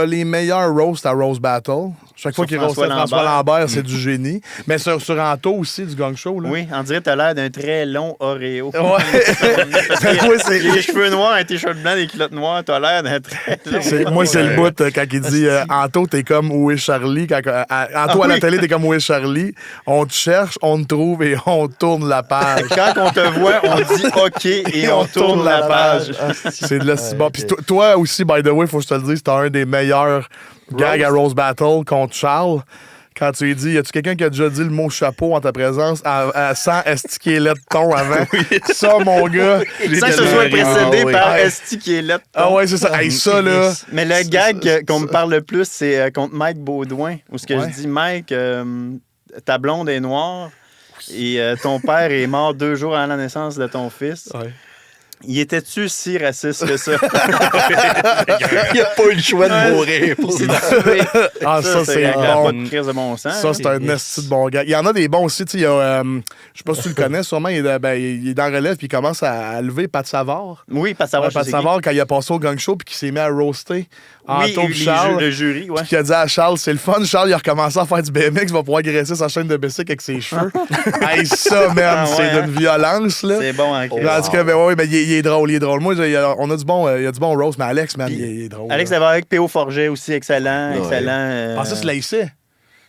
les meilleurs roasts à Rose Battle. Chaque fois qu'il roastait François Lambert, c'est du génie. Mais sur Anto aussi, du Gang Show. Là. Oui, on dirait que t'as l'air d'un très long Oreo. Ouais. Les cheveux noirs, un t-shirt blanc, des culottes noires, t'as l'air d'un très long. Moi, c'est le bout quand il dit Anto, t'es comme Où est Charlie? Anto à la télé, t'es comme Où est Charlie? On te cherche, on te trouve et on tourne la page. Quand on te voit, on dit OK et on tourne la page. C'est de la si bon. Puis toi aussi, by the way, faut que je te le dise, c'était un des meilleurs gags à Rose Battle contre Charles. Quand tu lui dis, y a-tu quelqu'un qui a déjà dit le mot chapeau en ta présence sans estiquer de ton avant? Ça, mon gars. Sans que ce soit précédé par estiquer de ton. Ah ouais, c'est ça. Hey, ça, là. Mais le gag qu'on me parle le plus, c'est contre Mike Baudouin. Où ce que je dis, Mike, ta blonde est noire et ton père est mort 2 jours avant la naissance de ton fils. Ouais. Il était-tu si raciste que ça? Il n'a pas eu le choix de mourir. Ça, c'est bon. Pas de crise de bon sens. Ça, c'est un esti de bon gars. Il y en a des bons aussi. Il y a, je sais pas si tu le connais, sûrement. Il est dans Relève puis il commence à lever Pat Savard. Oui, Pat Savard. Pat Savard, quand il a passé au Gang Show puis qu'il s'est mis à roaster Anto Charles. Le jury, ouais. Puis il a dit à Charles, c'est le fun. Charles, il a recommencé à faire du BMX, il va pouvoir graisser sa chaîne de bicycle avec ses cheveux. Hey, ça, man, c'est d'une violence, là. C'est bon, hein. En tout cas, mais il est drôle. Moi, on a du bon, il y a du bon roast, mais Alex, man, il est drôle. Alex avec P.O. Forget aussi, excellent. Pensais que tu l'haïssais.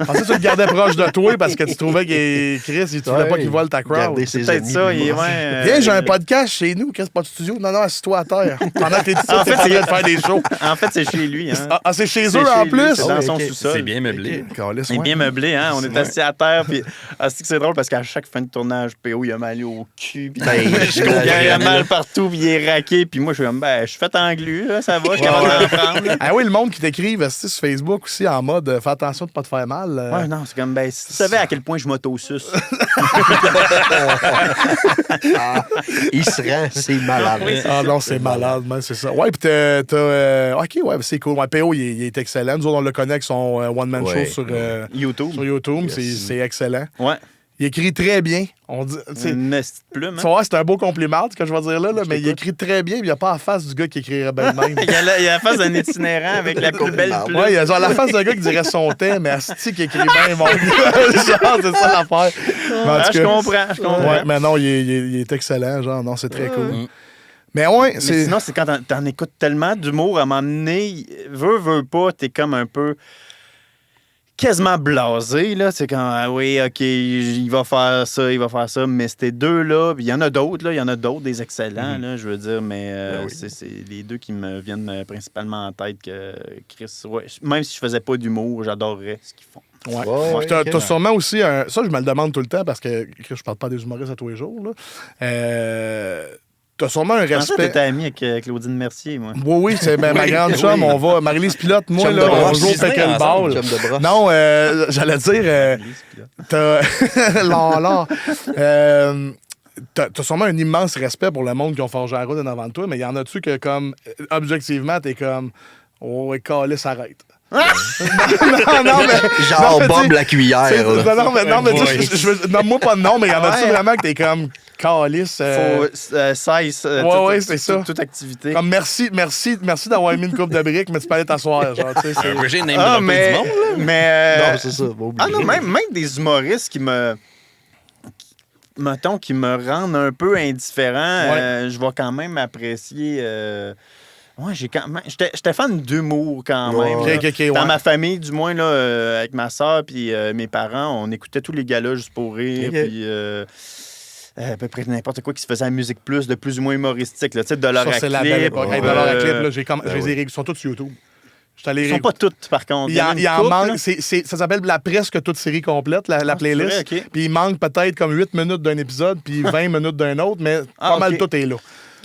Pensais que tu le gardais proche de toi parce que tu trouvais que Chris, tu voulais pas qu'il vole ta crowd. C'est peut-être ça. Viens, j'ai un podcast chez nous. Qu'est-ce pas de studio? Non, assis-toi à terre. Pendant que t'es ici, t'es en train de faire des shows. En fait, c'est chez lui. Hein. C'est chez eux en plus? C'est dans son sous-sol. C'est bien meublé. C'est bien meublé, hein? On est assis à terre. Puis, c'est drôle parce qu'à chaque fin de tournage, PO, il a mal au cul. Puis, il a mal partout. Puis, il est raqué. Puis, moi, je suis comme, je suis fait englu. Ça va, je suis capable d'en prendre. Ah oui, le monde qui t'écrive sur Facebook aussi en mode fais attention de pas te faire mal. Ouais, non, c'est comme, si tu savais à quel point je m'auto-suce. Il se rend, c'est malade. Ah non, c'est malade, man, c'est ça. Ouais, puis t'as. OK, ouais, c'est cool. Ouais, PO, il est excellent. Nous autres, on le connaît avec son one-man show sur YouTube. Sur YouTube, c'est excellent. Ouais. Il écrit très bien. On dit, une petite plume. Tu vois, c'est un beau compliment, ce que je vais dire là, mais il écrit très bien. Il n'y a pas la face du gars qui écrirait bien de même. Il y a la face d'un itinérant avec la plus belle plume. Ouais, il y a genre la face d'un gars qui dirait son thème, mais asti qui écrit bien, mon gars. Genre, c'est ça l'affaire. Je comprends. Ouais, mais non, il est excellent. Genre, non, c'est très cool. Mais ouais, c'est. Sinon, c'est quand t'en écoutes tellement d'humour, à un moment donné, veux pas, t'es comme un peu quasiment blasé, là. C'est quand, oui, OK, il va faire ça, mais c'était 2, là. Il y en a d'autres, là. Il y en a d'autres, des excellents, là, je veux dire, mais c'est les 2 qui me viennent principalement en tête que Chris, ouais, même si je faisais pas d'humour, j'adorerais ce qu'ils font. Ouais. T'as sûrement aussi ça, je me le demande tout le temps parce que je parle pas des humoristes à tous les jours. Là. T'as sûrement un respect. T'étais ami avec Claudine Mercier, moi. Oui, c'est ma grande chum. On va. Marie-Lise Pilote, moi, là, on joue au péquer le ball. Non, j'allais dire. T'as sûrement un immense respect pour le monde qui ont forgé la route en avant de toi, mais il y en a-tu que, comme, objectivement, t'es comme. Oh, calisse, arrête. non, mais. Genre Bob la cuillère. Non, mais moi pas de nom, mais il y en a-tu vraiment que t'es comme. Calice. Faut cesse c'est ça. Toute activité. Comme merci d'avoir mis une coupe de briques, mais tu peux aller t'asseoir. Genre, tu sais, j'ai name droppé du monde, là. Mais. Non, c'est ça. Non, même des humoristes qui me. Mettons, qui me rendent un peu indifférent, je vais quand même apprécier. Ouais, j'étais fan d'humour quand même. Dans ma famille, du moins, là, avec ma soeur puis mes parents, on écoutait tous les gars-là juste pour rire. Puis. À peu près n'importe quoi qui se faisait à Musique Plus, de plus ou moins humoristique. Là, Dollar à Clip. C'est la belle époque. Dollar à Clip, ils sont tous sur YouTube. Ils sont pas toutes, par contre. Il en manque. Ça s'appelle la presque toute série complète, la playlist. Vrai, okay. Puis il manque peut-être comme 8 minutes d'un épisode, puis 20 minutes d'un autre, mais pas mal tout est là.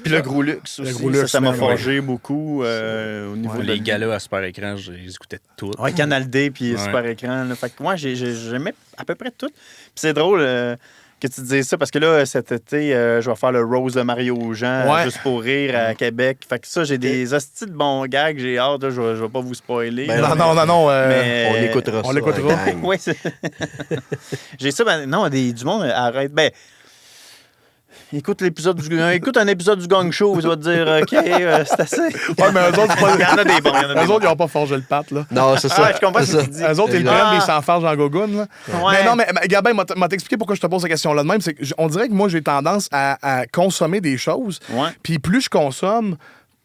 Puis le Gros Luxe aussi. Ça m'a forgé beaucoup au niveau les galas à super écran, je les écoutais tous. Ouais, Canal D puis super écran. Là. Fait que moi, j'aimais à peu près tout. Puis c'est drôle. Que tu dises ça, parce que là, cet été, je vais faire le Rose de Mario Jean, juste pour rire, à Québec. Fait que ça, j'ai des hosties de bons gags, j'ai hâte, là, je vais pas vous spoiler. Ben non. Mais on l'écoutera. On l'écoutera. Oui, j'ai ça, du monde arrête. Ben, écoute un épisode du Gang Show, tu vas te dire, OK, c'est assez. Ouais, mais eux autres, il y en a des bons. Eux autres, ils n'ont pas forgé le pat, là. Non, c'est ça. Je comprends ce que tu dis. Eux autres, ils prennent des sans-farges en gogoune, là. Ouais. Mais non, mais Gabin, m'a t'expliqué pourquoi je te pose cette question-là de même. C'est qu'on dirait que moi, j'ai tendance à consommer des choses. Puis plus je consomme,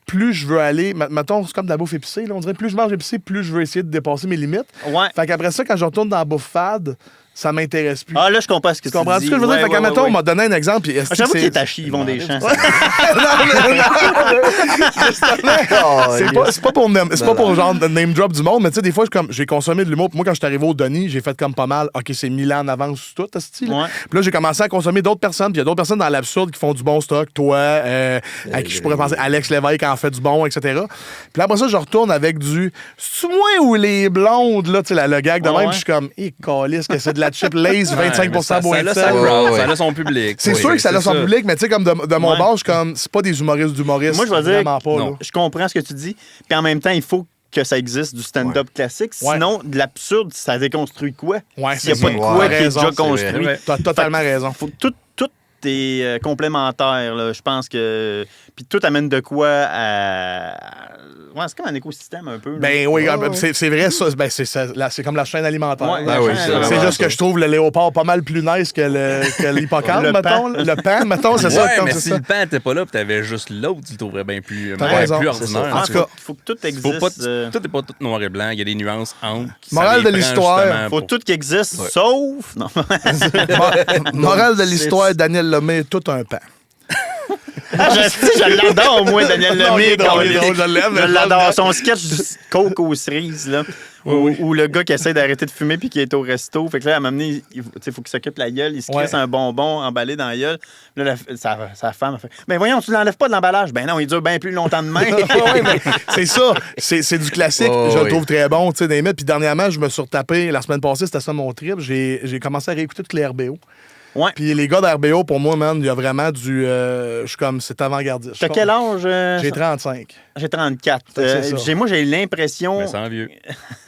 plus je veux aller. Mettons, c'est comme de la bouffe épicée, là. On dirait plus je mange épicé, plus je veux essayer de dépasser mes limites. Fait qu'après ça, quand je retourne dans la bouffe fade, ça m'intéresse plus. Ah, là, je comprends ce que tu dis. Comprends-tu ce que je veux dire? Fait qu'à mettons, on m'a donné un exemple. J'avoue qu'il est à chier, ils vont des champs. C'est pas pour genre name drop du monde, mais tu sais, des fois, j'ai consommé de l'humour. Moi, quand je suis arrivé au Denis, j'ai fait comme pas mal. OK, c'est 1000 ans en avance tout, ce style. Puis là, j'ai commencé à consommer d'autres personnes. Puis il y a d'autres personnes dans l'absurde qui font du bon stock. Toi, à qui je pourrais penser, Alex Lévesque en fait du bon, etc. Puis après ça, je retourne avec du. C'est moi ou les blondes, là, tu sais, le gag de même. Puis je suis comme, calisse, que c'est de la chip Lace, 25% bois de sel. Ça a son public. C'est sûr que ça a son public, mais tu sais, comme de mon bord, je suis comme, c'est pas des humoristes d'humoristes. Moi, je vais dire, pas, je comprends ce que tu dis, puis en même temps, il faut que ça existe du stand-up classique. Sinon, de l'absurde, ça déconstruit quoi? S'il n'y a pas de quoi qui est déjà construit. Tu as totalement raison. Faut tout est complémentaire, là. Je pense que... Puis tout amène de quoi à... Ouais, c'est comme un écosystème un peu. Ben oui, c'est vrai, ça. Ben, c'est comme la chaîne alimentaire. C'est juste que je trouve le léopard pas mal plus nice que l'hippocampe, mettons. Le pan, mettons, c'est ça. Mais si le pan n'était pas là et t'avais juste l'autre, tu le trouverais bien plus ordinaire. En tout cas, il faut que tout existe. Tout n'est pas tout noir et blanc. Il y a des nuances entre. Morale de l'histoire. Faut tout qui existe, sauf... Non. Morale de l'histoire, Daniel Lemay, tout un pan. Je l'adore, moi, Daniel Lemay. Je l'adore. Son sketch du coke aux cerises, là, où le gars qui essaie d'arrêter de fumer puis qui est au resto. Fait que là, à un moment donné, il faut qu'il s'occupe de la gueule. Il se crisse un bonbon emballé dans la gueule. Là, sa femme a fait « Ben voyons, tu l'enlèves pas de l'emballage. » Ben non, il dure bien plus longtemps de main. C'est ça. C'est du classique. Je le trouve très bon, tu sais, des mythes. Puis dernièrement, je me suis retapé, la semaine passée, c'était ça mon trip. J'ai commencé à réécouter toutes les RBO. Puis les gars d'RBO, pour moi, man, il y a vraiment du... je suis comme, c'est avant-gardiste. T'as quel âge? J'ai 35. J'ai 34. Moi, j'ai l'impression... Mais sans vieux.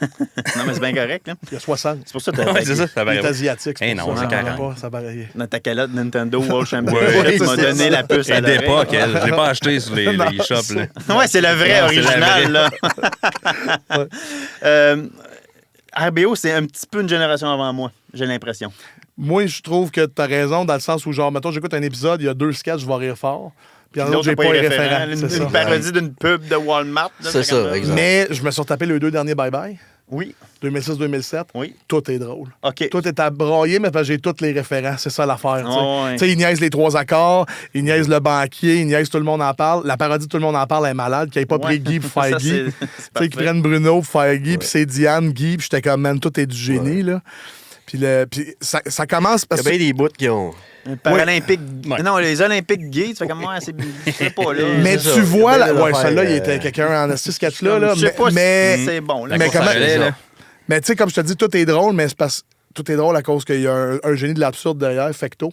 Non, mais c'est bien correct, là. Il y a 60. C'est pour ça que c'est ça. Il est asiatique. Non, c'est 40. Ça paraît. Dans ta calotte Nintendo World Champion, tu m'as donné la puce à l'oreille. D'époque, je l'ai pas acheté sur les shops, là. Ouais, c'est le vrai original, là. RBO, c'est un petit peu une génération avant moi, j'ai l'impression. Moi, je trouve que tu as raison dans le sens où, genre, mettons, j'écoute un épisode, il y a 2 sketchs, je vais rire fort. Puis en autre, j'ai pas les référents. Une parodie d'une pub de Walmart. C'est ça, exact. Mais je me suis retapé les 2 derniers bye-bye. Oui. 2006-2007. Oui. Tout est drôle. OK. Tout est à broyer, mais parce que j'ai tous les référents. C'est ça l'affaire. Oh, ouais. Tu sais, ils niaisent les 3 accords, ils niaisent le banquier, ils niaisent Tout le monde en parle. La parodie de Tout le monde en parle est malade, qui n'ait pas pris Guy pour faire Guy. Tu sais, qu'ils prennent Bruno pour faire Guy, puis c'est Diane, Guy, puis j'étais comme, man, tout est du génie, là. Puis ça commence parce que. Il y a bien des bouts qui ont. Paralympique. Non, les Olympiques gays, tu fais comme moi, c'est pas là. Mais tu vois, celle-là, il était quelqu'un en ce sketch-là. Là, je sais pas mais si c'est bon. Là, mais mais tu sais, comme je te dis, tout est drôle, mais c'est parce tout est drôle à cause qu'il y a un génie de l'absurde derrière, Fecto.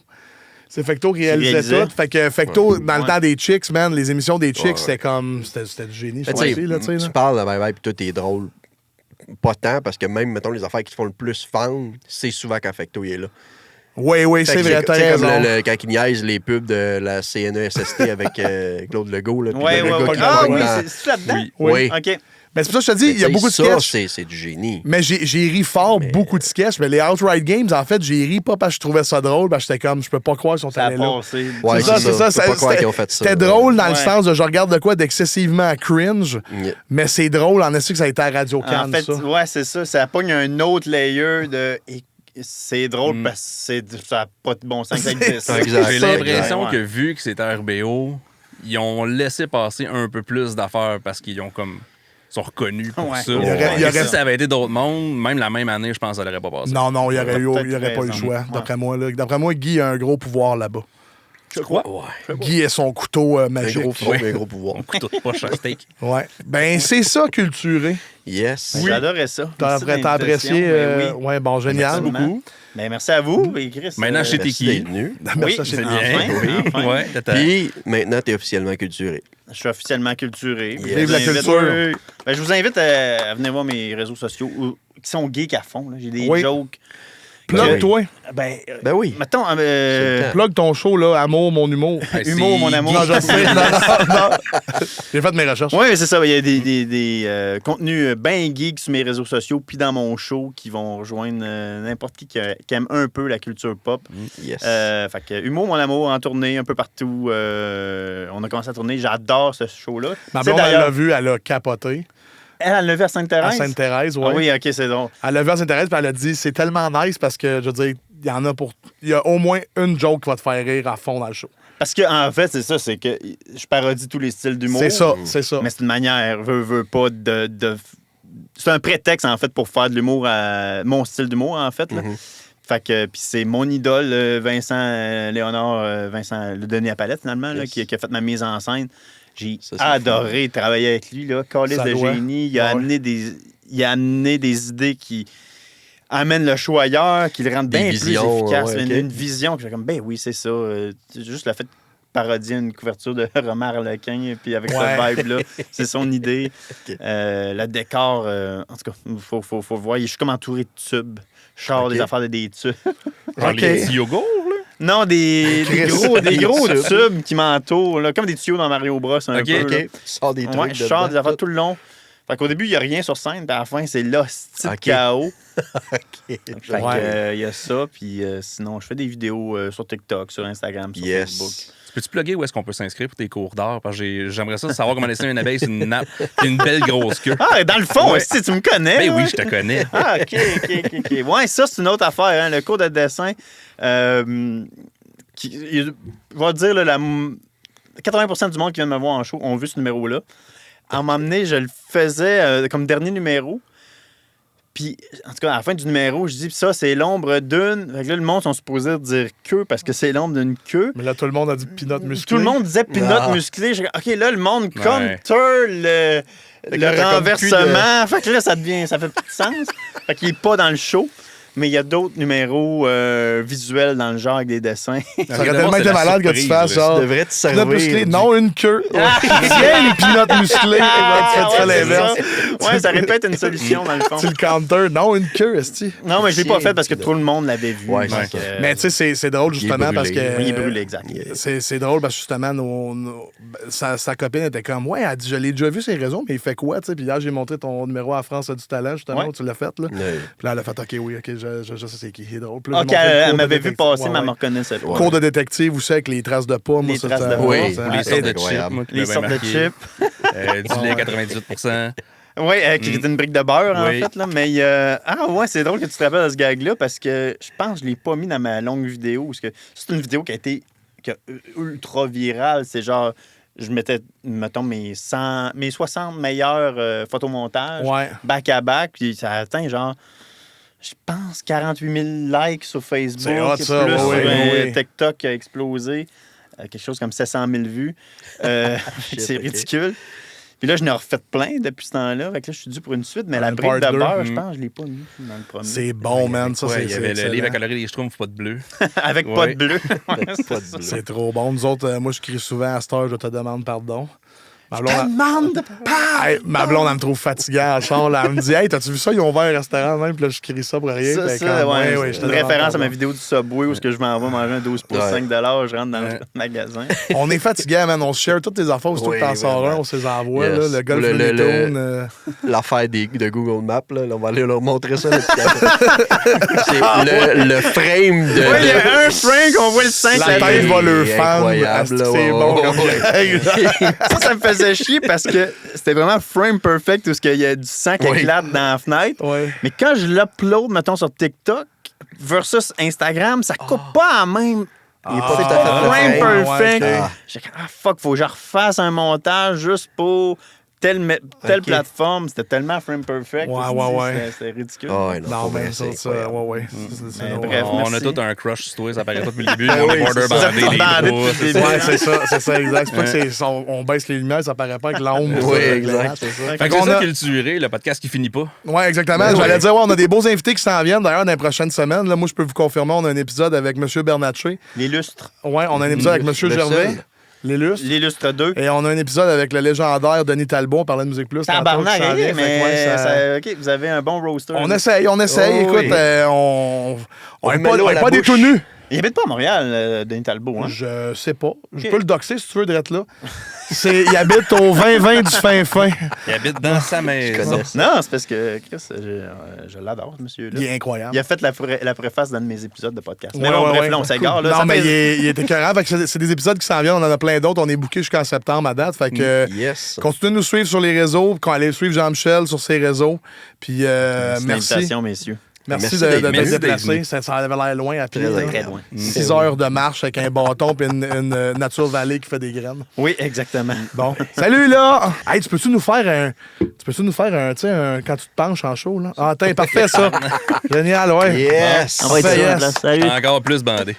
C'est Fecto qui réalisait tout. Fait que Fecto, dans le temps des Chicks, man, les émissions des Chicks, c'était comme. C'était du génie, je sais. Tu parles de Bye Bye puis tout est drôle. Pas tant, parce que même, mettons, les affaires qui te font le plus fan, c'est souvent quand Fecto il est là. Oui, c'est vrai, t'as raison. Comme quand il niaise les pubs de la CNESST avec Claude Legault. Là, oui, c'est là-dedans? Oui. OK. Mais c'est pour ça que je te dis, il y a beaucoup de sketchs. C'est du génie. Mais j'ai ri fort, beaucoup de sketchs. Mais les Outright Games, en fait, j'ai ri pas parce que je trouvais ça drôle, parce que j'étais comme, je peux pas croire qu'ils sont allés là. Ouais, c'est ça. C'était drôle dans le sens de je regarde de quoi d'excessivement cringe, mais c'est drôle en essayant que ça a été à Radio-Can. En fait, ouais, c'est ça. Ça pogne un autre layer de. C'est drôle parce que ça n'a pas de bon sens que ça existe. J'ai l'impression que vu que c'était RBO, ils ont laissé passer un peu plus d'affaires parce qu'ils ont comme. Sont reconnus pour ça. Si ça avait été d'autres mondes, même la même année, je pense que ça n'aurait pas passé. Non, il n'y aurait pas eu le choix, d'après moi. D'après moi, Guy a un gros pouvoir là-bas. Je crois. Guy est son couteau magique. Un gros pouvoir. Un couteau de poche à steak. Ouais. Ben, c'est ça, culturé. Yes. Oui. J'adorais ça. T'as apprécié? Oui, bon, génial. Merci beaucoup. Ben, merci à vous. Et Chris, maintenant, chez t'es qui? Merci à chez bien. Puis, maintenant, t'es officiellement culturé. Je suis officiellement culturé. Vive la culture. Ben, je vous invite à venir voir mes réseaux sociaux qui sont geeks à fond. J'ai des jokes. Plug-toi. Ben oui. Mettons, plug ton show, là, Amour, mon humour. Humour, mon amour. Non, je sais. Non. J'ai fait mes recherches. Oui, c'est ça. Il y a des contenus bien geeks sur mes réseaux sociaux puis dans mon show qui vont rejoindre n'importe qui aime un peu la culture pop. Yes. Fait que Humour, mon amour, en tournée un peu partout. On a commencé à tourner. J'adore ce show-là. Ma blonde, elle l'a vu, elle a capoté. Elle l'a vu à Sainte-Thérèse? À Sainte-Thérèse, oui. Ah oui, OK, c'est drôle. Elle l'a vu à Sainte-Thérèse, puis elle a dit c'est tellement nice parce que, je veux dire, il y a au moins une joke qui va te faire rire à fond dans le show. Parce que en fait, c'est ça, c'est que je parodie tous les styles d'humour. C'est ça. Mais c'est une manière, veux pas, de... C'est un prétexte, en fait, pour faire de l'humour à mon style d'humour, en fait, là. Fait que, puis c'est mon idole, Vincent Léonard, Vincent Le Denis à Palette, finalement, là, qui a fait ma mise en scène. J'ai adoré travailler avec lui, là. Calice de génie. Il a amené des idées qui amènent le show ailleurs, qui le rendent bien plus efficace. Une vision que j'ai comme, ben oui, c'est ça. Juste le fait de parodier une couverture de Romain Arlequin, puis avec ce vibe-là, c'est son idée. Le décor, en tout cas, faut voir. Je suis comme entouré de tubes. Je sors des affaires des tubes. Genre les petits yogourts, là? Non, des gros tubes qui m'entourent, là, comme des tuyaux dans Mario Bros. Un peu. Tu sors des trucs. Je sors des affaires tout le long. Fait qu'au début, il n'y a rien sur scène, puis à la fin, c'est l'hostie de chaos. Fait que, y a ça, puis sinon, je fais des vidéos sur TikTok, sur Instagram, sur Facebook. Peux-tu plugger où est-ce qu'on peut s'inscrire pour tes cours d'art? Parce que j'aimerais ça savoir comment laisser une abeille sur une nappe et une belle grosse queue. Ah, dans le fond, si tu me connais. Ben oui, je te connais. Ah, OK. Ouais, ça, c'est une autre affaire. Hein. Le cours de dessin, je vais dire, là, 80% du monde qui vient de me voir en show ont vu ce numéro-là. À un moment donné, je le faisais comme dernier numéro. Puis, en tout cas, à la fin du numéro, je dis, ça, c'est l'ombre d'une. Fait que là, le monde sont supposés dire queue parce que c'est l'ombre d'une queue. Mais là, tout le monde a dit pinot musclé. Tout le monde disait pinot musclé. OK, là, le monde contour le renversement. Fait que là, ça fait plus de sens. Fait qu'il est pas dans le show. Mais il y a d'autres numéros visuels dans le genre avec des dessins. Ça aurait tellement été malade que tu fasses genre. Tu devrais te servir. Pinot musclé, non, une queue. Tiens, les pinottes musclés. Tu fais ça l'inverse. Ouais, ça aurait pu être une solution dans le fond. Tu le counter, non, une queue, esti. Non, mais je l'ai pas fait parce que tout le monde l'avait vu. Ouais, mais tu sais, c'est drôle justement parce que. Il est brûlé, exact. C'est drôle parce que justement, sa copine était comme, ouais, elle dit, je l'ai déjà vu ses réseaux, mais il fait quoi, tu sais. Puis hier, j'ai montré ton numéro à France du talent, justement, où tu l'as fait, là. Puis là, elle a fait, OK, oui, OK, je sais c'est qui. C'est drôle. Là, OK, elle m'avait vu passer, mais elle me reconnaissait pas. Cours de détective aussi avec les traces de pas. Les traces de pas. Les sortes de chips. Les sortes de chips. Du lait 98%. Oui, qui était une brique de beurre, en fait. Là. Mais ah ouais, c'est drôle que tu te rappelles de ce gag-là parce que je pense que je ne l'ai pas mis dans ma longue vidéo. Parce que c'est une vidéo qui a été ultra virale. C'est genre, je mettais, mettons, mes 60 meilleurs photomontages back-à-back. Puis ça atteint genre, je pense, 48 000 likes sur Facebook. C'est hot, ça. Plus Oui. TikTok qui a explosé. Quelque chose comme 700 000 vues. C'est ridicule. Puis là, je n'ai refait plein depuis ce temps-là. Fait que là, je suis dû pour une suite. Mais la brique de beurre, je pense que je ne l'ai pas mis dans le premier. C'est bon, man. Ça, il y avait le livre à colorer les schtroumpfs, pas de bleu. Avec pas de bleu. C'est trop bon. Nous autres, moi, je crie souvent à cette heure, je te demande pardon. Ma blonde, elle me trouve fatiguant à char. Elle me dit, hey, t'as-tu vu ça? Ils ont ouvert un restaurant même. Puis là, je crie ça pour rien. C'est une référence à ma vidéo du Subway où je m'en vais manger un 12 pour 5 $. Je rentre dans le magasin. On est fatiguant, man. On se share toutes tes affaires. Surtout que t'en sors un, on se les envoie. Là, le golf Looney l'affaire de Google Maps. Là, on va aller leur montrer ça. C'est le frame de... Oui, il y a un frame qu'on voit le 5. La tête va leur fan. C'est bon. Ça me faisait chier parce que c'était vraiment frame perfect où il y a du sang qui éclate dans la fenêtre. Mais quand je l'upload, mettons, sur TikTok versus Instagram, ça coupe pas en même. Il est pas tout à fait frame perfect. J'ai dit, fuck, faut que je refasse un montage juste pour telle plateforme. C'était tellement frame perfect. C'était ridicule. Non, mais ça, bref, on a tout un crush sur toi, ça paraît pas depuis le début. On est border bandé. Ouais, c'est ça, exact. C'est pas qu'on baisse les lumières, ça paraît pas avec l'ombre. Oui, exact. Fait que c'est ça qui le tuerait, le podcast qui finit pas. Oui, exactement. J'allais dire, on a des beaux invités qui s'en viennent d'ailleurs dans les prochaines semaines. Là, moi, je peux vous confirmer, on a un épisode avec M. Bernatchez. L'illustre. Oui, on a un épisode avec M. Gervais. L'illustre 2. Et on a un épisode avec le légendaire Denis Talbot. On parlait de Musique Plus. Tabarnak, mais OK, vous avez un bon roster. On essaye. Écoute, on n'est pas des tout nus. Il habite pas à Montréal, Denis Talbot, hein? Je sais pas. Je peux le doxer si tu veux, d'être là. Il habite au 20-20 du fin. Il habite dans sa maison. Non, c'est parce que Chris, je l'adore, ce monsieur-là. Il est incroyable. Il a fait la préface d'un de mes épisodes de podcast. Mais bon, bref, là, on s'égare. Non, mais il est écœurant. C'est des épisodes qui s'en viennent. On en a plein d'autres. On est booké jusqu'en septembre à date. Fait que continuez de nous suivre sur les réseaux. Allez suivre Jean-Michel sur ses réseaux. Puis merci. Invitation, messieurs. Merci de te déplacer. Ça avait l'air loin à pied. Très loin. 6 heures de marche avec un bâton et une Nature Valley qui fait des graines. Oui, exactement. Bon. Salut, là! Hey, tu peux-tu nous faire un... tu sais, quand tu te penches en show, là? Ah, attends, parfait, ça. Génial, ouais. Yes! On va être yes. Salut. Encore plus bandé.